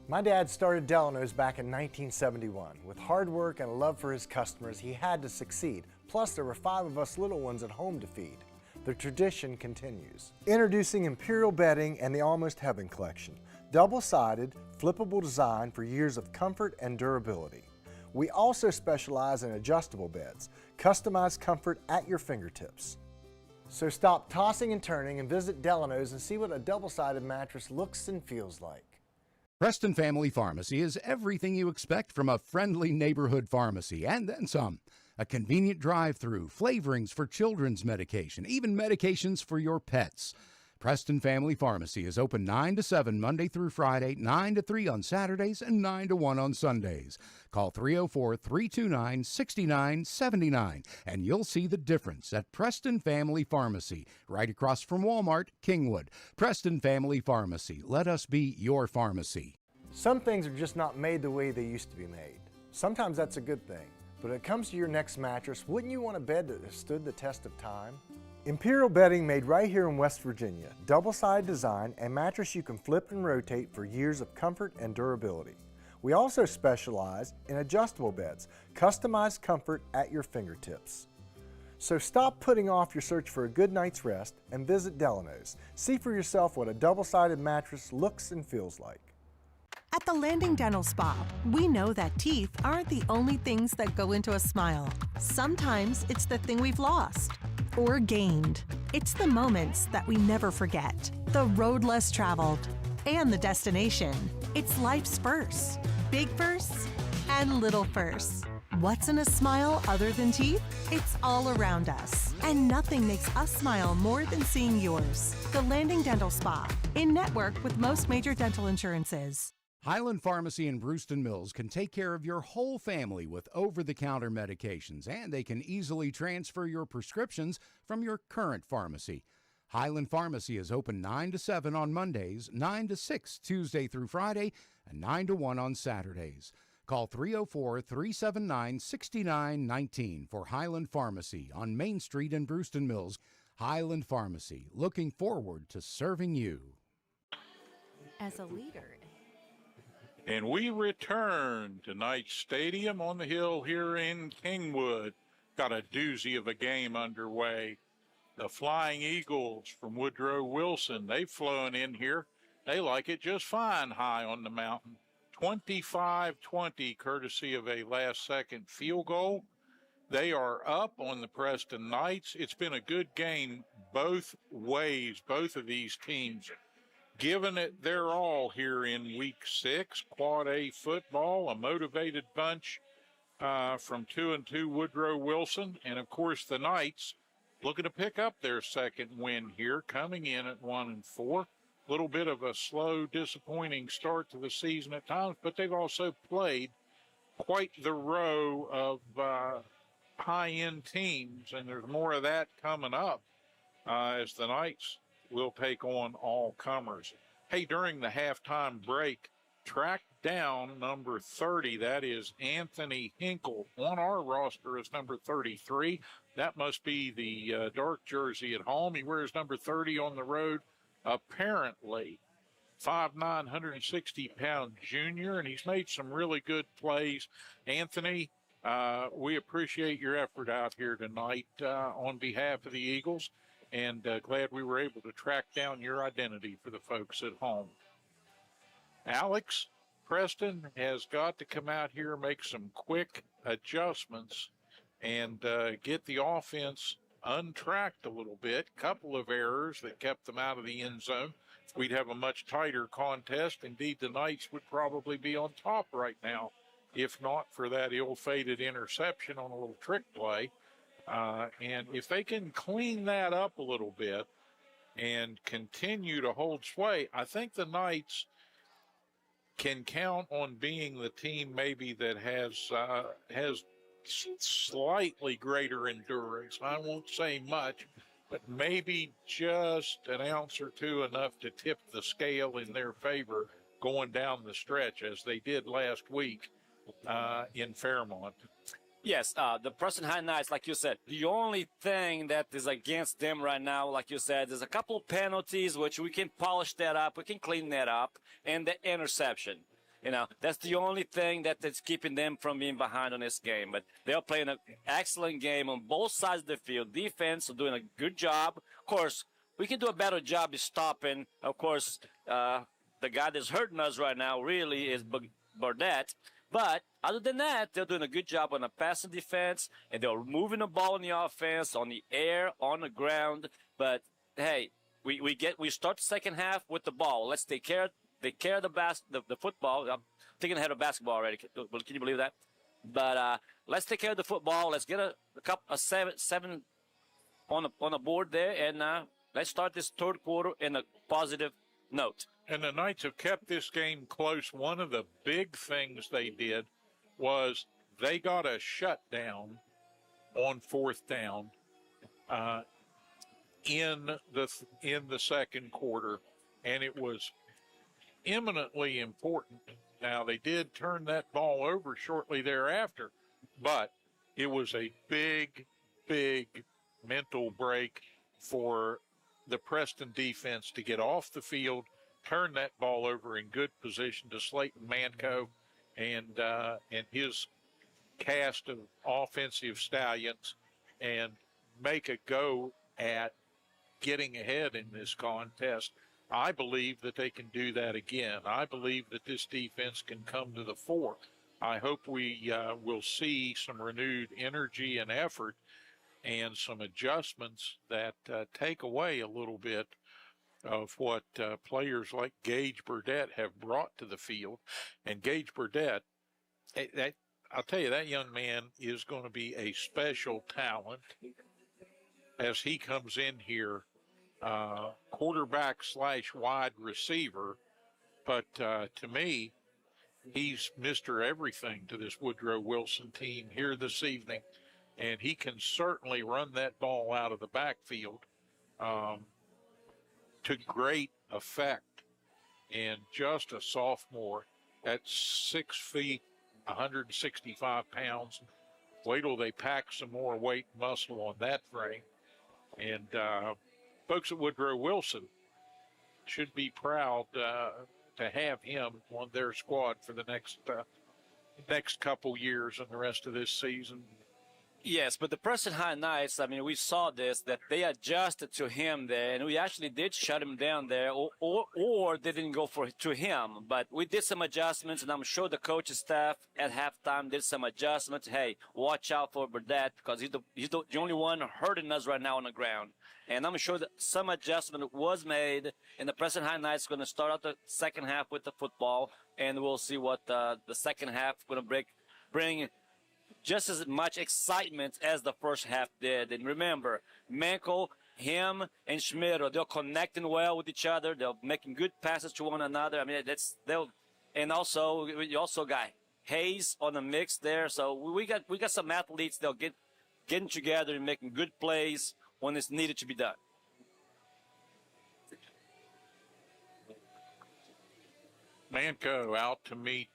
My dad started Delano's back in 1971. With hard work and a love for his customers, he had to succeed. Plus, there were 5 of us little ones at home to feed. The tradition continues. Introducing Imperial Bedding and the Almost Heaven Collection. double-sided, flippable design for years of comfort and durability. We also specialize in adjustable beds, customized comfort at your fingertips. So stop tossing and turning and visit Delano's and see what a double-sided mattress looks and feels like. Preston Family Pharmacy is everything you expect from a friendly neighborhood pharmacy, and then some. A convenient drive-through, flavorings for children's medication, even medications for your pets. Preston Family Pharmacy is open 9 to 7 Monday through Friday, 9 to 3 on Saturdays, and 9 to 1 on Sundays. Call 304-329-6979, and you'll see the difference at Preston Family Pharmacy, right across from Walmart, Kingwood. Preston Family Pharmacy. Let us be your pharmacy. Some things are just not made the way they used to be made. Sometimes that's a good thing. But when it comes to your next mattress, wouldn't you want a bed that has stood the test of time? Imperial Bedding, made right here in West Virginia. Double-sided design and mattress you can flip and rotate for years of comfort and durability. We also specialize in adjustable beds, customized comfort at your fingertips. So stop putting off your search for a good night's rest and visit Delano's. See for yourself what a double-sided mattress looks and feels like. At the Landing Dental Spa, we know that teeth aren't the only things that go into a smile. Sometimes it's the thing we've lost or gained. It's the moments that we never forget, the road less traveled, and the destination. It's life's firsts, big firsts and little firsts. What's in a smile other than teeth? It's all around us, and nothing makes us smile more than seeing yours. The Landing Dental Spa, in network with most major dental insurances. Highland Pharmacy in Brewston Mills can take care of your whole family with over-the-counter medications, and they can easily transfer your prescriptions from your current pharmacy. Highland Pharmacy is open 9 to 7 on Mondays, 9 to 6 Tuesday through Friday, and 9 to 1 on Saturdays. Call 304-379-6919 for Highland Pharmacy on Main Street in Brewston Mills. Highland Pharmacy, looking forward to serving you. As a leader. And we return to Knight Stadium on the hill here in Kingwood. Got a doozy of a game underway. The Flying Eagles from Woodrow Wilson, they've flown in here. They like it just fine high on the mountain. 25-20, courtesy of a last-second field goal. They are up on the Preston Knights. It's been a good game both ways, both of these teams giving it their all here in week 6. Quad A football, a motivated bunch from 2-2 Woodrow Wilson. And of course the Knights looking to pick up their second win here, coming in at 1-4. A little bit of a slow, disappointing start to the season at times, but they've also played quite the row of high-end teams, and there's more of that coming up as the Knights will take on all comers. Hey, during the halftime break, tracked down number 30. That is Anthony Hinkle. On our roster is number 33. That must be the dark jersey at home. He wears number 30 on the road. Apparently, 5'9", 160-pound junior, and he's made some really good plays. Anthony, we appreciate your effort out here tonight on behalf of the Eagles. And glad we were able to track down your identity for the folks at home. Alex, Preston has got to come out here, make some quick adjustments, and get the offense untracked a little bit. Couple of errors that kept them out of the end zone. We'd have a much tighter contest. Indeed, the Knights would probably be on top right now, if not for that ill-fated interception on a little trick play. And if they can clean that up a little bit and continue to hold sway, I think the Knights can count on being the team maybe that has slightly greater endurance. I won't say much, but maybe just an ounce or two enough to tip the scale in their favor going down the stretch as they did last week in Fairmont. Yes, the Preston High Knights, like you said, the only thing that is against them right now, like you said, is a couple of penalties, which we can polish that up, we can clean that up, and the interception. You know, that's the only thing that is keeping them from being behind on this game. But they're playing an excellent game on both sides of the field. Defense are doing a good job. Of course, we can do a better job of stopping, of course, the guy that's hurting us right now really is Burdett. But other than that, they're doing a good job on the passing defense, and they're moving the ball in the offense, on the air, on the ground. But hey, we start the second half with the ball. Let's take care of the football. I'm thinking ahead of basketball already. Can you believe that? But let's take care of the football. Let's get a seven on the board there, and let's start this third quarter in a positive note. And the Knights have kept this game close. One of the big things they did was they got a shutdown on fourth down in the second quarter, and it was eminently important. Now, they did turn that ball over shortly thereafter, but it was a big, big mental break for the Preston defense to get off the field, turn that ball over in good position to Slayton Manco and his cast of offensive stallions, and make a go at getting ahead in this contest. I believe that they can do that again. I believe that this defense can come to the fore. I hope we will see some renewed energy and effort and some adjustments that take away a little bit of what players like Gage Burdett have brought to the field. And Gage Burdett, I'll tell you, that young man is going to be a special talent as he comes in here, quarterback / wide receiver. But to me, he's Mr. Everything to this Woodrow Wilson team here this evening. And he can certainly run that ball out of the backfield to great effect. And just a sophomore at 6 feet, 165 pounds. Wait till they pack some more weight and muscle on that frame. And folks at Woodrow Wilson should be proud to have him on their squad for the next couple years and the rest of this season. Yes, but the Preston High Knights, I mean, we saw this, that they adjusted to him there, and we actually did shut him down there, or they didn't go to him. But we did some adjustments, and I'm sure the coaching staff at halftime did some adjustments. Hey, watch out for Burdett, because he's the only one hurting us right now on the ground. And I'm sure that some adjustment was made, and the Preston High Knights are going to start out the second half with the football, and we'll see what the second half is going to bring just as much excitement as the first half did. And remember, Manco, him, and Schmidt, they're connecting well with each other. They're making good passes to one another. I mean, we also got Hayes on the mix there. So we got some athletes. They'll getting together and making good plays when it's needed to be done. Manco out to meet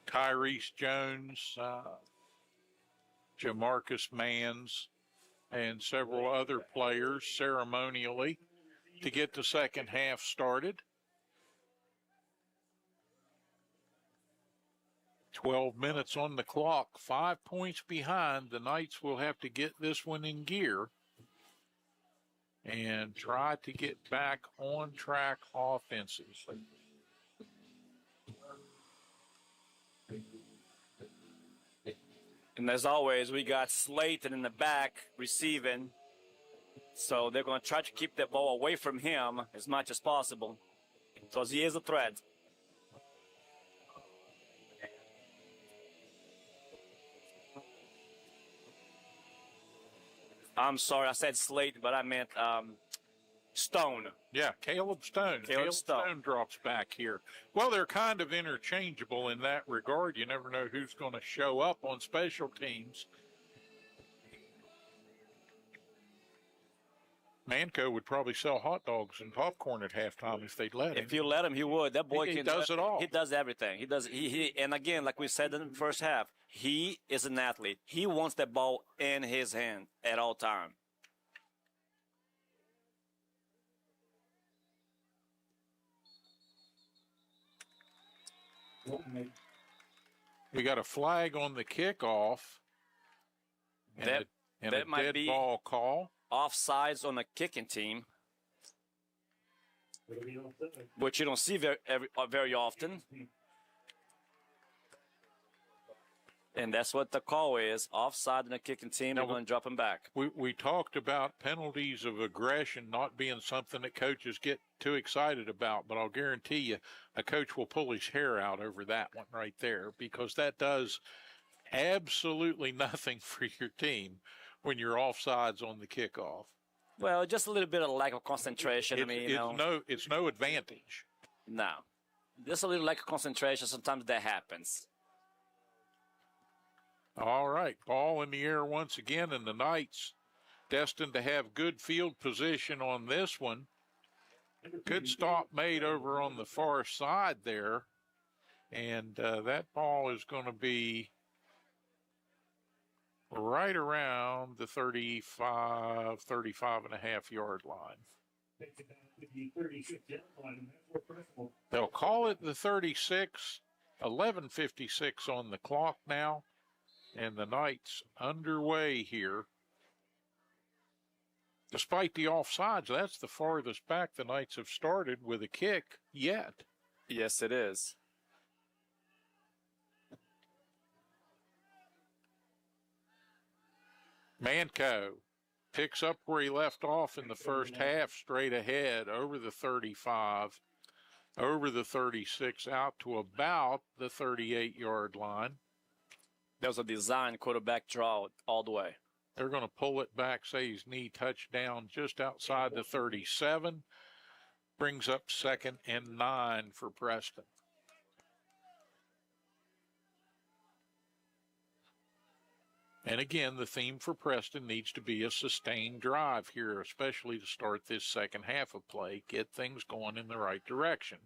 Tyrese Jones, Jamarcus Manns, and several other players ceremonially to get the second half started. 12 minutes on the clock, 5 points behind. The Knights will have to get this one in gear and try to get back on track offensively. And as always, we got Slayton in the back receiving. So they're going to try to keep the ball away from him as much as possible, because he is a threat. I'm sorry, I said Slayton, but I meant Stone. Yeah, Caleb Stone. Caleb Stone drops back here. Well, they're kind of interchangeable in that regard. You never know who's going to show up on special teams. Manco would probably sell hot dogs and popcorn at halftime if they'd let him. If you let him, he would. That boy he does it all. He does everything. He does. And again, like we said in the first half, he is an athlete. He wants that ball in his hand at all times. We got a flag on the kickoff. And that a might dead be ball call. Offsides on the kicking team. which you don't see very often. And that's what the call is. Offside in the kicking team. They're going to drop him back. We talked about penalties of aggression not being something that coaches get too excited about, but I'll guarantee you a coach will pull his hair out over that one right there, because that does absolutely nothing for your team when you're offsides on the kickoff. Well, just a little bit of lack of concentration. It's no advantage. No. Just a little lack of concentration. Sometimes that happens. All right, ball in the air once again, and the Knights destined to have good field position on this one. Good stop made over on the far side there, and that ball is going to be right around the 35 and a half yard line. They'll call it the 36, 11:56 on the clock now. And the Knights underway here. Despite the offsides, that's the farthest back the Knights have started with a kick yet. Yes, it is. Manco picks up where he left off in the first half, straight ahead over the 35, over the 36, out to about the 38-yard line. That was a design quarterback draw all the way. They're going to pull it back, say his knee touched down just outside the 37. Brings up 2nd and 9 for Preston. And again, the theme for Preston needs to be a sustained drive here, especially to start this second half of play, get things going in the right direction.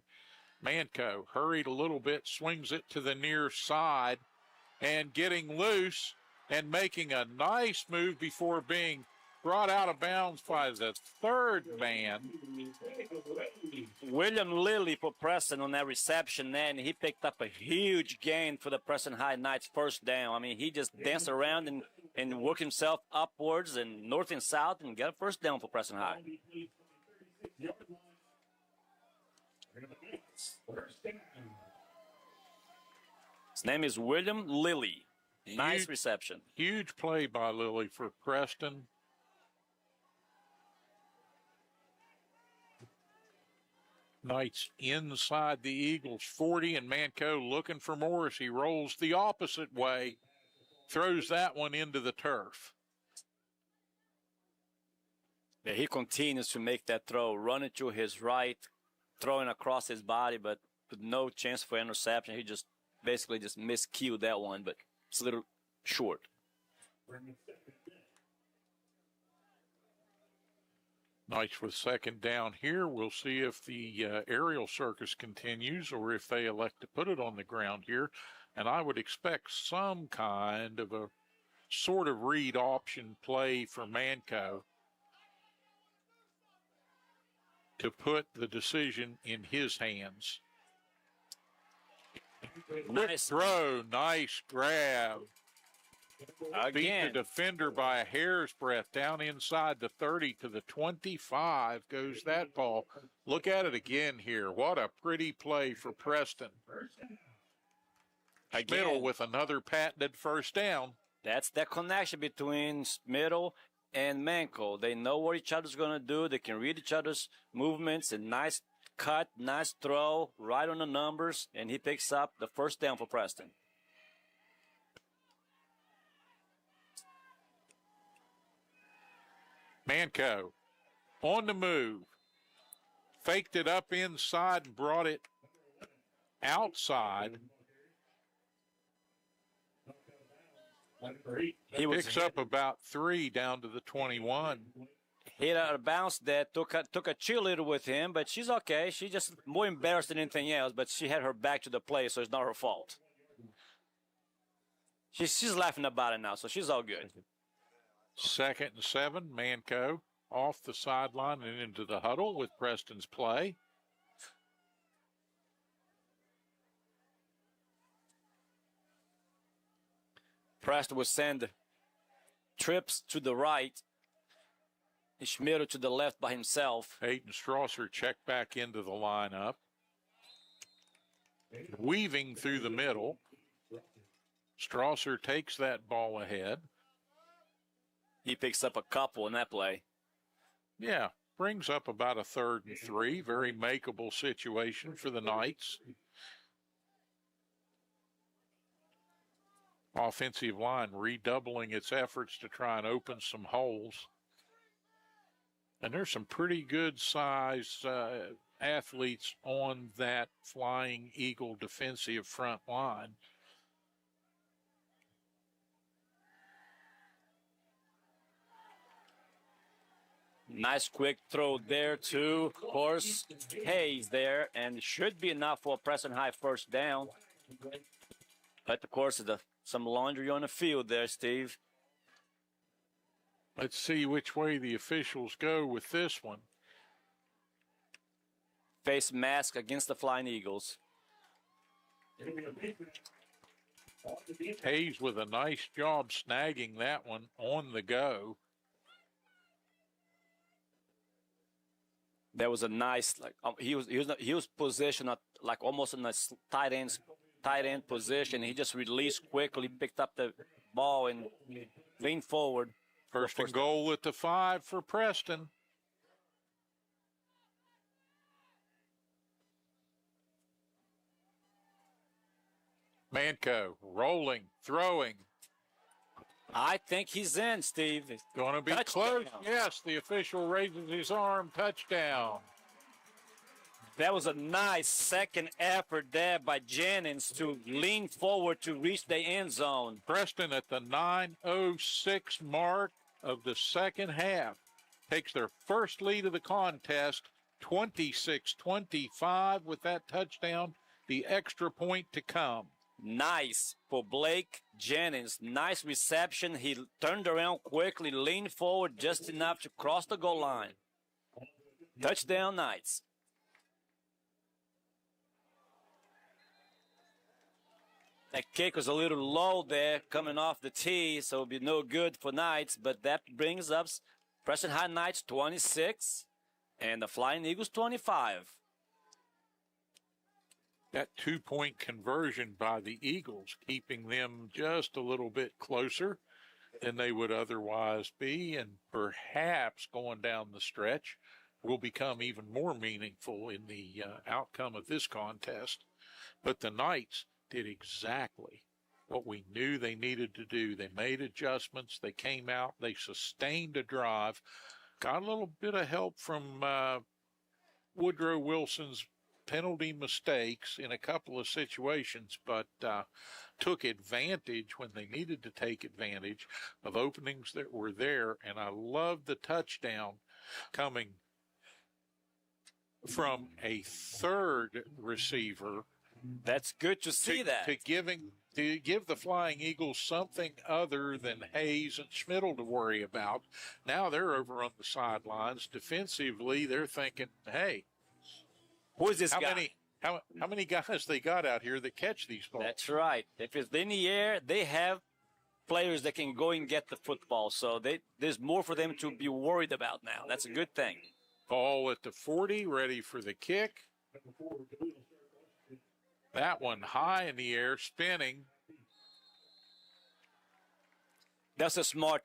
Manco hurried a little bit, swings it to the near side, and getting loose and making a nice move before being brought out of bounds by the third man. William Lilly for Preston on that reception, and he picked up a huge gain for the Preston High Knights first down. I mean, he just danced around and worked himself upwards and north and south and got a first down for Preston High. His name is William Lilly. Nice reception. Huge play by Lilly for Preston. Knights inside the Eagles 40, and Manco looking for more as he rolls the opposite way, throws that one into the turf. Yeah, he continues to make that throw, running to his right, throwing across his body, but with no chance for interception. He just basically just miscued that one, but it's a little short. Knights with second down here. We'll see if the aerial circus continues or if they elect to put it on the ground here. And I would expect some kind of a sort of read option play for Manco to put the decision in his hands. Quick throw, nice grab. Again. Beat the defender by a hair's breadth down inside the 30 to the 25 goes that ball. Look at it again here. What a pretty play for Preston. Middle with another patented first down. That's the connection between Middle and Manco. They know what each other's going to do. They can read each other's movements. And nice cut, nice throw, right on the numbers. And he picks up the first down for Preston. Manco on the move. Faked it up inside and brought it outside. He picks up about 3 down to the 21. Hit out of bounds that took a cheerleader with him, but she's okay. She's just more embarrassed than anything else, but she had her back to the play, so it's not her fault. She's laughing about it now, so she's all good. 2nd and 7, Manco off the sideline and into the huddle with Preston's play. Preston will send trips to the right Schmidt to the left by himself. Hayden Strasser checked back into the lineup. Weaving through the middle. Strasser takes that ball ahead. He picks up a couple in that play. Yeah, brings up about a 3rd and 3. Very makeable situation for the Knights. Offensive line redoubling its efforts to try and open some holes. And there's some pretty good size athletes on that Flying Eagle defensive front line. Nice quick throw there too. Of course, Hayes there, and should be enough for a Preston High first down. But of course, some laundry on the field there, Steve. Let's see which way the officials go with this one. Face mask against the Flying Eagles. Hayes with a nice job snagging that one on the go. That was a nice, he was positioned at, like almost in a tight end position. He just released quickly, picked up the ball and leaned forward. First and goal at the 5 for Preston. Manco rolling, throwing. I think he's in, Steve. Going to be Touchdown. close. Yes, the official raises his arm. Touchdown. That was a nice second effort there by Jennings to lean forward to reach the end zone. Preston at the 9:06 mark of the second half takes their first lead of the contest, 26-25 with that touchdown, the extra point to come. Nice for Blaake Jennings. Nice reception. He turned around quickly, leaned forward just enough to cross the goal line. Touchdown, Knights. That kick was a little low there coming off the tee, so it'll be no good for Knights, but that brings up Preston High Knights 26 and the Flying Eagles 25. That 2-point conversion by the Eagles, keeping them just a little bit closer than they would otherwise be, and perhaps going down the stretch will become even more meaningful in the outcome of this contest. But the Knights did exactly what we knew they needed to do. They made adjustments. They came out. They sustained a drive. Got a little bit of help from Woodrow Wilson's penalty mistakes in a couple of situations, but took advantage when they needed to take advantage of openings that were there. And I love the touchdown coming from a third receiver. That's good to see that. To give the Flying Eagles something other than Hayes and Schmidl to worry about. Now they're over on the sidelines. Defensively, they're thinking, hey, who is this guy? How many guys they got out here that catch these balls? That's right. If it's in the air, they have players that can go and get the football. So there's more for them to be worried about now. That's a good thing. Ball at the 40, ready for the kick. That one high in the air, spinning. That's a smart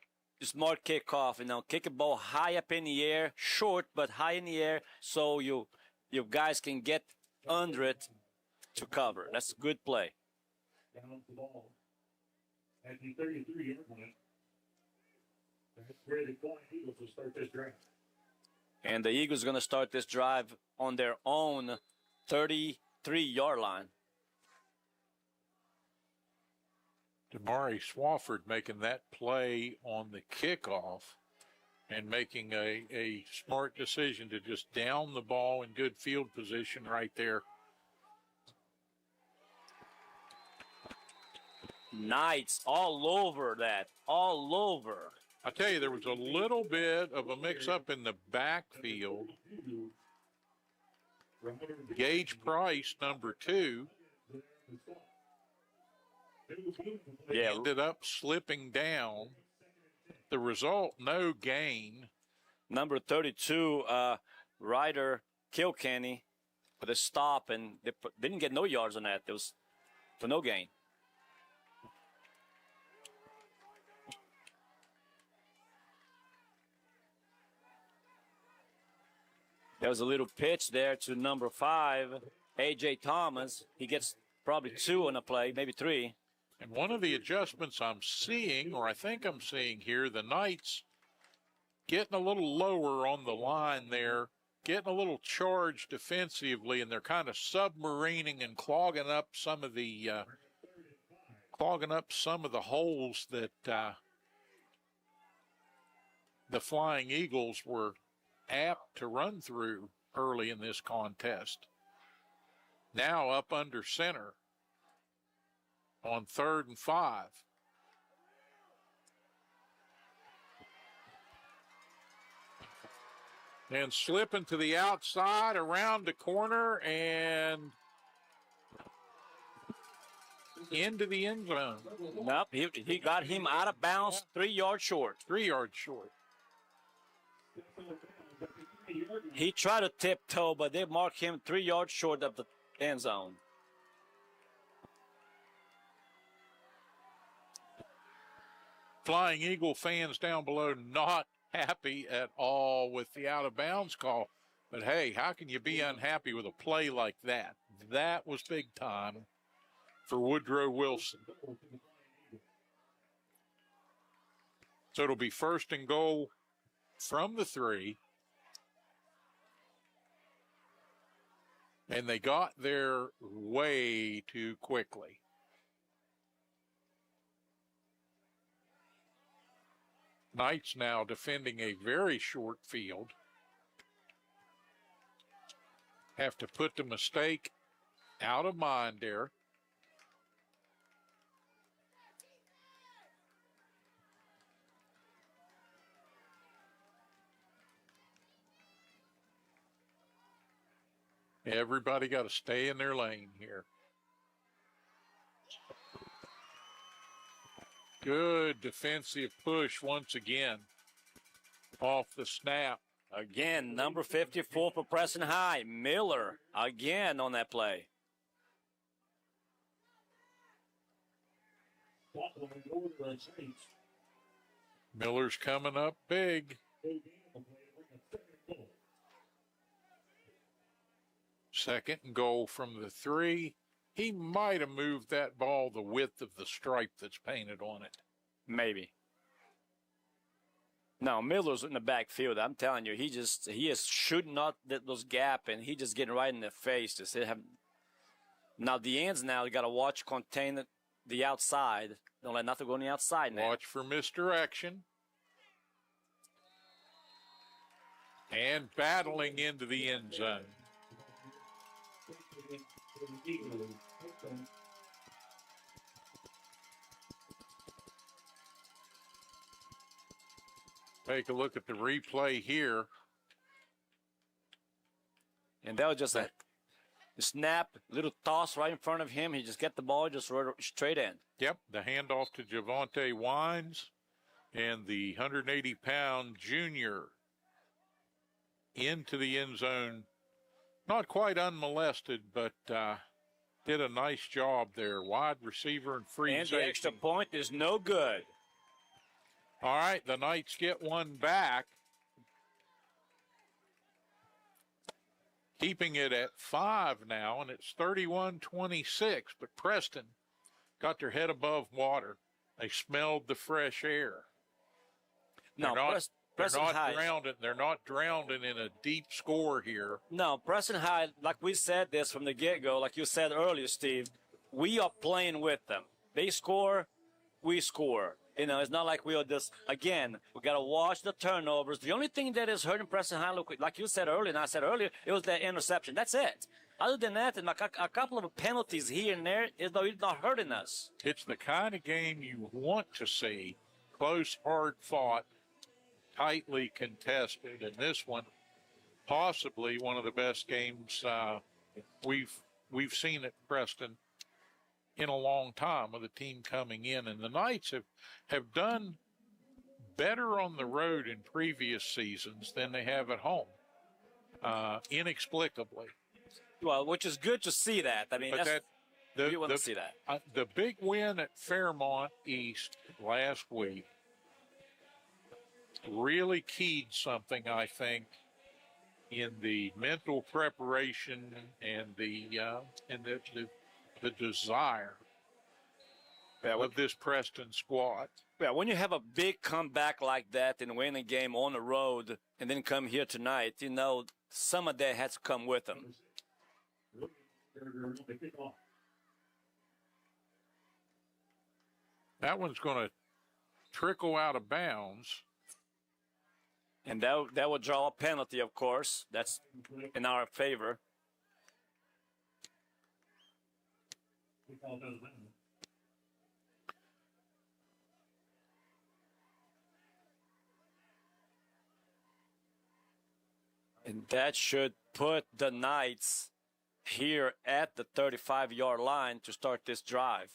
kickoff. Kick a ball high up in the air, short but high in the air, so you guys can get under it to cover. That's a good play. Down the ball at the 33-yard line. That's where the Flying Eagles will start this drive. And the Eagles are going to start this drive on their own 33-yard line. Damari Swafford making that play on the kickoff and making a smart decision to just down the ball in good field position right there. Knights all over that, all over. I tell you, there was a little bit of a mix-up in the backfield. Gage Price, number 2, ended up slipping down. The result, no gain. number 32, Ryder Kilkenny, with a stop, and they didn't get no yards on that. It was for no gain. There was a little pitch there to number 5, A.J. Thomas. He gets probably 2 on a play, maybe 3. And one of the adjustments I'm seeing, or I think I'm seeing here, the Knights getting a little lower on the line there, getting a little charged defensively, and they're kind of submarining and clogging up some of the holes that the Flying Eagles were apt to run through early in this contest. Now up under center on 3rd and 5. And slipping to the outside around the corner and into the end zone. Nope, he got him out of bounds, 3 yards short. 3 yards short. He tried to tiptoe, but they marked him 3 yards short of the end zone. Flying Eagle fans down below not happy at all with the out-of-bounds call. But, hey, how can you be unhappy with a play like that? That was big time for Woodrow Wilson. So it'll be 1st and goal from the 3. And they got there way too quickly. Knights now defending a very short field. Have to put the mistake out of mind there. Everybody got to stay in their lane here. Good defensive push once again off the snap. Again, number 54 for Preston High, Miller, again on that play. Miller's coming up big. Second and goal from the 3. He might have moved that ball the width of the stripe that's painted on it. Maybe. No, Miller's in the backfield. I'm telling you, he is shooting out those gap, and he just getting right in the face. Now the ends now, you got to watch, contain the outside. Don't let nothing go on the outside now. Watch for misdirection. And battling into the end zone. Take a look at the replay here. And that was just a snap, little toss right in front of him. He just get the ball, just straight in. Yep, the handoff to Javonte Wines and the 180-pound junior into the end zone. Not quite unmolested, but did a nice job there. Wide receiver and free safety. And the extra point is no good. All right, the Knights get one back. Keeping it at 5 now, and it's 31-26. But Preston got their head above water. They smelled the fresh air. They're not drowning in a deep score here. No, Preston High, like we said this from the get-go, like you said earlier, Steve, we are playing with them. They score, we score. You know, it's not like we are just, again, we got to watch the turnovers. The only thing that is hurting Preston High, like you said earlier, and I said earlier, it was that interception. That's it. Other than that, and a couple of penalties here and there, it's not hurting us. It's the kind of game you want to see. Close, hard fought, tightly contested. And this one, possibly one of the best games we've seen at Preston in a long time, with a team coming in. And the Knights have done better on the road in previous seasons than they have at home, inexplicably. Well, which is good to see that. I mean, you want to see that. The big win at Fairmont East last week really keyed something, I think, in the mental preparation and the desire of this Preston squad. Yeah, when you have a big comeback like that and win a game on the road and then come here tonight, you know, some of that has to come with them. That one's going to trickle out of bounds. And that will draw a penalty, of course. That's in our favor. And that should put the Knights here at the 35-yard line to start this drive.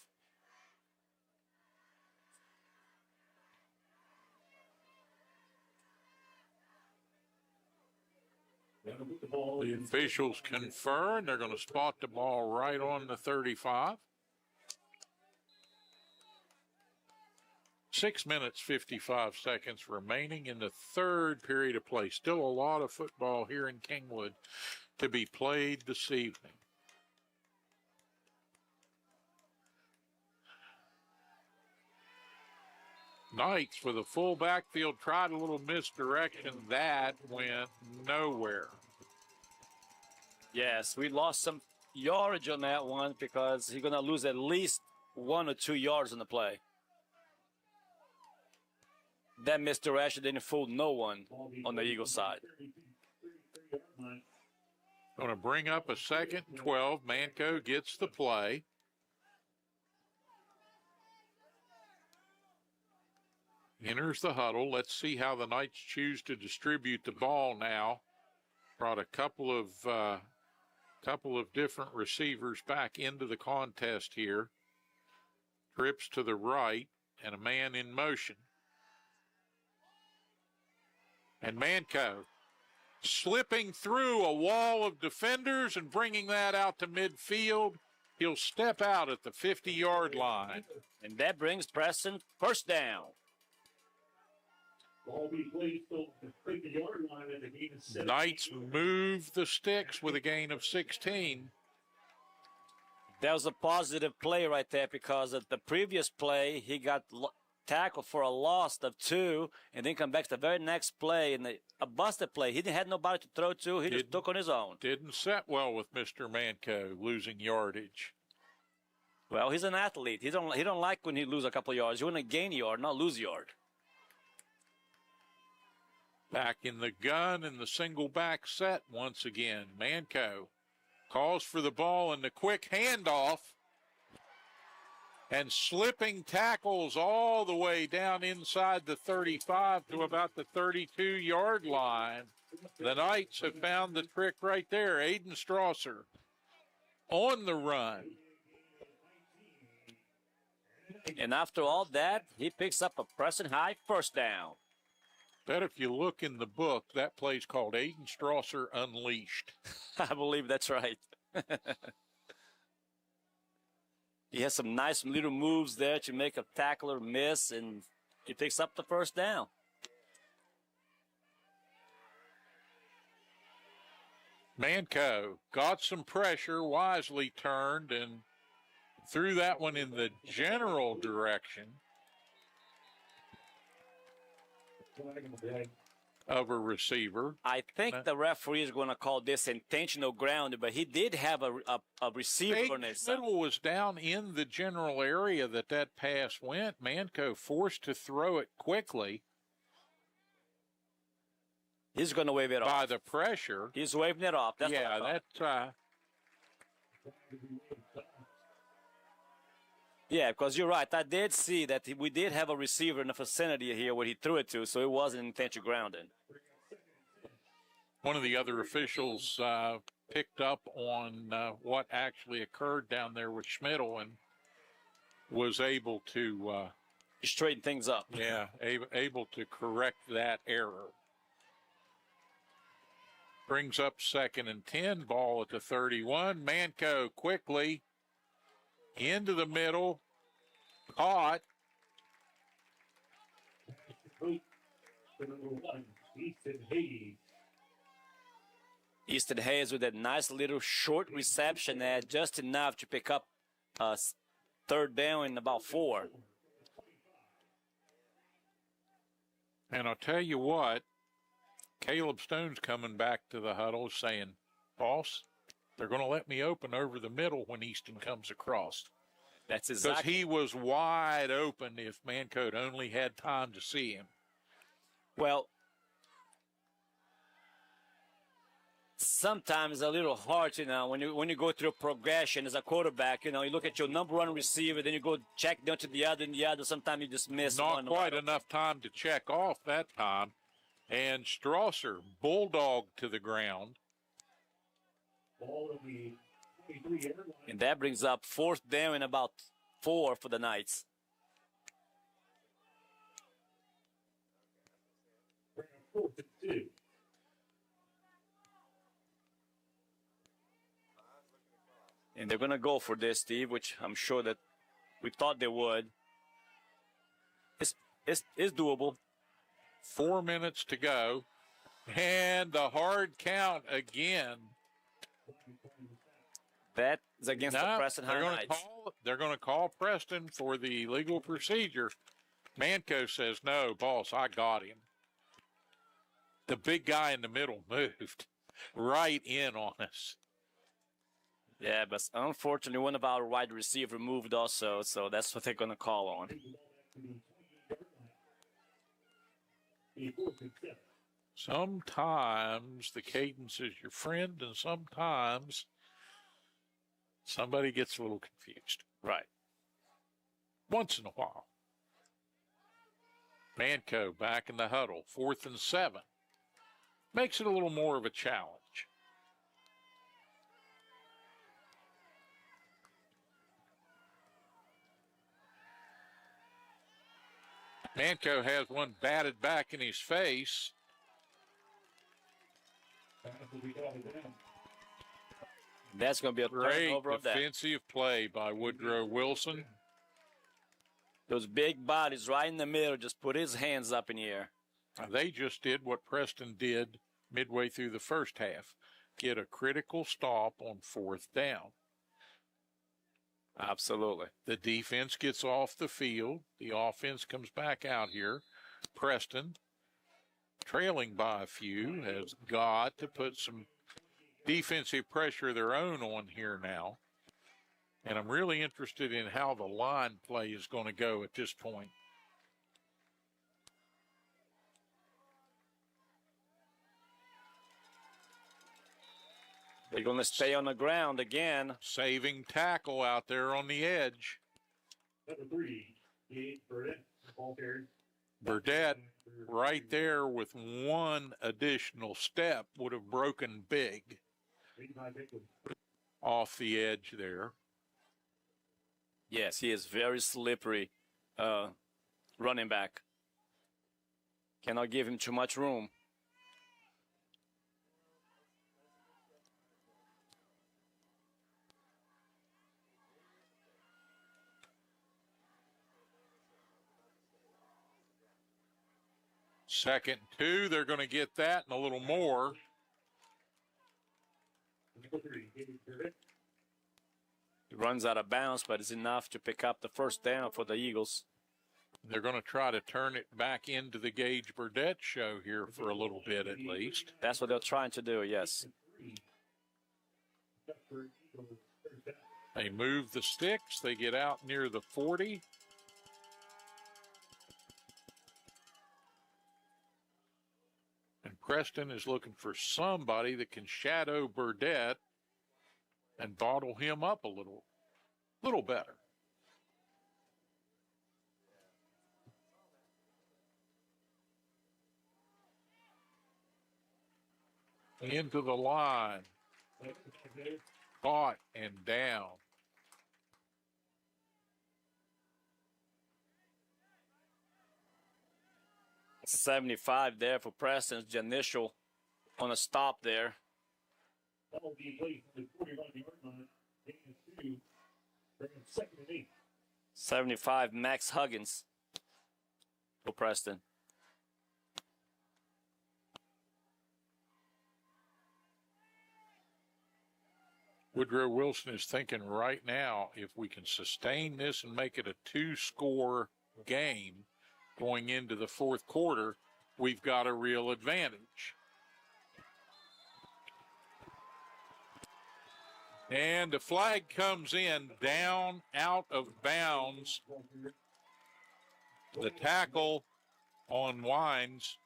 The officials confirm they're going to spot the ball right on the 35. 6 minutes, 55 seconds remaining in the third period of play. Still a lot of football here in Kingwood to be played this evening. Knights with a full backfield tried a little misdirection. That went nowhere. Yes, we lost some yardage on that one because he's going to lose at least 1 or 2 yards on the play. That misdirection didn't fool no one on the Eagle side. Going to bring up a 2nd and 12. Manco gets the play. Enters the huddle. Let's see how the Knights choose to distribute the ball now. Brought a couple of different receivers back into the contest here. Trips to the right and a man in motion. And Manco slipping through a wall of defenders and bringing that out to midfield. He'll step out at the 50-yard line. And that brings Preston first down. Knights move the sticks with a gain of 16. That was a positive play right there because at the previous play, he got tackled for a loss of 2 and then come back to the very next play and a busted play. He didn't have nobody to throw to. He just took on his own. Didn't set well with Mr. Manco losing yardage. Well, he's an athlete. He don't like when he lose a couple yards. You want to gain yard, not lose yard. Back in the gun in the single back set once again. Manco calls for the ball and the quick handoff. And slipping tackles all the way down inside the 35 to about the 32-yard line. The Knights have found the trick right there. Aiden Strasser on the run. And after all that, he picks up a Preston High first down. Bet if you look in the book, that play's called Aiden Strasser Unleashed. I believe that's right. He has some nice little moves there to make a tackler miss, and he picks up the first down. Manco got some pressure, wisely turned, and threw that one in the general direction of a receiver. I think the referee is going to call this intentional grounding, but he did have a receiver on his side. Middle was down in the general area that pass went. Manco forced to throw it quickly. He's going to wave it off. By the pressure. He's waving it off. That's yeah, because you're right. I did see that we did have a receiver in the vicinity here where he threw it to, so it wasn't intentional grounding. One of the other officials picked up on what actually occurred down there with Schmidl and was able to straighten things up. Yeah, able to correct that error. Brings up 2nd and 10, ball at the 31. Manco quickly into the middle, caught. The number 1, Ethan Hayes. Easton Hayes with that nice little short reception there, just enough to pick up 3rd down in about 4. And I'll tell you what, Caleb Stone's coming back to the huddle saying, boss, they're going to let me open over the middle when Easton comes across. That's Because exactly. he was wide open if Mancote only had time to see him. Well, sometimes a little hard, when you go through a progression as a quarterback, you look at your number 1 receiver, then you go check down to the other and the other. Sometimes you just miss Not one. quite enough time to check off that time. And Strasser, bulldog to the ground. Ball of the 23-yard line. And that brings up 4th down in about 4 for the Knights. 4th and 2. And they're going to go for this, Steve, which I'm sure that we thought they would. It's doable. 4 minutes to go. And the hard count again. That is against the Preston High Knights. They're going to call Preston for the legal procedure. Manco says, no, boss, I got him. The big guy in the middle moved right in on us. Yeah, but unfortunately, one of our wide receiver moved also, so that's what they're going to call on. Sometimes the cadence is your friend, and sometimes somebody gets a little confused. Right. Once in a while. Manco back in the huddle, 4th and 7. Makes it a little more of a challenge. Manco has one batted back in his face. That's going to be a Great turnover of that. defensive play by Woodrow Wilson. Those big bodies right in the middle just put his hands up in the air. They just did what Preston did midway through the first half. Get a critical stop on 4th down. Absolutely. The defense gets off the field. The offense comes back out here. Preston, trailing by a few, has got to put some defensive pressure of their own on here now. And I'm really interested in how the line play is going to go at this point. They're going to stay on the ground again. Saving tackle out there on the edge. Number 3, Burdett. Ball carried. Burdett right there with one additional step would have broken big off the edge there. Yes, he is very slippery running back. Cannot give him too much room. Second 2, they're going to get that and a little more. Number 3, Burdett. He runs out of bounds, but it's enough to pick up the 1st down for the Eagles. They're going to try to turn it back into the Gage Burdett show here for a little bit at least. That's what they're trying to do, yes. They move the sticks. They get out near the 40. And Preston is looking for somebody that can shadow Burdett and bottle him up a little better. Into the line. Caught and down. 75 there for Preston. The initial on a stop there. That will be late from the 41-yard line. Gain of 2. Bring in 2nd and 8. 75, Max Huggins for Preston. Woodrow Wilson is thinking right now, if we can sustain this and make it a 2-score game going into the fourth quarter, we've got a real advantage. And the flag comes in down out of bounds. The tackle on Wines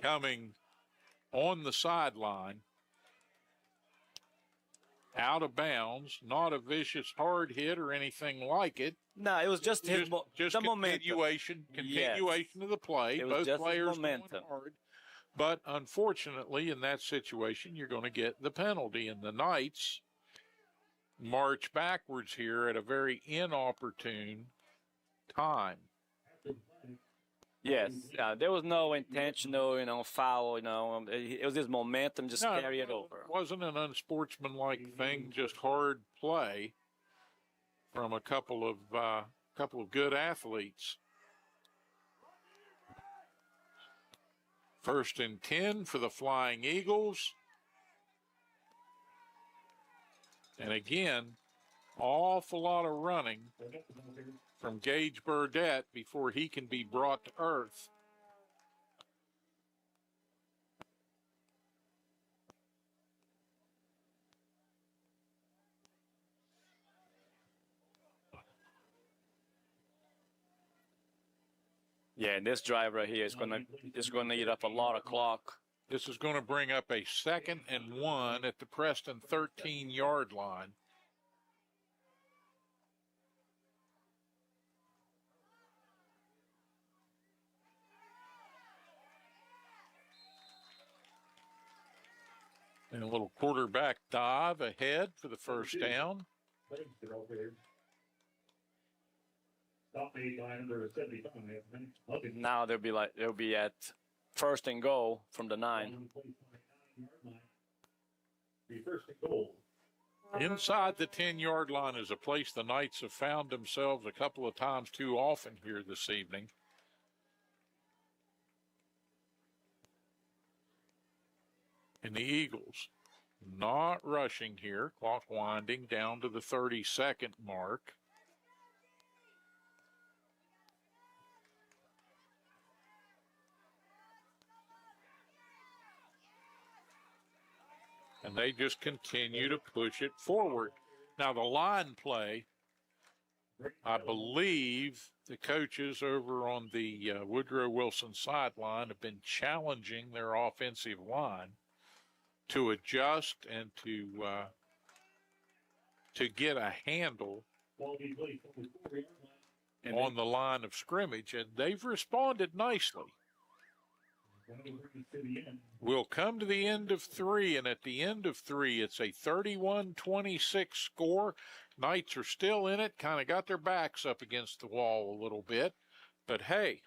coming on the sideline. Out of bounds, not a vicious hard hit or anything like it. No, it was just his just the continuation of the play. It was Both just players momentum. going hard. But unfortunately, in that situation, you're going to get the penalty. And the Knights march backwards here at a very inopportune time. Yes, there was no intentional, foul. It was his momentum just carry it over. It wasn't an unsportsmanlike thing, just hard play from a couple of good athletes. 1st and 10 for the Flying Eagles. And again, awful lot of running from Gage Burdett before he can be brought to earth. Yeah, and this drive right here is gonna eat up a lot of clock. This is going to bring up a 2nd and 1 at the Preston 13-yard line. And a little quarterback dive ahead for the first down. Now they'll be at 1st and goal from the 9. Inside the 10-yard line is a place the Knights have found themselves a couple of times too often here this evening. And the Eagles not rushing here, clock winding down to the 32nd mark. And they just continue to push it forward. Now, the line play, I believe the coaches over on the Woodrow Wilson sideline have been challenging their offensive line to adjust and to get a handle on the line of scrimmage, and they've responded nicely. We'll come to the end of 3, and at the end of 3, it's a 31-26 score. Knights are still in it, kind of got their backs up against the wall a little bit. But, hey,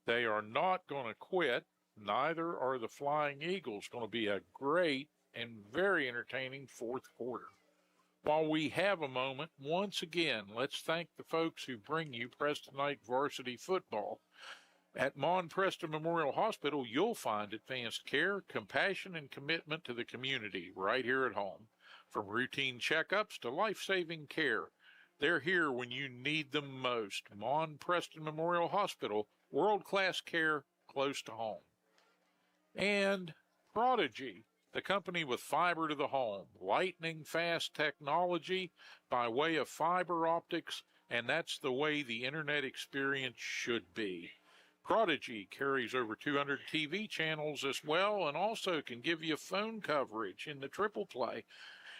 they are not going to quit. Neither are the Flying Eagles. Going to be a great and very entertaining fourth quarter. While we have a moment, once again, let's thank the folks who bring you Preston Knight varsity football. At Mon Preston Memorial Hospital, you'll find advanced care, compassion, and commitment to the community right here at home. From routine checkups to life-saving care, they're here when you need them most. Mon Preston Memorial Hospital, world-class care close to home. And Prodigy, the company with fiber to the home, lightning-fast technology by way of fiber optics, and that's the way the internet experience should be. Prodigy carries over 200 TV channels as well, and also can give you phone coverage in the triple play,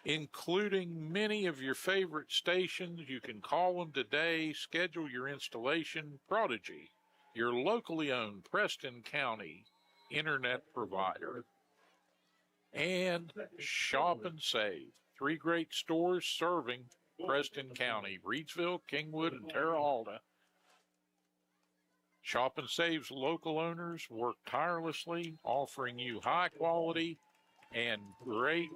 including many of your favorite stations. You can call them today, schedule your installation. Prodigy, your locally owned Preston County internet provider. And Shop and Save, 3 great stores serving Preston County, Reedsville, Kingwood, and Terra Alta. Shop and Save's local owners work tirelessly, offering you high quality and great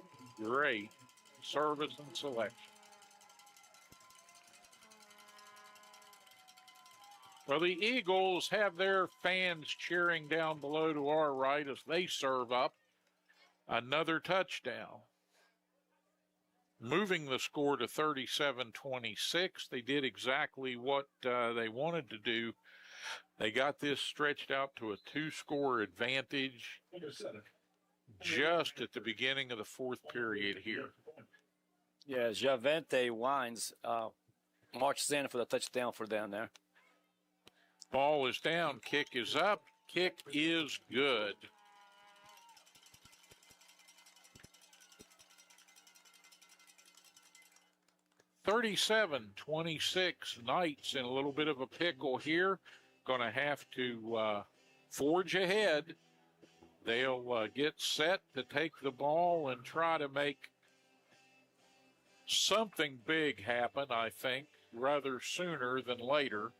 service and selection. Well, the Eagles have their fans cheering down below to our right as they serve up another touchdown. Moving the score to 37-26. They did exactly what they wanted to do. They got this stretched out to a 2-score advantage just at the beginning of the fourth period here. Yeah, Javante Wines marches in for the touchdown for them there. Ball is down, kick is up, kick is good. (37-26) Knights in a little bit of a pickle here. Going to have to forge ahead. They'll get set to take the ball and try to make something big happen, I think, rather sooner than later,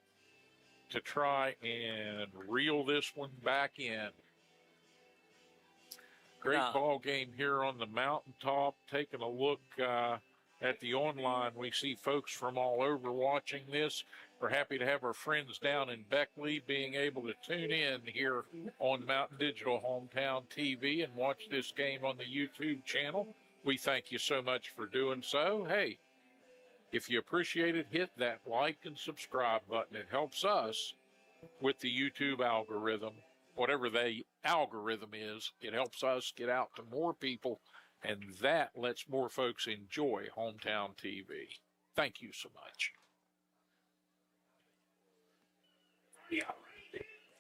to try and reel this one back in. Great ball game here on the mountaintop. Taking a look at the online, we see folks from all over watching this. We're happy to have our friends down in Beckley being able to tune in here on Mountain Digital Hometown TV and watch this game on the YouTube channel. We thank you so much for doing so. Hey, if you appreciate it, hit that like and subscribe button. It helps us with the YouTube algorithm. Whatever the algorithm is, it helps us get out to more people, and that lets more folks enjoy Hometown TV. Thank you so much.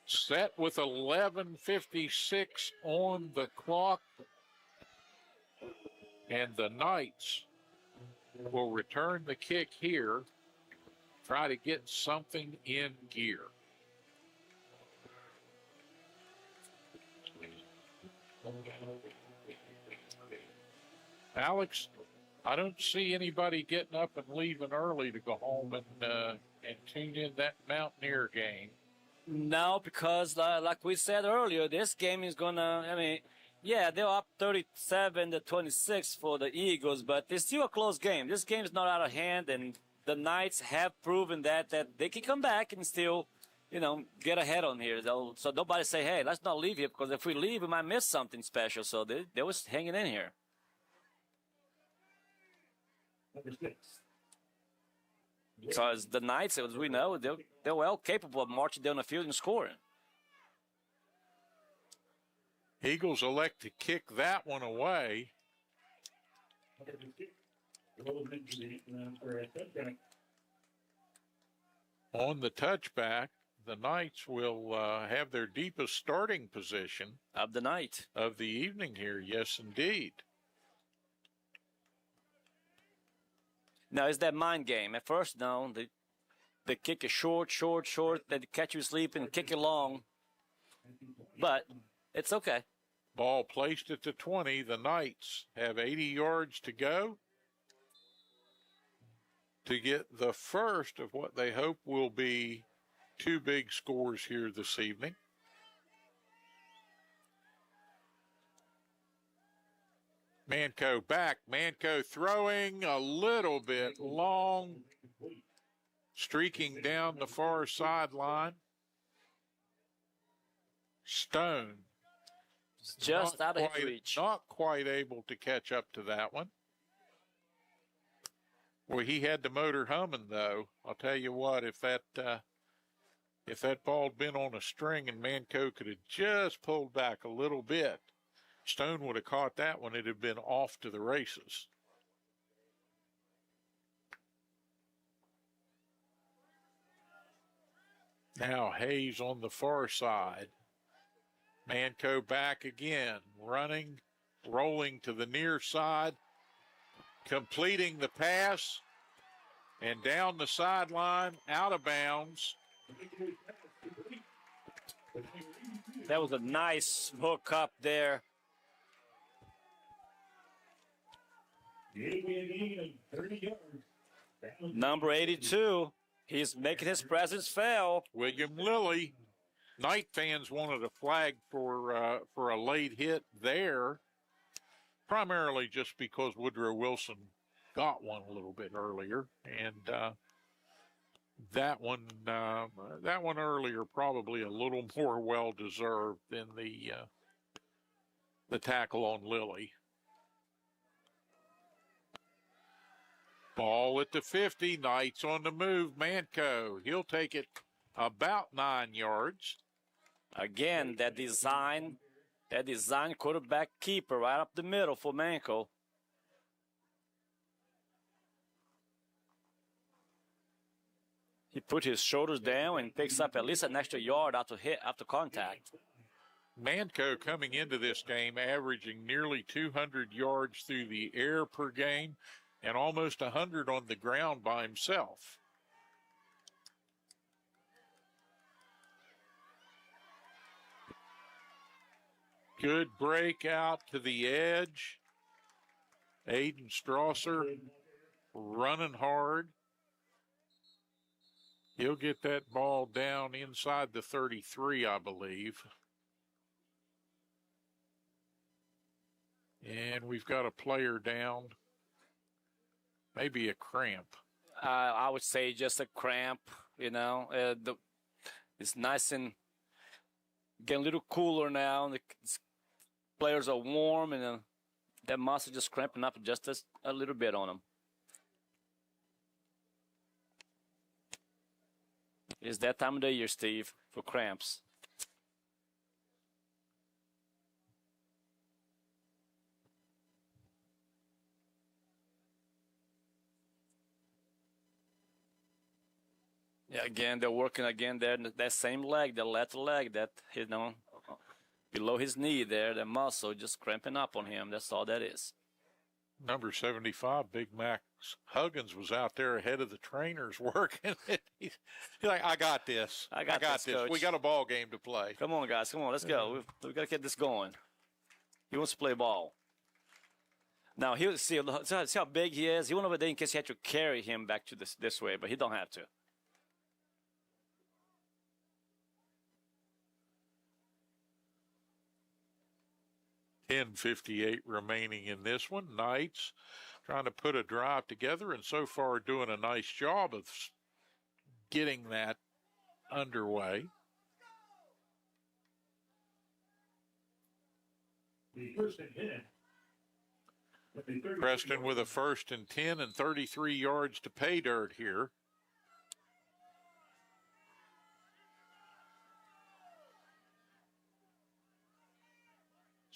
Set with 11:56 on the clock, and the Knights will return the kick here, try to get something in gear. Alex, I don't see anybody getting up and leaving early to go home and tune in that Mountaineer game. No, because like we said earlier, this game is going to, yeah, they're up 37-26 for the Eagles, but it's still a close game. This game is not out of hand, and the Knights have proven that they can come back and still, get ahead on here. So nobody say, hey, let's not leave here, because if we leave, we might miss something special. So they was hanging in here. Because the Knights, as we know, they're well capable of marching down the field and scoring. Eagles elect to kick that one away. On the touchback, the Knights will have their deepest starting position of the night. Of the evening here, yes, indeed. Now, it's that mind game. At first, no, the kick is short, they catch you sleeping, kick it long. But it's okay. Ball placed at the 20. The Knights have 80 yards to go to get the first of what they hope will be 2 big scores here this evening. Manco back. Manco throwing a little bit long, streaking down the far sideline. Stone. Just out of his reach. Not quite able to catch up to that one. Well, he had the motor humming, though. I'll tell you what, if that ball had been on a string and Manco could have just pulled back a little bit, Stone would have caught that one. It had been off to the races. Now Hayes on the far side. Manco back again, running, rolling to the near side, completing the pass, and down the sideline, out of bounds. That was a nice hook up there. Number 82, he's making his presence felt. William Lilly. Knight fans wanted a flag for a late hit there, primarily just because Woodrow Wilson got one a little bit earlier, and that one earlier probably a little more well deserved than the tackle on Lilly. Ball at the 50. Knights on the move. Manco. He'll take it about 9 yards. Again, that design quarterback keeper right up the middle for Manco. He put his shoulders down and picks up at least an extra yard after contact. Manco coming into this game averaging nearly 200 yards through the air per game and almost 100 on the ground by himself. Good break out to the edge. Aiden Strasser running hard. He'll get that ball down inside the 33, I believe. And we've got a player down. Maybe a cramp. I would say just a cramp, you know. It's nice and getting a little cooler now. The players are warm, and that muscle just cramping up just a little bit on them. It's that time of the year, Steve, for cramps. Yeah, again, they're working again there. That same leg, the lateral leg, that, you know, below his knee there, the muscle just cramping up on him. That's all that is. Number 75, Big Max Huggins, was out there ahead of the trainers working. He's like, I got this. I got this. Coach. We got a ball game to play. Come on, guys. Come on. Let's go. We've got to get this going. He wants to play ball. Now, he'll see how big he is. He went over there in case he had to carry him back to this way, but he don't have to. 10:58 remaining in this one. Knights trying to put a drive together and so far doing a nice job of getting that underway. Preston with a 1st and 10 and 33 yards to pay dirt here.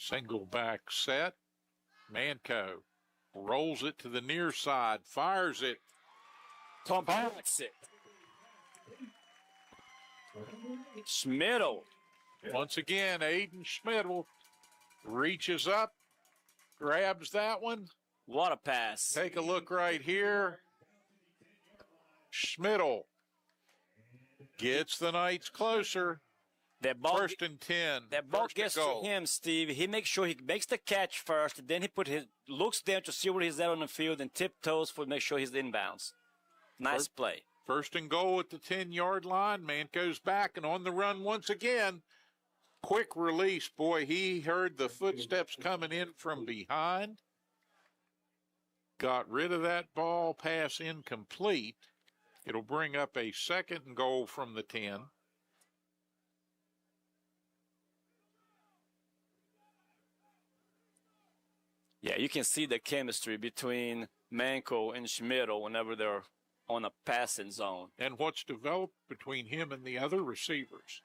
Single back set. Manco rolls it to the near side, fires it. Compacts it. Schmiddle. Once again, Aiden Schmiddle reaches up, grabs that one. What a pass. Take a look right here. Schmiddle gets the Knights closer. That ball, 1st and 10. That ball gets to him, Steve. He makes sure he makes the catch first. Then he looks down to see where he's at on the field and tiptoes to make sure he's inbounds. Nice play. 1st and goal at the 10-yard line. Manco's back and on the run once again. Quick release. Boy, he heard the footsteps coming in from behind. Got rid of that ball. Pass incomplete. It'll bring up a 2nd and goal from the 10. Yeah, you can see the chemistry between Manco and Schmiddle whenever they're on a passing zone. And what's developed between him and the other receivers?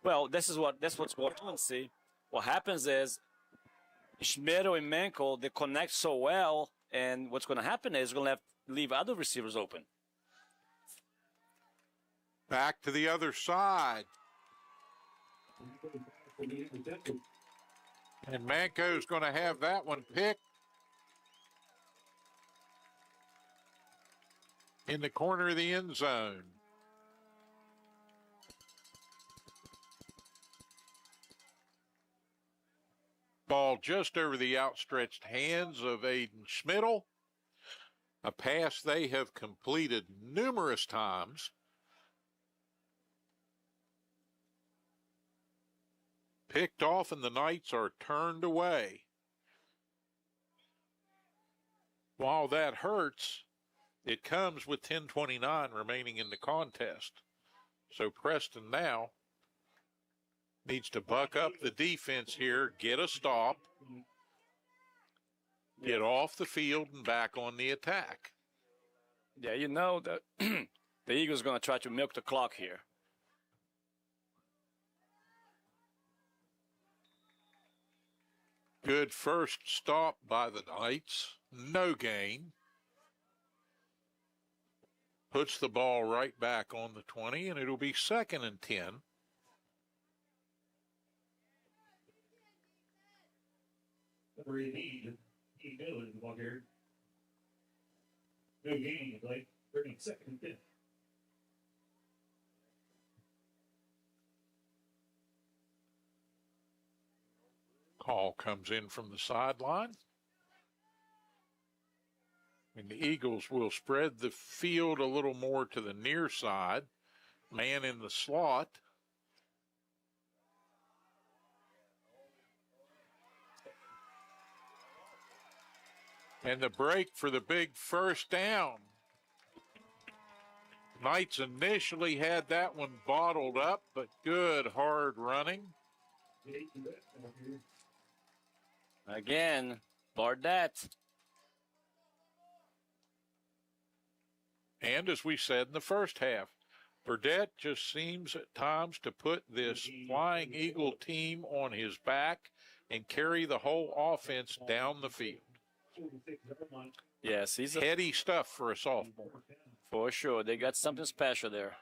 Well, that's what's going on. See, what happens is Schmiddle and Manco, they connect so well, and what's going to happen is we're going to leave other receivers open. Back to the other side. And Manco's going to have that one picked in the corner of the end zone. Ball just over the outstretched hands of Aiden Schmiddle. A pass they have completed numerous times. picked off, and the Knights are turned away. While that hurts, it comes with 10:29 remaining in the contest. So Preston now needs to buck up the defense here, get a stop, get off the field, and back on the attack. Yeah, you know that the Eagles are going to try to milk the clock here. Good first stop by the Knights. No gain. Puts the ball right back on the 20, and it'll be 2nd and 10. Number 18, he Miller in the ball here. No gain, Blake. 32nd and 10. Call comes in from the sideline. And the Eagles will spread the field a little more to the near side. Man in the slot. And the break for the big first down. Knights initially had that one bottled up, but good hard running. Again, Bardette. And as we said in the first half, Burdett just seems at times to put this Flying Eagle team on his back and carry the whole offense down the field. Yes, he's heady stuff for a sophomore. For sure. They got something special there.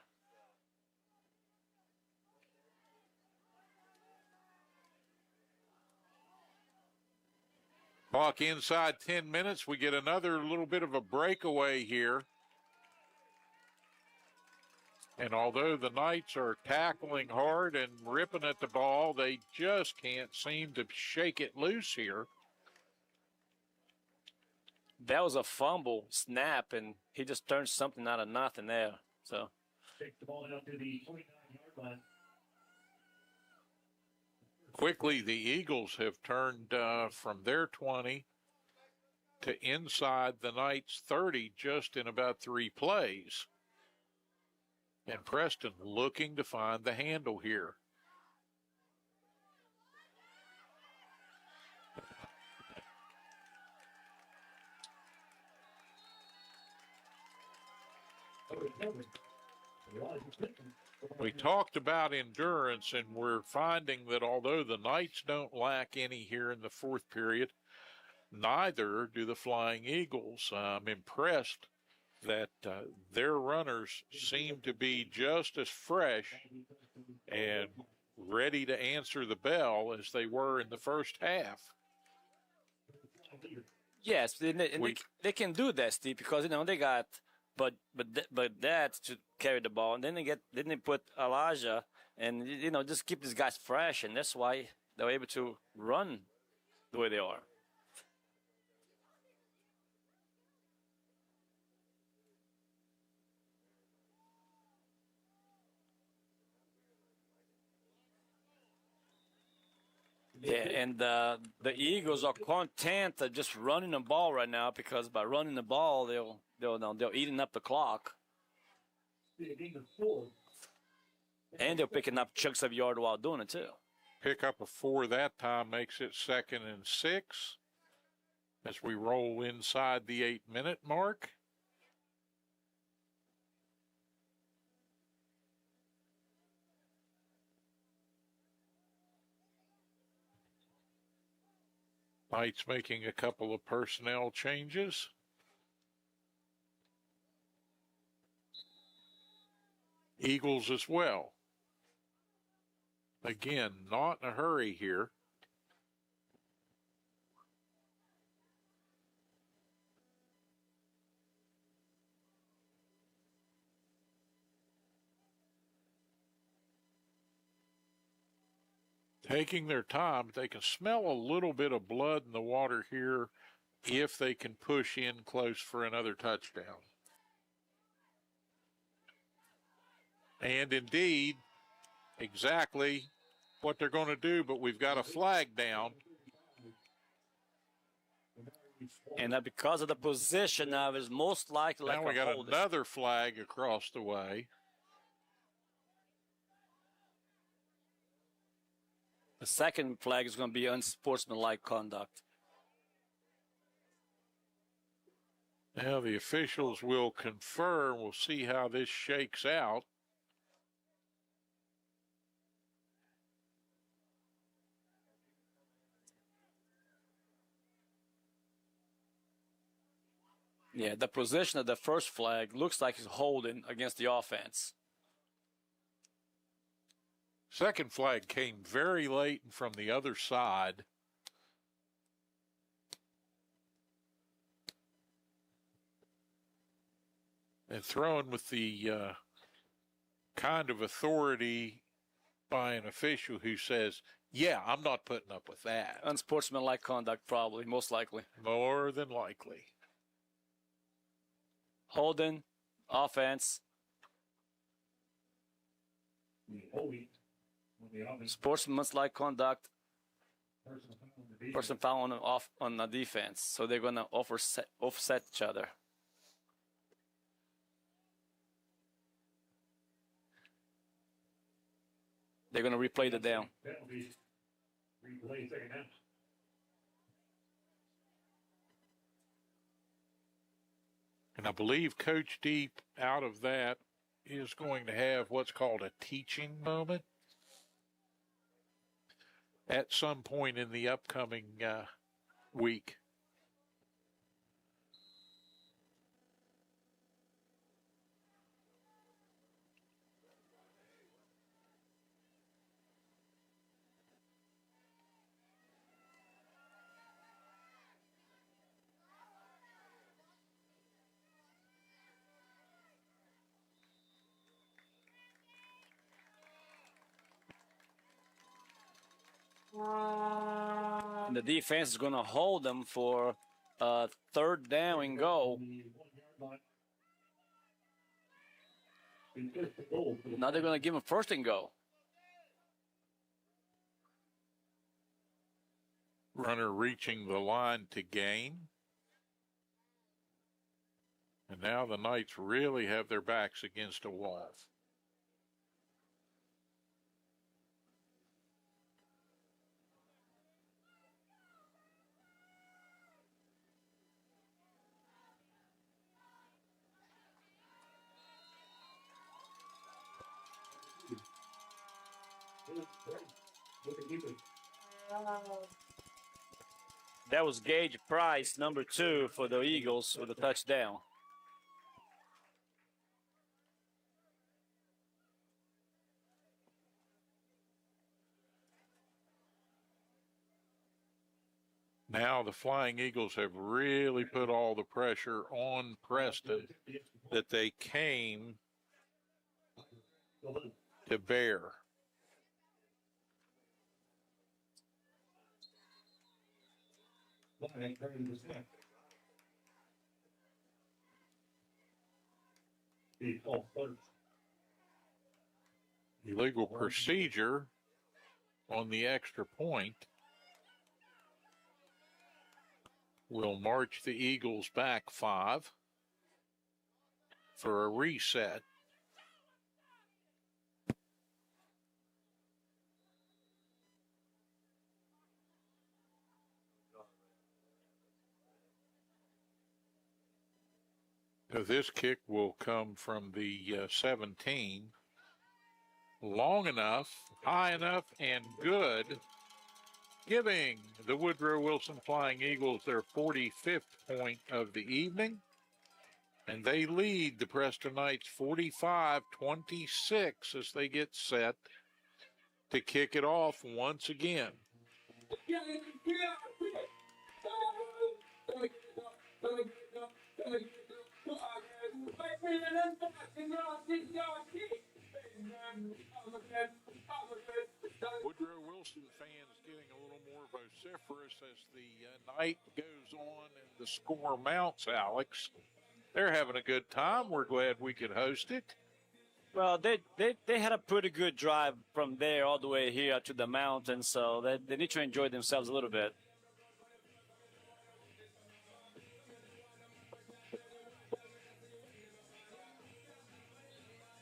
Clock inside 10 minutes. We get another little bit of a breakaway here. And although the Knights are tackling hard and ripping at the ball, they just can't seem to shake it loose here. That was a fumble snap, and he just turned something out of nothing there. So Take the ball out to the 29-yard line. Quickly, the Eagles have turned from their 20 to inside the Knights' 30 just in about 3 plays. And Preston looking to find the handle here. We talked about endurance, and we're finding that although the Knights don't lack any here in the 4th period, neither do the Flying Eagles. I'm impressed that their runners seem to be just as fresh and ready to answer the bell as they were in the first half. yes, they can do that, Steve, because they got but that to carry the ball, and then they put Elijah, and just keep these guys fresh, and that's why they're able to run the way they are. Yeah, and the Eagles are content of just running the ball right now, because by running the ball, they're eating up the clock, and they're picking up chunks of yard while doing it too. Pick up a 4 that time makes it 2nd and 6 as we roll inside the 8-minute mark. Knights making a couple of personnel changes. Eagles as well. Again, not in a hurry here. Taking their time, they can smell a little bit of blood in the water here if they can push in close for another touchdown. And indeed, exactly what they're going to do, but we've got a flag down. And because of the position now, is most likely Now like we got hold. another flag across the way. The second flag is going to be unsportsmanlike conduct. Now the officials will confer. We'll see how this shakes out. Yeah, the position of the first flag looks like he's holding against the offense. Second flag came very late from the other side. And thrown with the kind of authority by an official who says, yeah, I'm not putting up with that. Unsportsmanlike conduct, probably, most likely. More than likely. Holding, offense. Sportsmanlike conduct. Person foul on the defense. So they're going to offset each other. They're going to replay the down. Replay second down. And I believe Coach Deep, out of that, is going to have what's called a teaching moment at some point in the upcoming week. And the defense is going to hold them for third down and go. Now they're going to give them first and go. Runner reaching the line to gain. And now the Knights really have their backs against a wall. That was Gage Price, number 2 for the Eagles with a touchdown. Now the Flying Eagles have really put all the pressure on Preston that they came to bear. Illegal procedure on the extra point will march the Eagles back 5 for a reset. So this kick will come from the 17. Long enough, high enough, and good, giving the Woodrow Wilson Flying Eagles their 45th point of the evening. And they lead the Preston Knights 45-26 as they get set to kick it off once again. Woodrow Wilson fans getting a little more vociferous as the night goes on and the score mounts, Alex. They're having a good time. We're glad we could host it. Well, they had a pretty good drive from there all the way here to the mountain, so they need to enjoy themselves a little bit.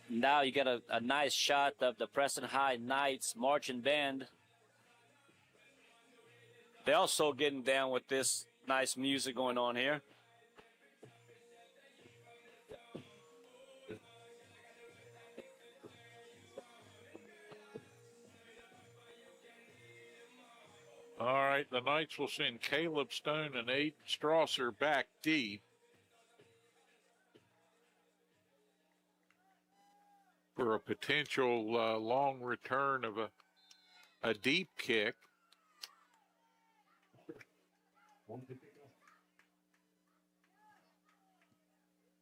Now you get a nice shot of the Preston High Knights marching band. They're also getting down with this nice music going on here. All right, the Knights will send Caleb Stone and Aiden Strasser back deep for a potential long return of a deep kick.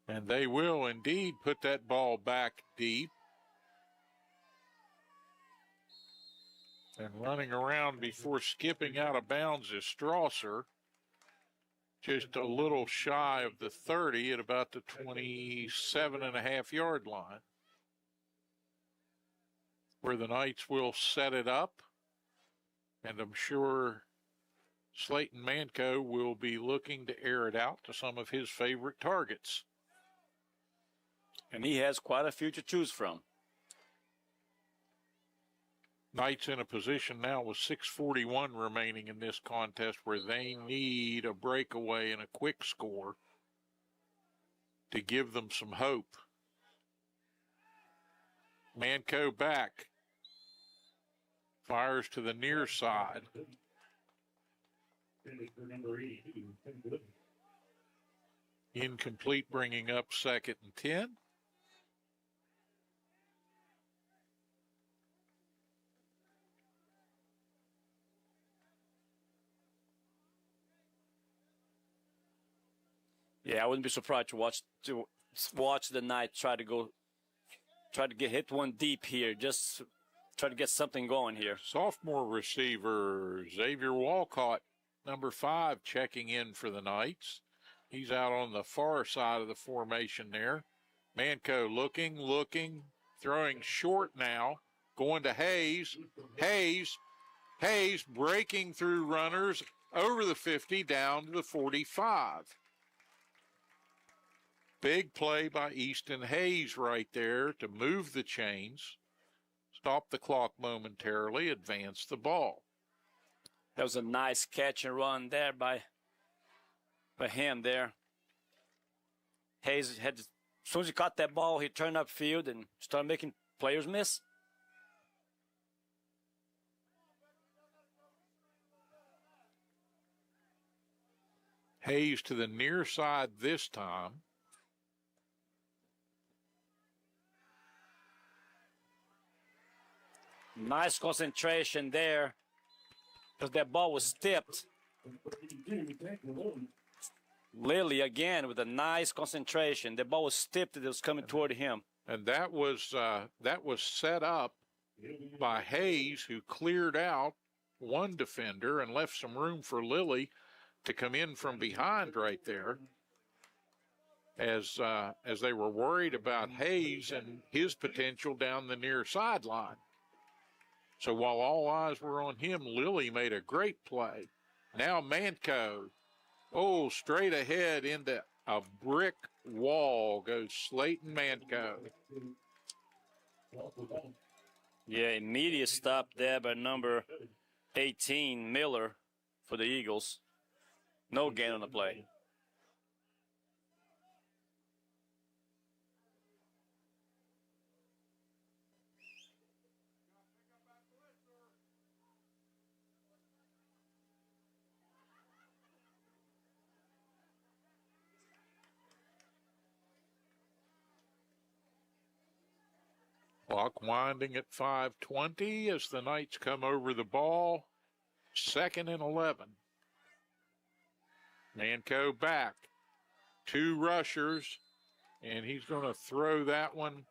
And they will indeed put that ball back deep. And running around before skipping out of bounds is Strasser, just a little shy of the 30 at about the 27.5-yard line, where the Knights will set it up. And I'm sure Slayton Manco will be looking to air it out to some of his favorite targets. And he has quite a few to choose from. Knights in a position now with 6:41 remaining in this contest where they need a breakaway and a quick score to give them some hope. Manco back. Fires to the near side. Incomplete, bringing up 2nd and 10. Yeah, I wouldn't be surprised to watch the Knights try to hit one deep here. Just try to get something going here. Sophomore receiver Xavier Walcott, number 5, checking in for the Knights. He's out on the far side of the formation there. Manco looking, throwing short now, going to Hayes. Hayes breaking through runners over the 50 down to the 45. Big play by Easton Hayes right there to move the chains, stop the clock momentarily, advance the ball. That was a nice catch and run there by him there. Hayes had, as soon as he caught that ball, he turned upfield and started making players miss. Hayes to the near side this time. Nice concentration there, because that ball was tipped. Lilly again with a nice concentration. The ball was tipped. It was coming toward him. And that was set up by Hayes, who cleared out one defender and left some room for Lilly to come in from behind right there, as they were worried about Hayes and his potential down the near sideline. So while all eyes were on him, Lilly made a great play. Now Manco, straight ahead into a brick wall goes Slayton Manco. Yeah, immediate stop there by number 18, Miller, for the Eagles. No gain on the play. Clock winding at 5:20 as the Knights come over the ball. 2nd and 11. Manco back. 2 rushers, and he's going to throw that one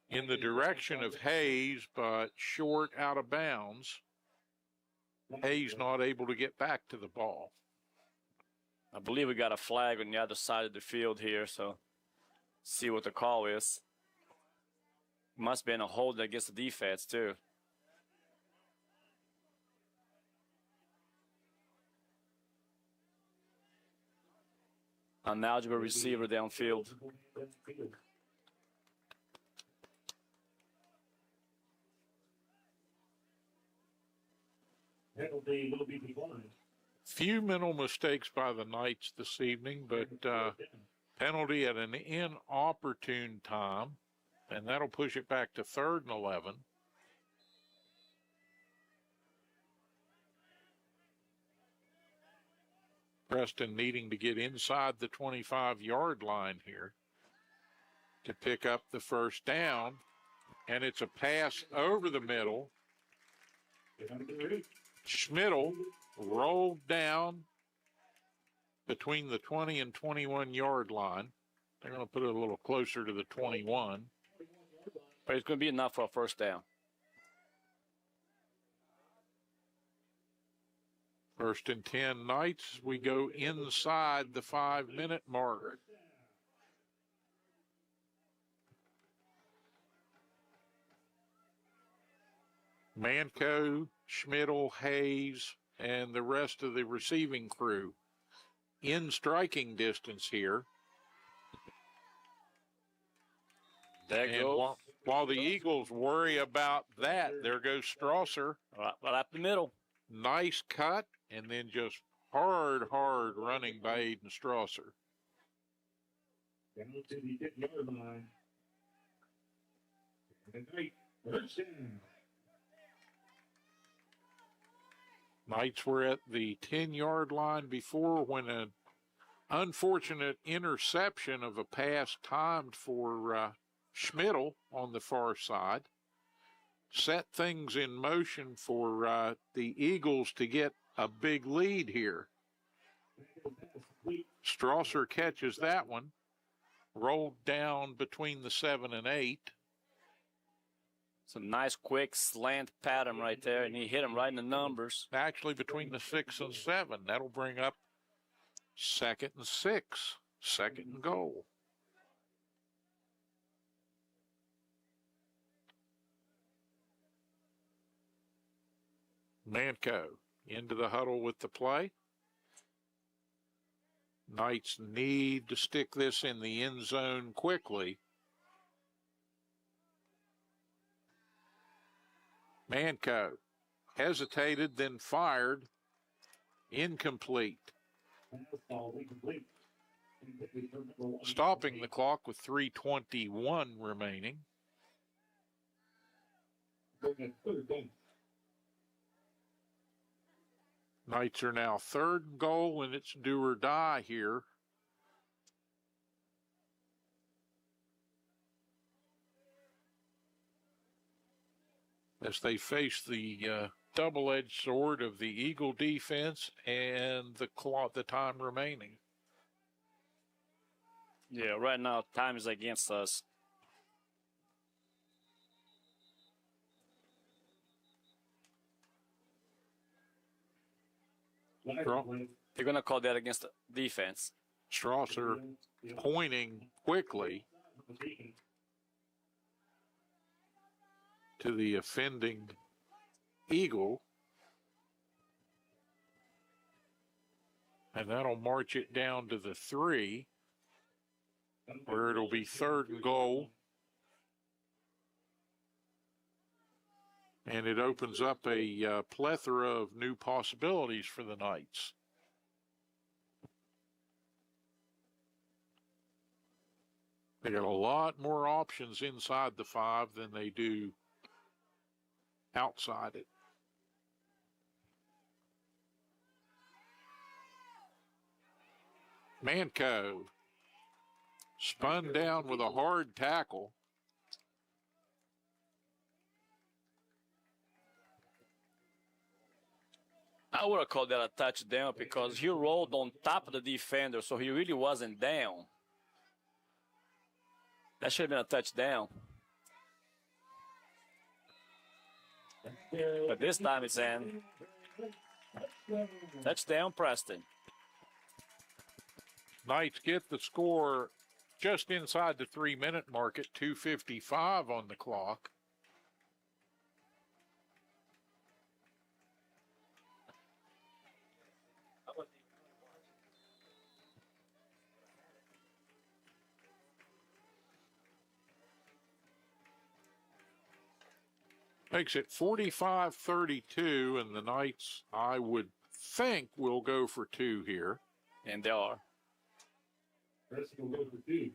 in the direction of Hayes, but short out of bounds. Hayes not able to get back to the ball. I believe we got a flag on the other side of the field here, so see what the call is. Must be in a hold against the defense, too. An eligible receiver downfield. Penalty will be declined. Few mental mistakes by the Knights this evening, but penalty at an inopportune time, and that'll push it back to 3rd and 11. Preston needing to get inside the 25-yard line here to pick up the first down, and it's a pass over the middle. Schmidl rolled down between the 20 and 21-yard line. They're going to put it a little closer to the 21. But it's going to be enough for a first down. First and 10 Knights. We go inside the 5-minute mark. Manco, Schmidl, Hayes, and the rest of the receiving crew in striking distance here. While the Eagles worry about that, there goes Strasser. Right up the middle. Nice cut, and then just hard running by Aiden Strasser. Down to the 10-yard line. And Knight, first down. Knights were at the 10-yard line before when an unfortunate interception of a pass timed for Schmidl on the far side set things in motion for the Eagles to get a big lead here. Strasser catches that one, rolled down between the 7 and 8. It's a nice, quick slant pattern right there, and he hit him right in the numbers. Actually, between the 6 and 7. That'll bring up 2nd and 6, 2nd and goal. Manco into the huddle with the play. Knights need to stick this in the end zone quickly. Manco hesitated, then fired. Incomplete. Stopping the clock with 3:21 remaining. Knights are now 3rd and goal, and it's do or die here. As they face the double-edged sword of the Eagle defense and the time remaining. Yeah, right now time is against us. They're going to call that against the defense. Strasser pointing quickly to the offending Eagle. And that'll march it down to the 3, where it'll be 3rd and goal. And it opens up a plethora of new possibilities for the Knights. They got a lot more options inside the 5 than they do outside it. Manco spun down with a hard tackle. I would have called that a touchdown because he rolled on top of the defender, so he really wasn't down. That should have been a touchdown. But this time it's in. Touchdown, Preston. Knights get the score just inside the 3-minute mark at 2:55 on the clock. Makes it 45-32, and the Knights, I would think, will go for 2 here. And they are. Preston will go for 2.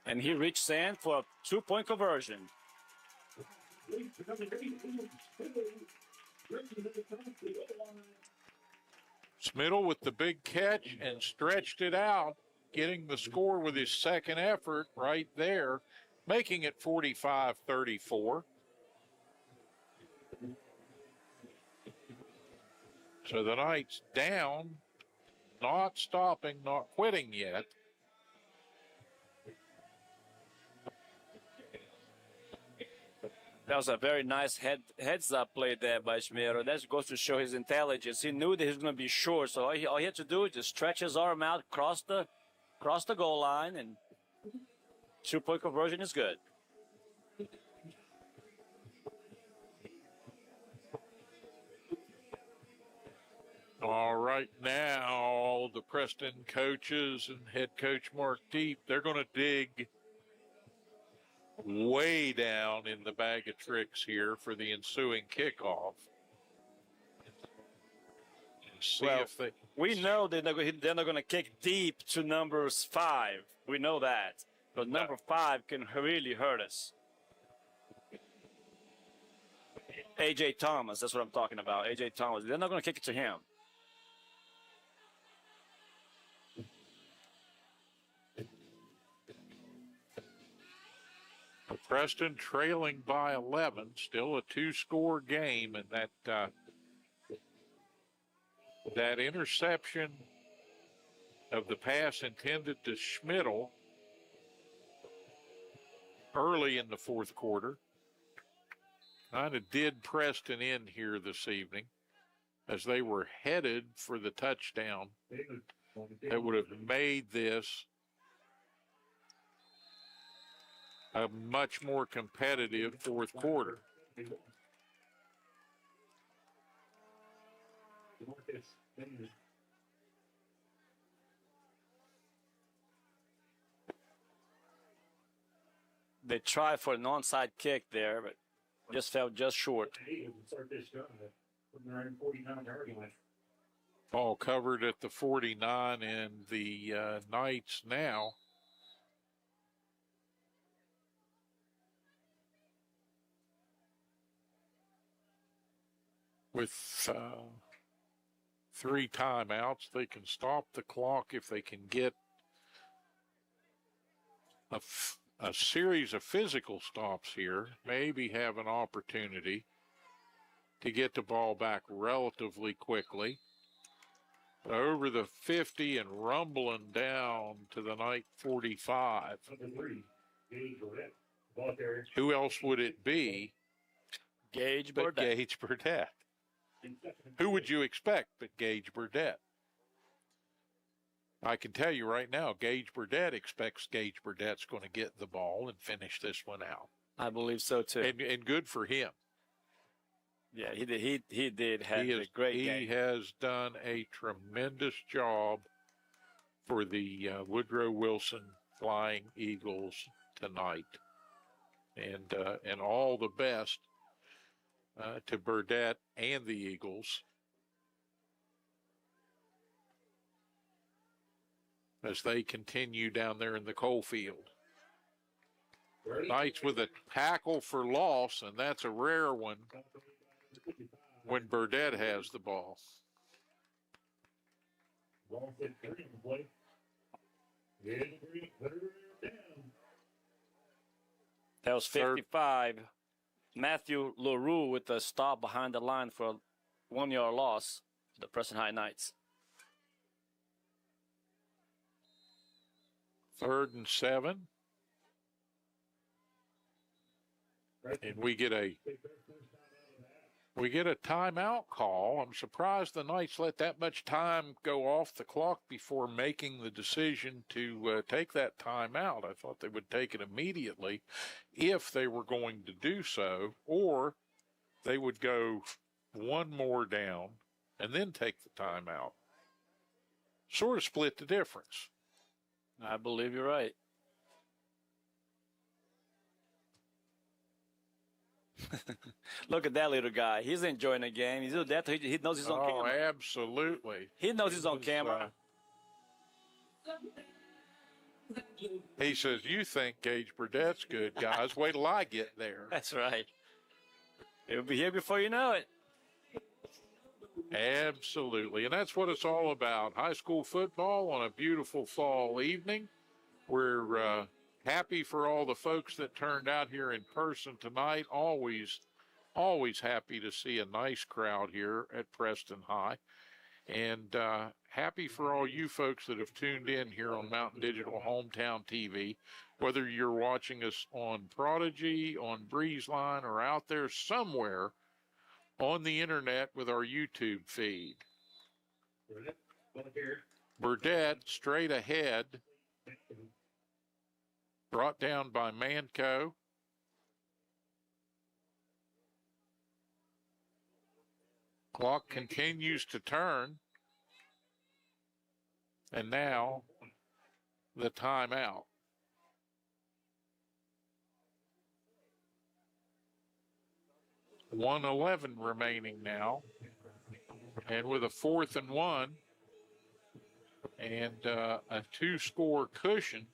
And he reached sand for a 2-point conversion. Smittle with the big catch and stretched it out, getting the score with his second effort right there, making it 45-34. So the Knights down, not stopping, not quitting yet. That was a very nice heads-up play there by Schmidt. That goes to show his intelligence. He knew that he was going to be short, so all he had to do is just stretch his arm out, cross the goal line, and 2-point conversion is good. All right, now the Preston coaches and head coach Mark Deep, they're going to dig way down in the bag of tricks here for the ensuing kickoff. And see if they... We know they're not going to kick deep to numbers 5. We know that. But number 5 can really hurt us. A.J. Thomas, that's what I'm talking about. A.J. Thomas. They're not going to kick it to him. Preston trailing by 11, still a 2-score game, and that interception of the pass intended to Schmidl early in the fourth quarter kind of did Preston in here this evening as they were headed for the touchdown that would have made this a much more competitive fourth quarter. They tried for an onside kick there, but just fell just short. Ball covered at the 49, and the Knights now with 3 timeouts. They can stop the clock if they can get a series of physical stops here, maybe have an opportunity to get the ball back relatively quickly. But over the 50 and rumbling down to the Knight 45. Who else would it be? Gage but Burdett. Gage Burdett. Who would you expect but Gage Burdett? I can tell you right now, Gage Burdett expects Gage Burdett's going to get the ball and finish this one out. I believe so too. And good for him. Yeah, he did. He did have a great game. He has done a tremendous job for the Woodrow Wilson Flying Eagles tonight, and all the best to Burdett and the Eagles as they continue down there in the coal field. Knights with a tackle for loss, and that's a rare one when Burdett has the ball. That was 55. Matthew LaRue with a stop behind the line for a 1-yard loss to the Preston High Knights. 3rd and 7. And we get We get a timeout call. I'm surprised the Knights let that much time go off the clock before making the decision to take that timeout. I thought they would take it immediately if they were going to do so, or they would go one more down and then take the timeout. Sort of split the difference. I believe you're right. Look at that little guy. He's enjoying the game. He knows he's on camera. Oh, absolutely. He knows he's on camera. He says, you think Gage Burdett's good, guys. Wait till I get there. That's right. He'll be here before you know it. Absolutely. And that's what it's all about. High school football on a beautiful fall evening. We're happy for all the folks that turned out here in person tonight. Always happy to see a nice crowd here at Preston High. And happy for all you folks that have tuned in here on Mountain Digital Hometown TV, whether you're watching us on Prodigy, on BreezeLine, or out there somewhere on the internet with our YouTube feed. Burdett straight ahead, brought down by Manco. Clock continues to turn. And now the timeout. .111 remaining now. And with a 4th and 1 and a 2-score cushion,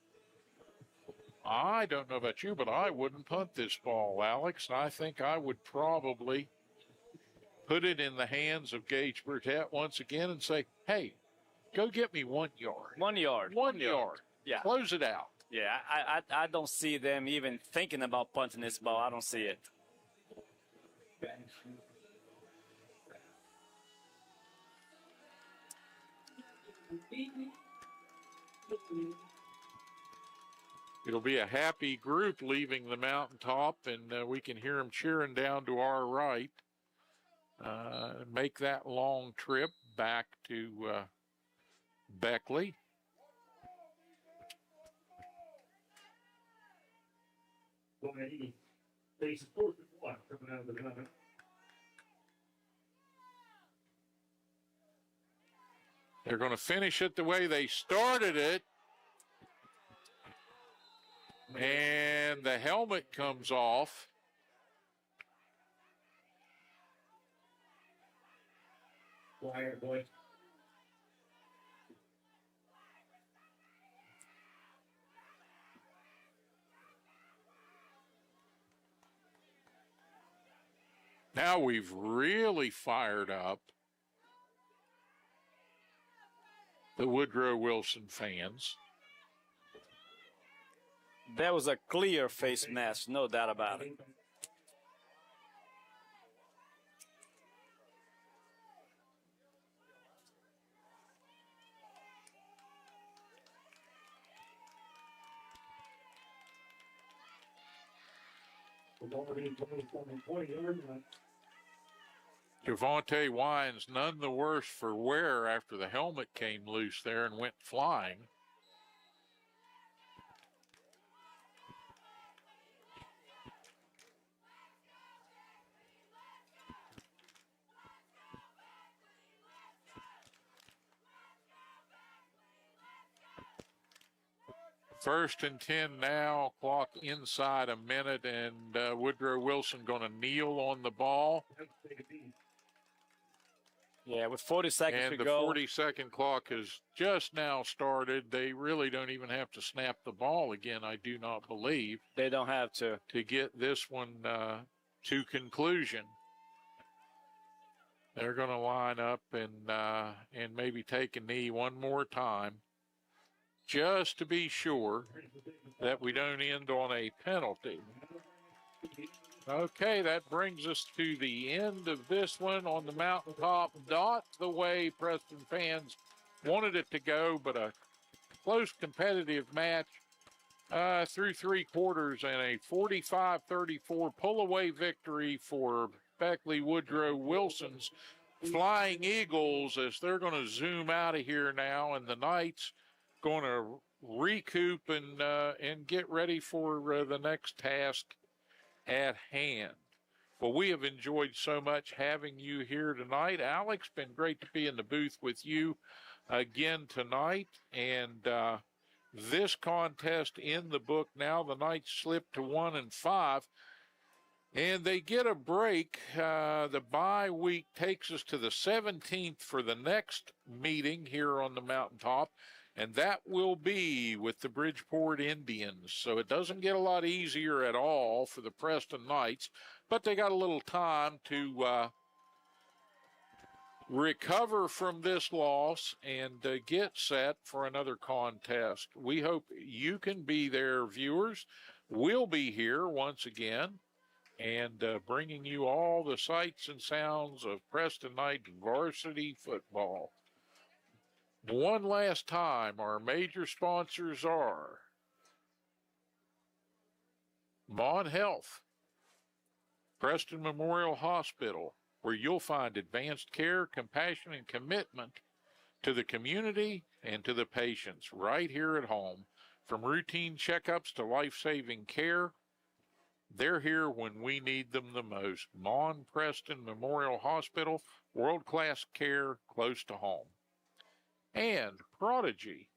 I don't know about you, but I wouldn't punt this ball, Alex. I think I would probably put it in the hands of Gage Burdett once again and say, hey, go get me 1 yard. 1 yard. 1 yard. Yeah. Close it out. Yeah, I don't see them even thinking about punting this ball. I don't see it. It'll be a happy group leaving the mountaintop, and we can hear them cheering down to our right. Make that long trip back to Beckley. They're going to finish it the way they started it. And the helmet comes off. Now we've really fired up the Woodrow Wilson fans. That was a clear face mask, no doubt about it. Javonte Wines none the worse for wear after the helmet came loose there and went flying. First and 10 now, clock inside a minute, and Woodrow Wilson going to kneel on the ball. Yeah, with 40 seconds to go. And the 40-second clock has just now started. They really don't even have to snap the ball again, I do not believe. They don't have to get this one to conclusion. They're going to line up and maybe take a knee one more time, just to be sure that we don't end on a penalty. Okay, that brings us to the end of this one on the mountaintop. Not the way Preston fans wanted it to go, but a close competitive match through 3 quarters and a 45-34 pull-away victory for Beckley, Woodrow, Wilson's Flying Eagles, as they're going to zoom out of here now, and the Knights going to recoup and get ready for the next task at hand. Well, we have enjoyed so much having you here tonight. Alex, been great to be in the booth with you again tonight. And this contest in the book now, the Knights slip to 1-5. And they get a break. The bye week takes us to the 17th for the next meeting here on the mountaintop, and that will be with the Bridgeport Indians. So it doesn't get a lot easier at all for the Preston Knights, but they got a little time to recover from this loss and get set for another contest. We hope you can be there, viewers. We'll be here once again, and bringing you all the sights and sounds of Preston Knights varsity football. One last time, our major sponsors are Mon Health, Preston Memorial Hospital, where you'll find advanced care, compassion, and commitment to the community and to the patients right here at home. From routine checkups to life-saving care, they're here when we need them the most. Mon Preston Memorial Hospital, world-class care close to home. And Prodigy.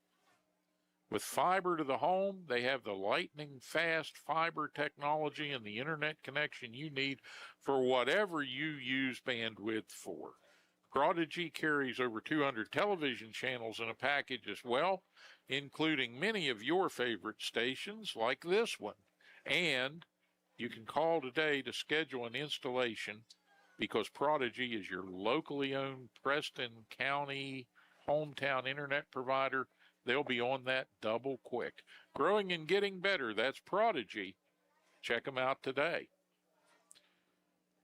With fiber to the home, they have the lightning-fast fiber technology and the internet connection you need for whatever you use bandwidth for. Prodigy carries over 200 television channels in a package as well, including many of your favorite stations like this one. And you can call today to schedule an installation, because Prodigy is your locally owned Preston County hometown internet provider. They'll be on that double quick. Growing and getting better. That's Prodigy. Check them out today.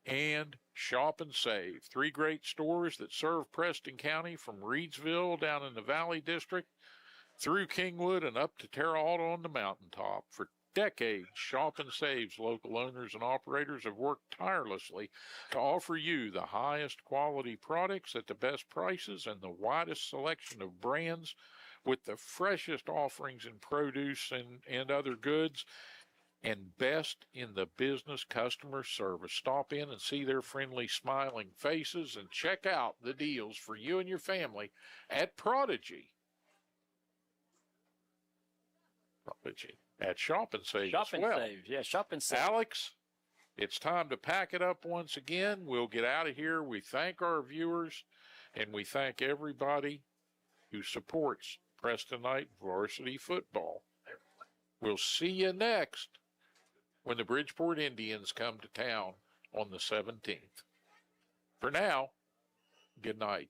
And Shop and Save. 3 great stores that serve Preston County, from Reedsville down in the Valley District through Kingwood and up to Terre Haute on the mountaintop. For decades, Shop and Save's local owners and operators have worked tirelessly to offer you the highest quality products at the best prices and the widest selection of brands, with the freshest offerings in produce and other goods, and best in the business customer service. Stop in and see their friendly, smiling faces and check out the deals for you and your family at Prodigy. At Shop and Save Shop as and well. Save. Yeah, Shop and Save. Alex, it's time to pack it up once again. We'll get out of here. We thank our viewers, and we thank everybody who supports Preston Knight varsity football. We'll see you next when the Bridgeport Indians come to town on the 17th. For now, good night.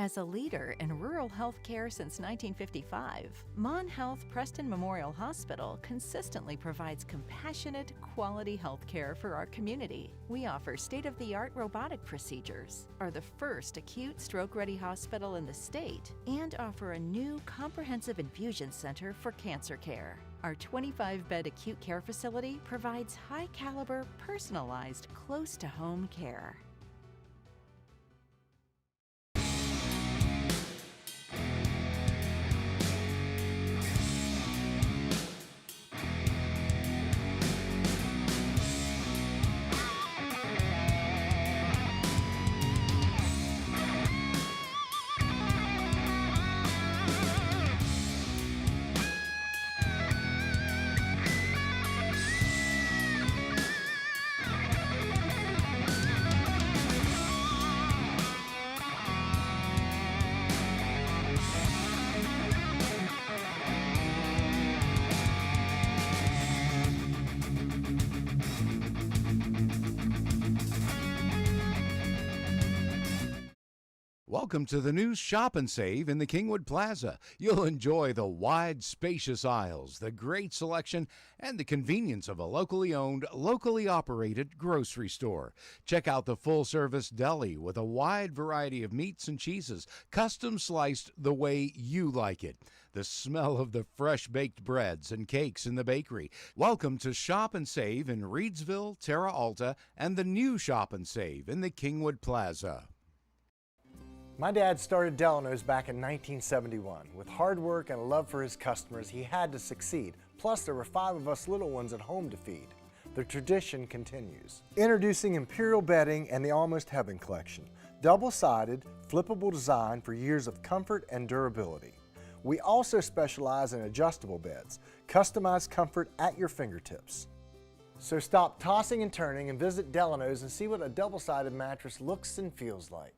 As a leader in rural health care since 1955, Mon Health Preston Memorial Hospital consistently provides compassionate, quality health care for our community. We offer state-of-the-art robotic procedures, are the first acute stroke-ready hospital in the state, and offer a new comprehensive infusion center for cancer care. Our 25-bed acute care facility provides high-caliber, personalized, close-to-home care. Welcome to the new Shop and Save in the Kingwood Plaza. You'll enjoy the wide, spacious aisles, the great selection, and the convenience of a locally owned, locally operated grocery store. Check out the full-service deli with a wide variety of meats and cheeses, custom sliced the way you like it. The smell of the fresh-baked breads and cakes in the bakery. Welcome to Shop and Save in Reedsville, Terra Alta, and the new Shop and Save in the Kingwood Plaza. My dad started Delano's back in 1971. With hard work and a love for his customers, he had to succeed. Plus, there were 5 of us little ones at home to feed. The tradition continues. Introducing Imperial Bedding and the Almost Heaven Collection. Double-sided, flippable design for years of comfort and durability. We also specialize in adjustable beds, customized comfort at your fingertips. So stop tossing and turning and visit Delano's and see what a double-sided mattress looks and feels like.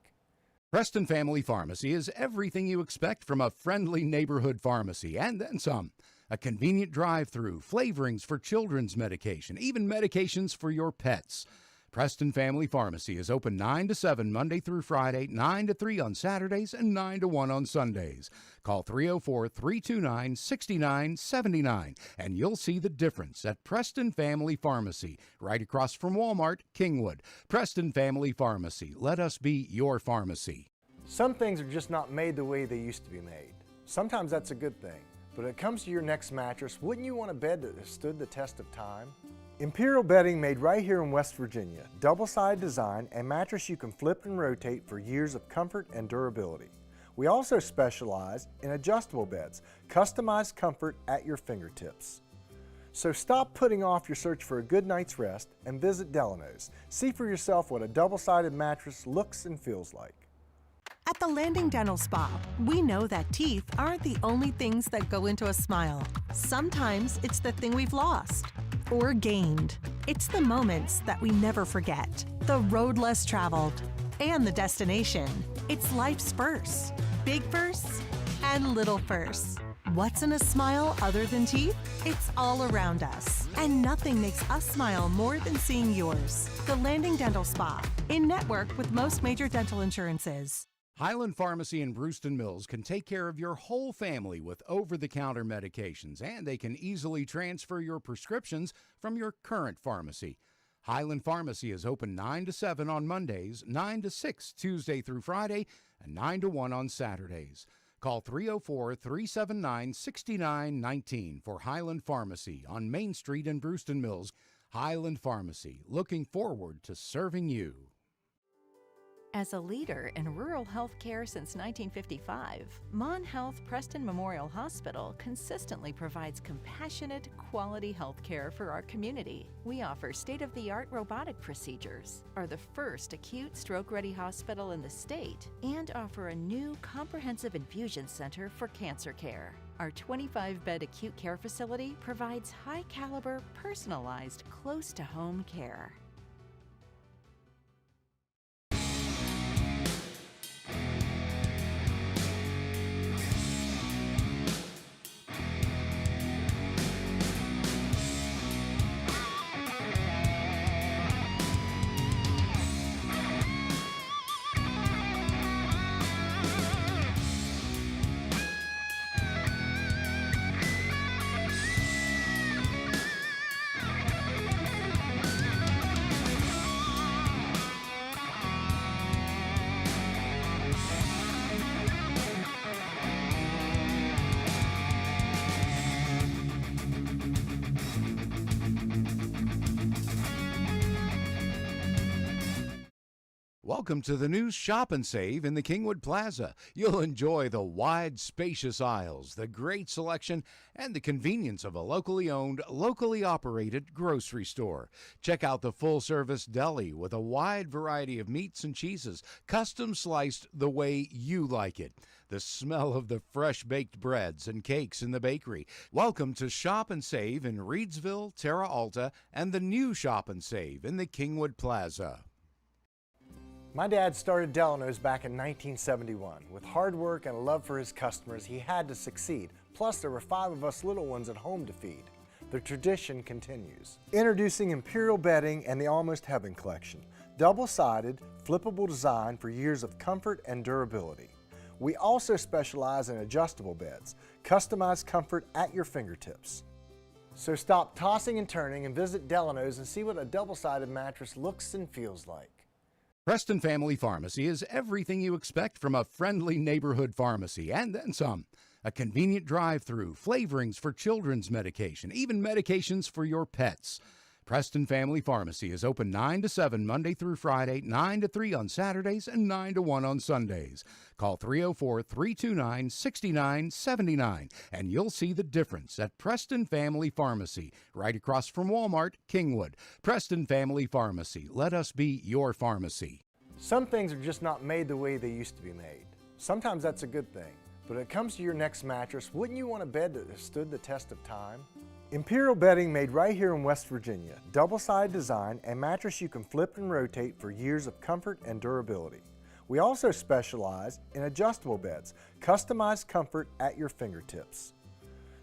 Preston Family Pharmacy is everything you expect from a friendly neighborhood pharmacy, and then some. A convenient drive-through, flavorings for children's medication, even medications for your pets. Preston Family Pharmacy is open 9 to 7 Monday through Friday, 9 to 3 on Saturdays, and 9 to 1 on Sundays. Call 304-329-6979, and you'll see the difference at Preston Family Pharmacy, right across from Walmart, Kingwood. Preston Family Pharmacy. Let us be your pharmacy. Some things are just not made the way they used to be made. Sometimes that's a good thing. But when it comes to your next mattress, wouldn't you want a bed that has stood the test of time? Imperial Bedding, made right here in West Virginia. Double-sided design and mattress you can flip and rotate for years of comfort and durability. We also specialize in adjustable beds, customized comfort at your fingertips. So stop putting off your search for a good night's rest and visit Delano's. See for yourself what a double-sided mattress looks and feels like. At the Landing Dental Spa, we know that teeth aren't the only things that go into a smile. Sometimes it's the thing we've lost or gained. It's the moments that we never forget, the road less traveled, and the destination. It's life's firsts, big firsts and little firsts. What's in a smile other than teeth? It's all around us. And nothing makes us smile more than seeing yours. The Landing Dental Spa, in network with most major dental insurances. Highland Pharmacy in Brewston Mills can take care of your whole family with over-the-counter medications, and they can easily transfer your prescriptions from your current pharmacy. Highland Pharmacy is open 9 to 7 on Mondays, 9 to 6 Tuesday through Friday, and 9 to 1 on Saturdays. Call 304-379-6919 for Highland Pharmacy on Main Street in Brewston Mills. Highland Pharmacy, looking forward to serving you. As a leader in rural health care since 1955, Mon Health Preston Memorial Hospital consistently provides compassionate, quality health care for our community. We offer state-of-the-art robotic procedures, are the first acute stroke-ready hospital in the state, and offer a new comprehensive infusion center for cancer care. Our 25-bed acute care facility provides high-caliber, personalized, close-to-home care. Welcome to the new Shop and Save in the Kingwood Plaza. You'll enjoy the wide, spacious aisles, the great selection, and the convenience of a locally owned, locally operated grocery store. Check out the full-service deli with a wide variety of meats and cheeses, custom sliced the way you like it. The smell of the fresh-baked breads and cakes in the bakery. Welcome to Shop and Save in Reedsville, Terra Alta, and the new Shop and Save in the Kingwood Plaza. My dad started Delano's back in 1971. With hard work and a love for his customers, he had to succeed. Plus, there were 5 of us little ones at home to feed. The tradition continues. Introducing Imperial Bedding and the Almost Heaven Collection. double-sided, flippable design for years of comfort and durability. We also specialize in adjustable beds, customized comfort at your fingertips. So stop tossing and turning and visit Delano's and see what a double-sided mattress looks and feels like. Preston Family Pharmacy is everything you expect from a friendly neighborhood pharmacy, and then some. A convenient drive-through, flavorings for children's medication, even medications for your pets. Preston Family Pharmacy is open 9 to 7 Monday through Friday, 9 to 3 on Saturdays, and 9 to 1 on Sundays. Call 304-329-6979, and you'll see the difference at Preston Family Pharmacy, right across from Walmart, Kingwood. Preston Family Pharmacy. Let us be your pharmacy. Some things are just not made the way they used to be made. Sometimes that's a good thing. But when it comes to your next mattress, wouldn't you want a bed that has stood the test of time? Imperial bedding made right here in West Virginia. Double-sided design and mattress you can flip and rotate for years of comfort and durability. We also specialize in adjustable beds, customized comfort at your fingertips.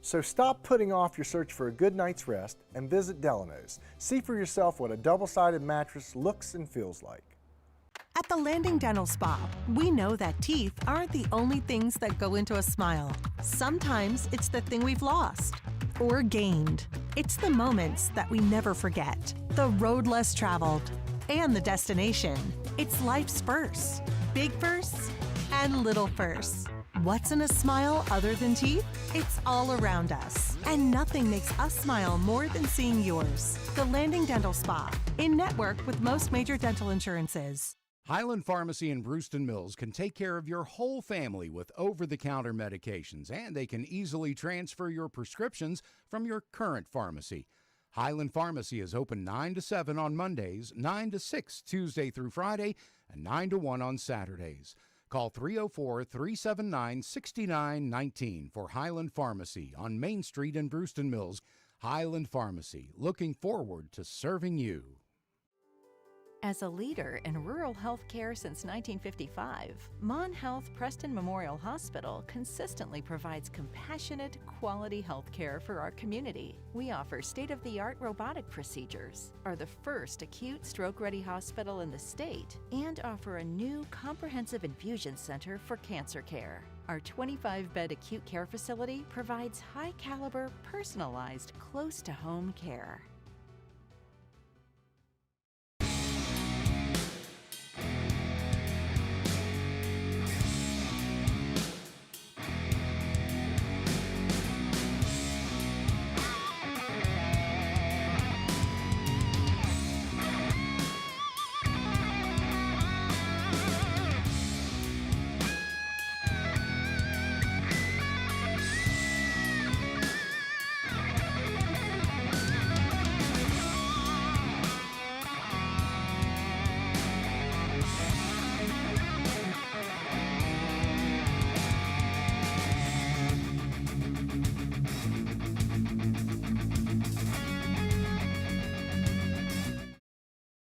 So stop putting off your search for a good night's rest and visit Delano's. See for yourself what a double-sided mattress looks and feels like. At the Landing Dental Spa, we know that teeth aren't the only things that go into a smile. Sometimes it's the thing we've lost or gained. It's the moments that we never forget, the road less traveled, and the destination. It's life's firsts, big firsts and little firsts. What's in a smile other than teeth? It's all around us. And nothing makes us smile more than seeing yours. The Landing Dental Spa, in network with most major dental insurances. Highland Pharmacy in Brewston Mills can take care of your whole family with over-the-counter medications, and they can easily transfer your prescriptions from your current pharmacy. Highland Pharmacy is open 9 to 7 on Mondays, 9 to 6 Tuesday through Friday, and 9 to 1 on Saturdays. Call 304-379-6919 for Highland Pharmacy on Main Street in Brewston Mills. Highland Pharmacy, looking forward to serving you. As a leader in rural health care since 1955, Mon Health Preston Memorial Hospital consistently provides compassionate, quality health care for our community. We offer state-of-the-art robotic procedures, are the first acute stroke-ready hospital in the state, and offer a new comprehensive infusion center for cancer care. Our 25-bed acute care facility provides high-caliber, personalized, close-to-home care.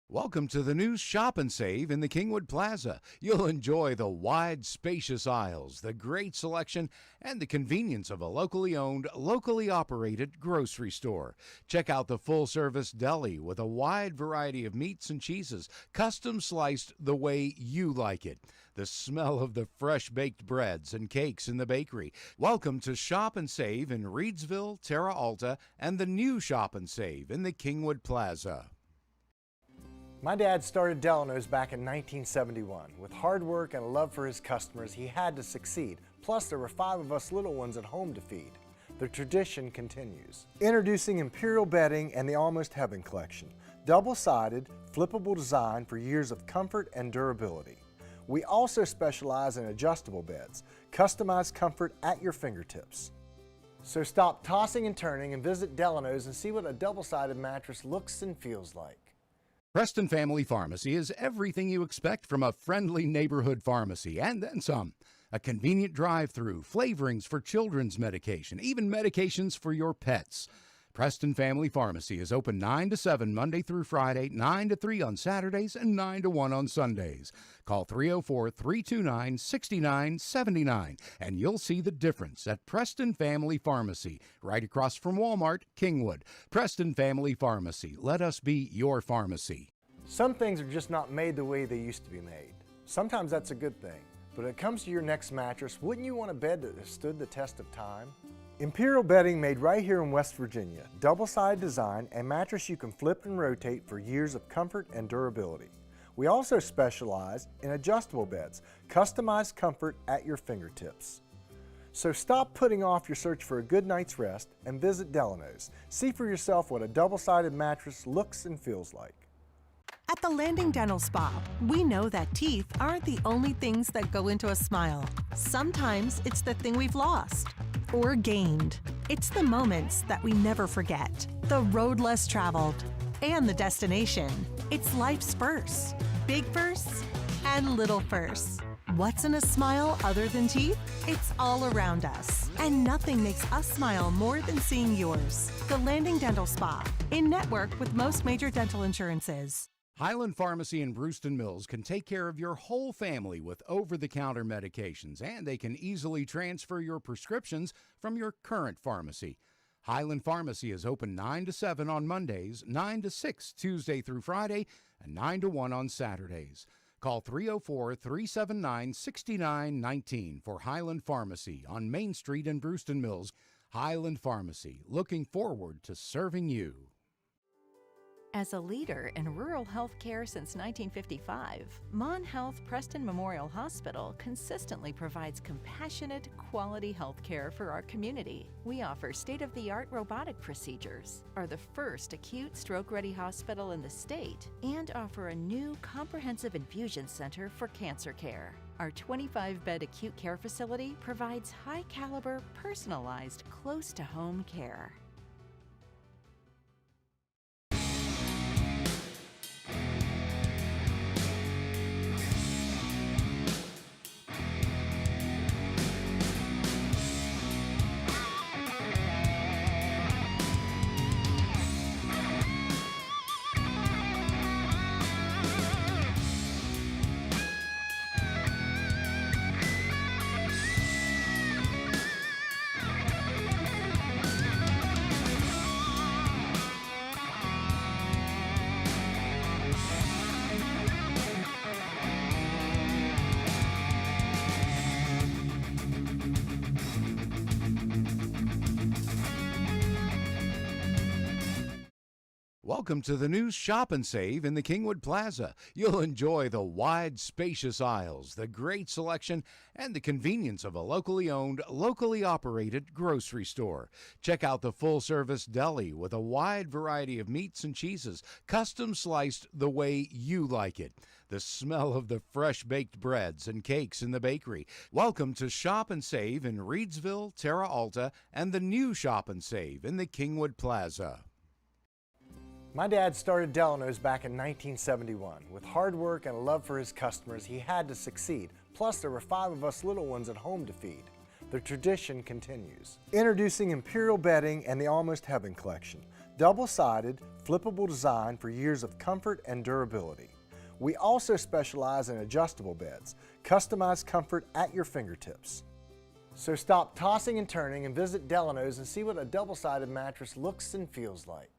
Welcome to the new Shop and Save in the Kingwood Plaza. You'll enjoy the wide, spacious aisles, the great selection, and the convenience of a locally owned, locally operated grocery store. Check out the full-service deli with a wide variety of meats and cheeses, custom sliced the way you like it. The smell of the fresh-baked breads and cakes in the bakery. Welcome to Shop and Save in Reedsville, Terra Alta, and the new Shop and Save in the Kingwood Plaza. My dad started Delano's back in 1971. With hard work and a love for his customers, he had to succeed. Plus, there were 5 of us little ones at home to feed. The tradition continues. Introducing Imperial bedding and the Almost Heaven collection. Double-sided, flippable design for years of comfort and durability. We also specialize in adjustable beds, customized comfort at your fingertips. So stop tossing and turning and visit Delano's and see what a double-sided mattress looks and feels like. Preston Family Pharmacy is everything you expect from a friendly neighborhood pharmacy, and then some. A convenient drive-through, flavorings for children's medication, even medications for your pets. Preston Family Pharmacy is open 9 to 7 Monday through Friday, 9 to 3 on Saturdays, and 9 to 1 on Sundays. Call 304-329-6979, and you'll see the difference at Preston Family Pharmacy, right across from Walmart, Kingwood. Preston Family Pharmacy. Let us be your pharmacy. Some things are just not made the way they used to be made. Sometimes that's a good thing. But when it comes to your next mattress, wouldn't you want a bed that has stood the test of time? Imperial Bedding, made right here in West Virginia. Double-sided design and mattress you can flip and rotate for years of comfort and durability. We also specialize in adjustable beds, customized comfort at your fingertips. So stop putting off your search for a good night's rest and visit Delano's. See for yourself what a double-sided mattress looks and feels like. At the Landing Dental Spa, we know that teeth aren't the only things that go into a smile. Sometimes it's the thing we've lost or gained. It's the moments that we never forget, the road less traveled, and the destination. It's life's firsts, big firsts and little firsts. What's in a smile other than teeth? It's all around us. And nothing makes us smile more than seeing yours. The Landing Dental Spa, in network with most major dental insurances. Highland Pharmacy in Brewston Mills can take care of your whole family with over-the-counter medications, and they can easily transfer your prescriptions from your current pharmacy. Highland Pharmacy is open 9 to 7 on Mondays, 9 to 6 Tuesday through Friday, and 9 to 1 on Saturdays. Call 304-379-6919 for Highland Pharmacy on Main Street in Brewston Mills. Highland Pharmacy, looking forward to serving you. As a leader in rural health care since 1955, Mon Health Preston Memorial Hospital consistently provides compassionate, quality health care for our community. We offer state-of-the-art robotic procedures, are the first acute stroke-ready hospital in the state, and offer a new comprehensive infusion center for cancer care. Our 25-bed acute care facility provides high-caliber, personalized, close-to-home care. Welcome to the new Shop and Save in the Kingwood Plaza. You'll enjoy the wide, spacious aisles, the great selection, and the convenience of a locally owned, locally operated grocery store. Check out the full-service deli with a wide variety of meats and cheeses, custom sliced the way you like it. The smell of the fresh-baked breads and cakes in the bakery. Welcome to Shop and Save in Reedsville, Terra Alta, and the new Shop and Save in the Kingwood Plaza. My dad started Delano's back in 1971. With hard work and a love for his customers, he had to succeed. Plus, there were 5 of us little ones at home to feed. The tradition continues. Introducing Imperial Bedding and the Almost Heaven collection. Double-sided, flippable design for years of comfort and durability. We also specialize in adjustable beds, customized comfort at your fingertips. So stop tossing and turning and visit Delano's and see what a double-sided mattress looks and feels like.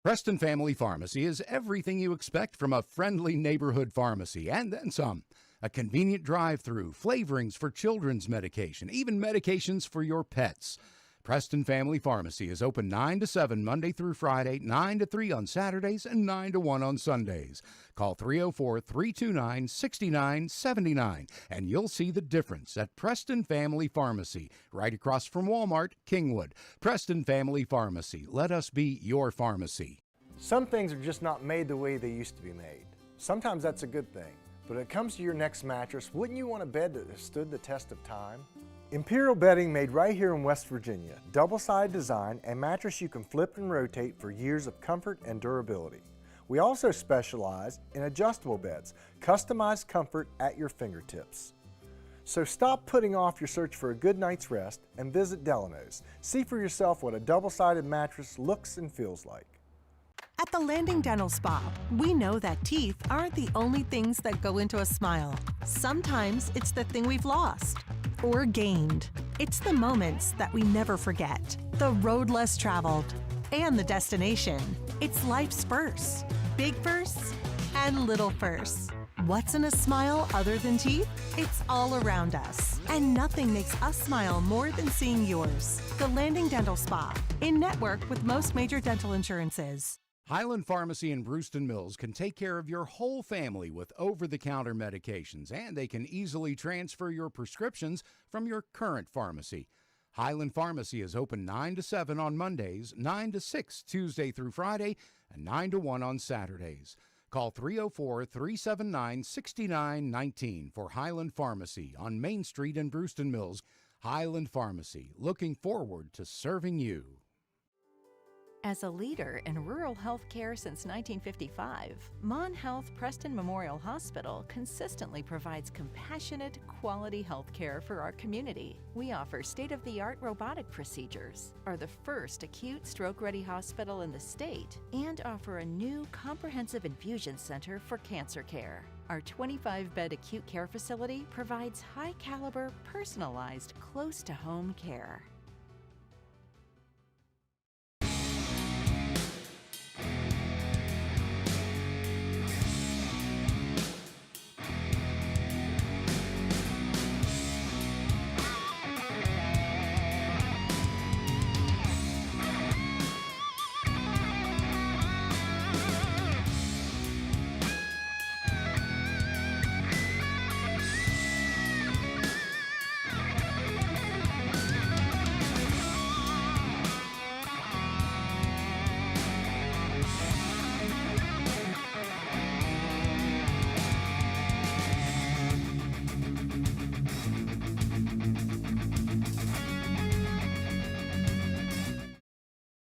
Preston Family Pharmacy is everything you expect from a friendly neighborhood pharmacy, and then some. A convenient drive-through, flavorings for children's medication, even medications for your pets. Preston Family Pharmacy is open 9 to 7 Monday through Friday, 9 to 3 on Saturdays, and 9 to 1 on Sundays. Call 304-329-6979, and you'll see the difference at Preston Family Pharmacy, right across from Walmart, Kingwood. Preston Family Pharmacy. Let us be your pharmacy. Some things are just not made the way they used to be made. Sometimes that's a good thing. But when it comes to your next mattress, wouldn't you want a bed that has stood the test of time? Imperial Bedding, made right here in West Virginia. Double-sided design and mattress you can flip and rotate for years of comfort and durability. We also specialize in adjustable beds, customized comfort at your fingertips. So stop putting off your search for a good night's rest and visit Delano's. See for yourself what a double-sided mattress looks and feels like. At the Landing Dental Spa, we know that teeth aren't the only things that go into a smile. Sometimes it's the thing we've lost or gained. It's the moments that we never forget, the road less traveled, and the destination. It's life's firsts, big firsts and little firsts. What's in a smile other than teeth? It's all around us. And nothing makes us smile more than seeing yours. The Landing Dental Spa, in network with most major dental insurances. Highland Pharmacy in Brewston Mills can take care of your whole family with over-the-counter medications, and they can easily transfer your prescriptions from your current pharmacy. Highland Pharmacy is open 9 to 7 on Mondays, 9 to 6 Tuesday through Friday, and 9 to 1 on Saturdays. Call 304-379-6919 for Highland Pharmacy on Main Street in Brewston Mills. Highland Pharmacy, looking forward to serving you. As a leader in rural health care since 1955, Mon Health Preston Memorial Hospital consistently provides compassionate, quality health care for our community. We offer state-of-the-art robotic procedures, are the first acute stroke-ready hospital in the state, and offer a new comprehensive infusion center for cancer care. Our 25-bed acute care facility provides high-caliber, personalized, close-to-home care.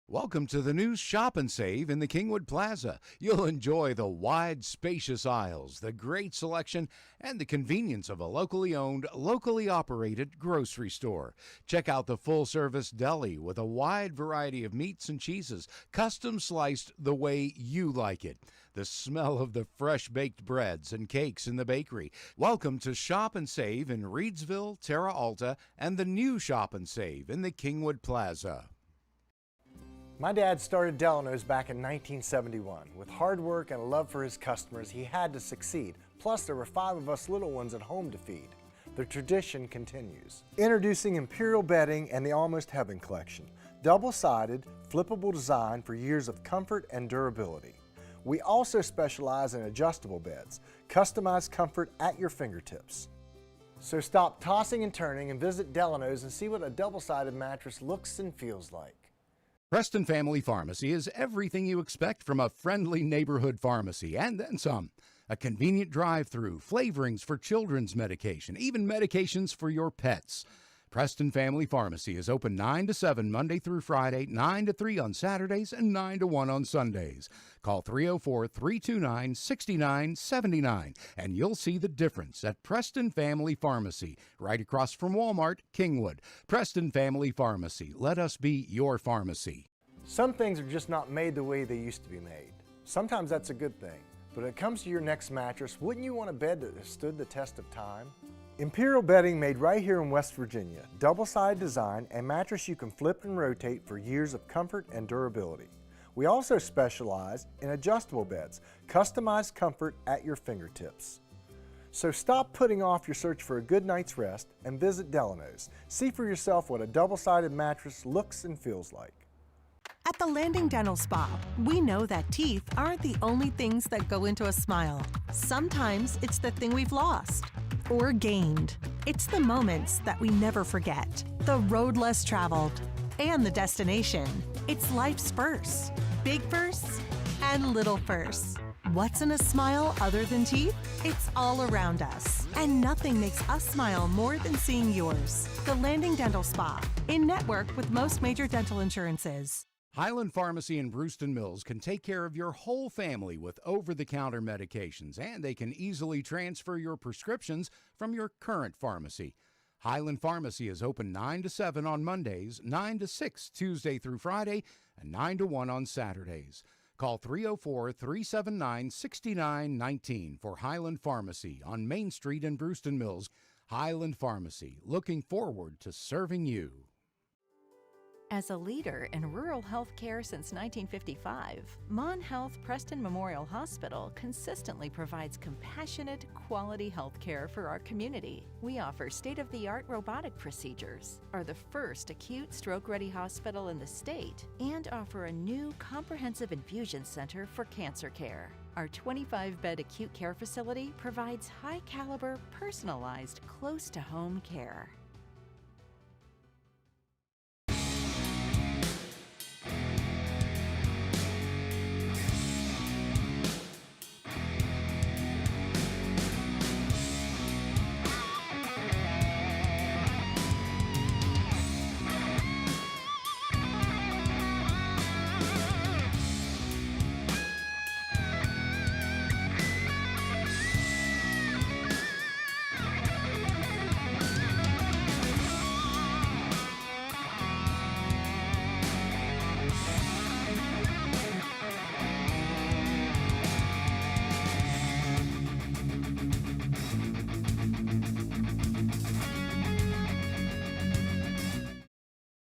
Welcome to the new Shop and Save in the Kingwood Plaza. You'll enjoy the wide, spacious aisles, the great selection, and the convenience of a locally owned, locally operated grocery store. Check out the full-service deli with a wide variety of meats and cheeses, custom sliced the way you like it. The smell of the fresh baked breads and cakes in the bakery. Welcome to Shop and Save in Reedsville, Terra Alta, and the new Shop and Save in the Kingwood Plaza. My dad started Delano's back in 1971. With hard work and a love for his customers, he had to succeed. Plus, there were 5 of us little ones at home to feed. The tradition continues. Introducing Imperial Bedding and the Almost Heaven Collection. Double-sided, flippable design for years of comfort and durability. We also specialize in adjustable beds. Customized comfort at your fingertips. So stop tossing and turning and visit Delano's and see what a double-sided mattress looks and feels like. Preston Family Pharmacy is everything you expect from a friendly neighborhood pharmacy, and then some. A convenient drive-through, flavorings for children's medication, even medications for your pets. Preston Family Pharmacy is open 9 to 7 Monday through Friday, 9 to 3 on Saturdays, and 9 to 1 on Sundays. Call 304-329-6979, and you'll see the difference at Preston Family Pharmacy, right across from Walmart, Kingwood. Preston Family Pharmacy. Let us be your pharmacy. Some things are just not made the way they used to be made. Sometimes that's a good thing. But when it comes to your next mattress, wouldn't you want a bed that has stood the test of time? Imperial Bedding, made right here in West Virginia. Double-sided design and mattress you can flip and rotate for years of comfort and durability. We also specialize in adjustable beds, customized comfort at your fingertips. So stop putting off your search for a good night's rest and visit Delano's. See for yourself what a double-sided mattress looks and feels like. At the Landing Dental Spa, we know that teeth aren't the only things that go into a smile. Sometimes it's the thing we've lost or gained. It's the moments that we never forget, the road less traveled, and the destination. It's life's firsts, big firsts and little firsts. What's in a smile other than teeth? It's all around us. And nothing makes us smile more than seeing yours. The Landing Dental Spa, in network with most major dental insurances. Highland Pharmacy in Brewston Mills can take care of your whole family with over-the-counter medications, and they can easily transfer your prescriptions from your current pharmacy. Highland Pharmacy is open 9 to 7 on Mondays, 9 to 6 Tuesday through Friday, and 9 to 1 on Saturdays. Call 304-379-6919 for Highland Pharmacy on Main Street in Brewston Mills. Highland Pharmacy, looking forward to serving you. As a leader in rural health care since 1955, Mon Health Preston Memorial Hospital consistently provides compassionate, quality health care for our community. We offer state-of-the-art robotic procedures, are the first acute stroke-ready hospital in the state, and offer a new comprehensive infusion center for cancer care. Our 25-bed acute care facility provides high-caliber, personalized, close-to-home care.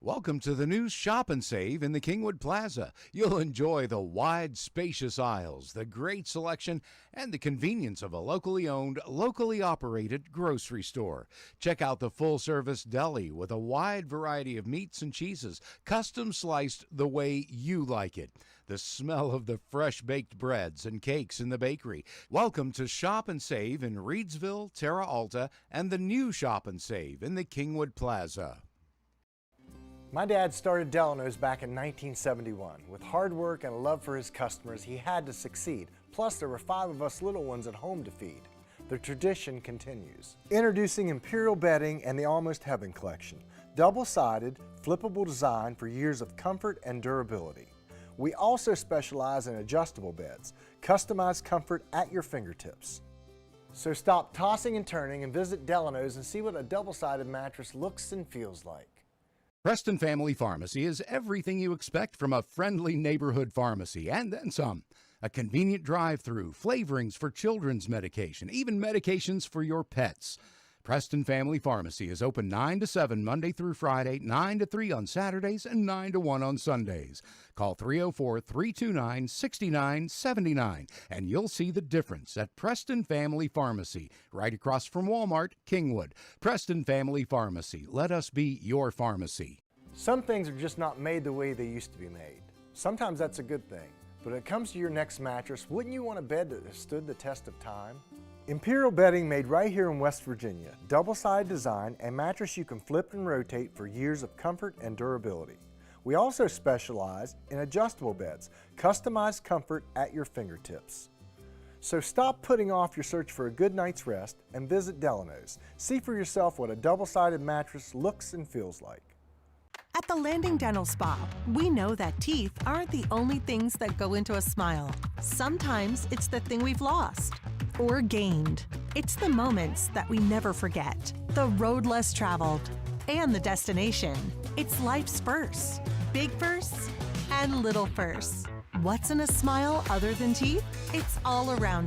Welcome to the new Shop and Save in the Kingwood Plaza. You'll enjoy the wide, spacious aisles, the great selection, and the convenience of a locally owned, locally operated grocery store. Check out the full-service deli with a wide variety of meats and cheeses, custom sliced the way you like it. The smell of the fresh-baked breads and cakes in the bakery. Welcome to Shop and Save in Reedsville, Terra Alta, and the new Shop and Save in the Kingwood Plaza. My dad started Delano's back in 1971. With hard work and a love for his customers, he had to succeed. Plus, there were 5 of us little ones at home to feed. The tradition continues. Introducing Imperial Bedding and the Almost Heaven collection. Double-sided, flippable design for years of comfort and durability. We also specialize in adjustable beds. Customized comfort at your fingertips. So stop tossing and turning and visit Delano's and see what a double-sided mattress looks and feels like. Preston Family Pharmacy is everything you expect from a friendly neighborhood pharmacy, and then some. A convenient drive-through, flavorings for children's medication, even medications for your pets. Preston Family Pharmacy is open 9 to 7 Monday through Friday, 9 to 3 on Saturdays, and 9 to 1 on Sundays. Call 304-329-6979, and you'll see the difference at Preston Family Pharmacy, right across from Walmart, Kingwood. Preston Family Pharmacy. Let us be your pharmacy. Some things are just not made the way they used to be made. Sometimes that's a good thing. But when it comes to your next mattress, wouldn't you want a bed that has stood the test of time? Imperial Bedding made right here in West Virginia. Double-sided design and mattress you can flip and rotate for years of comfort and durability. We also specialize in adjustable beds, customized comfort at your fingertips. So stop putting off your search for a good night's rest and visit Delano's. See for yourself what a double-sided mattress looks and feels like. At the Landing Dental Spa, we know that teeth aren't the only things that go into a smile. Sometimes it's the thing we've lost or gained. It's the moments that we never forget, the road less traveled, and the destination. It's life's firsts, big firsts and little firsts. What's in a smile other than teeth? It's all around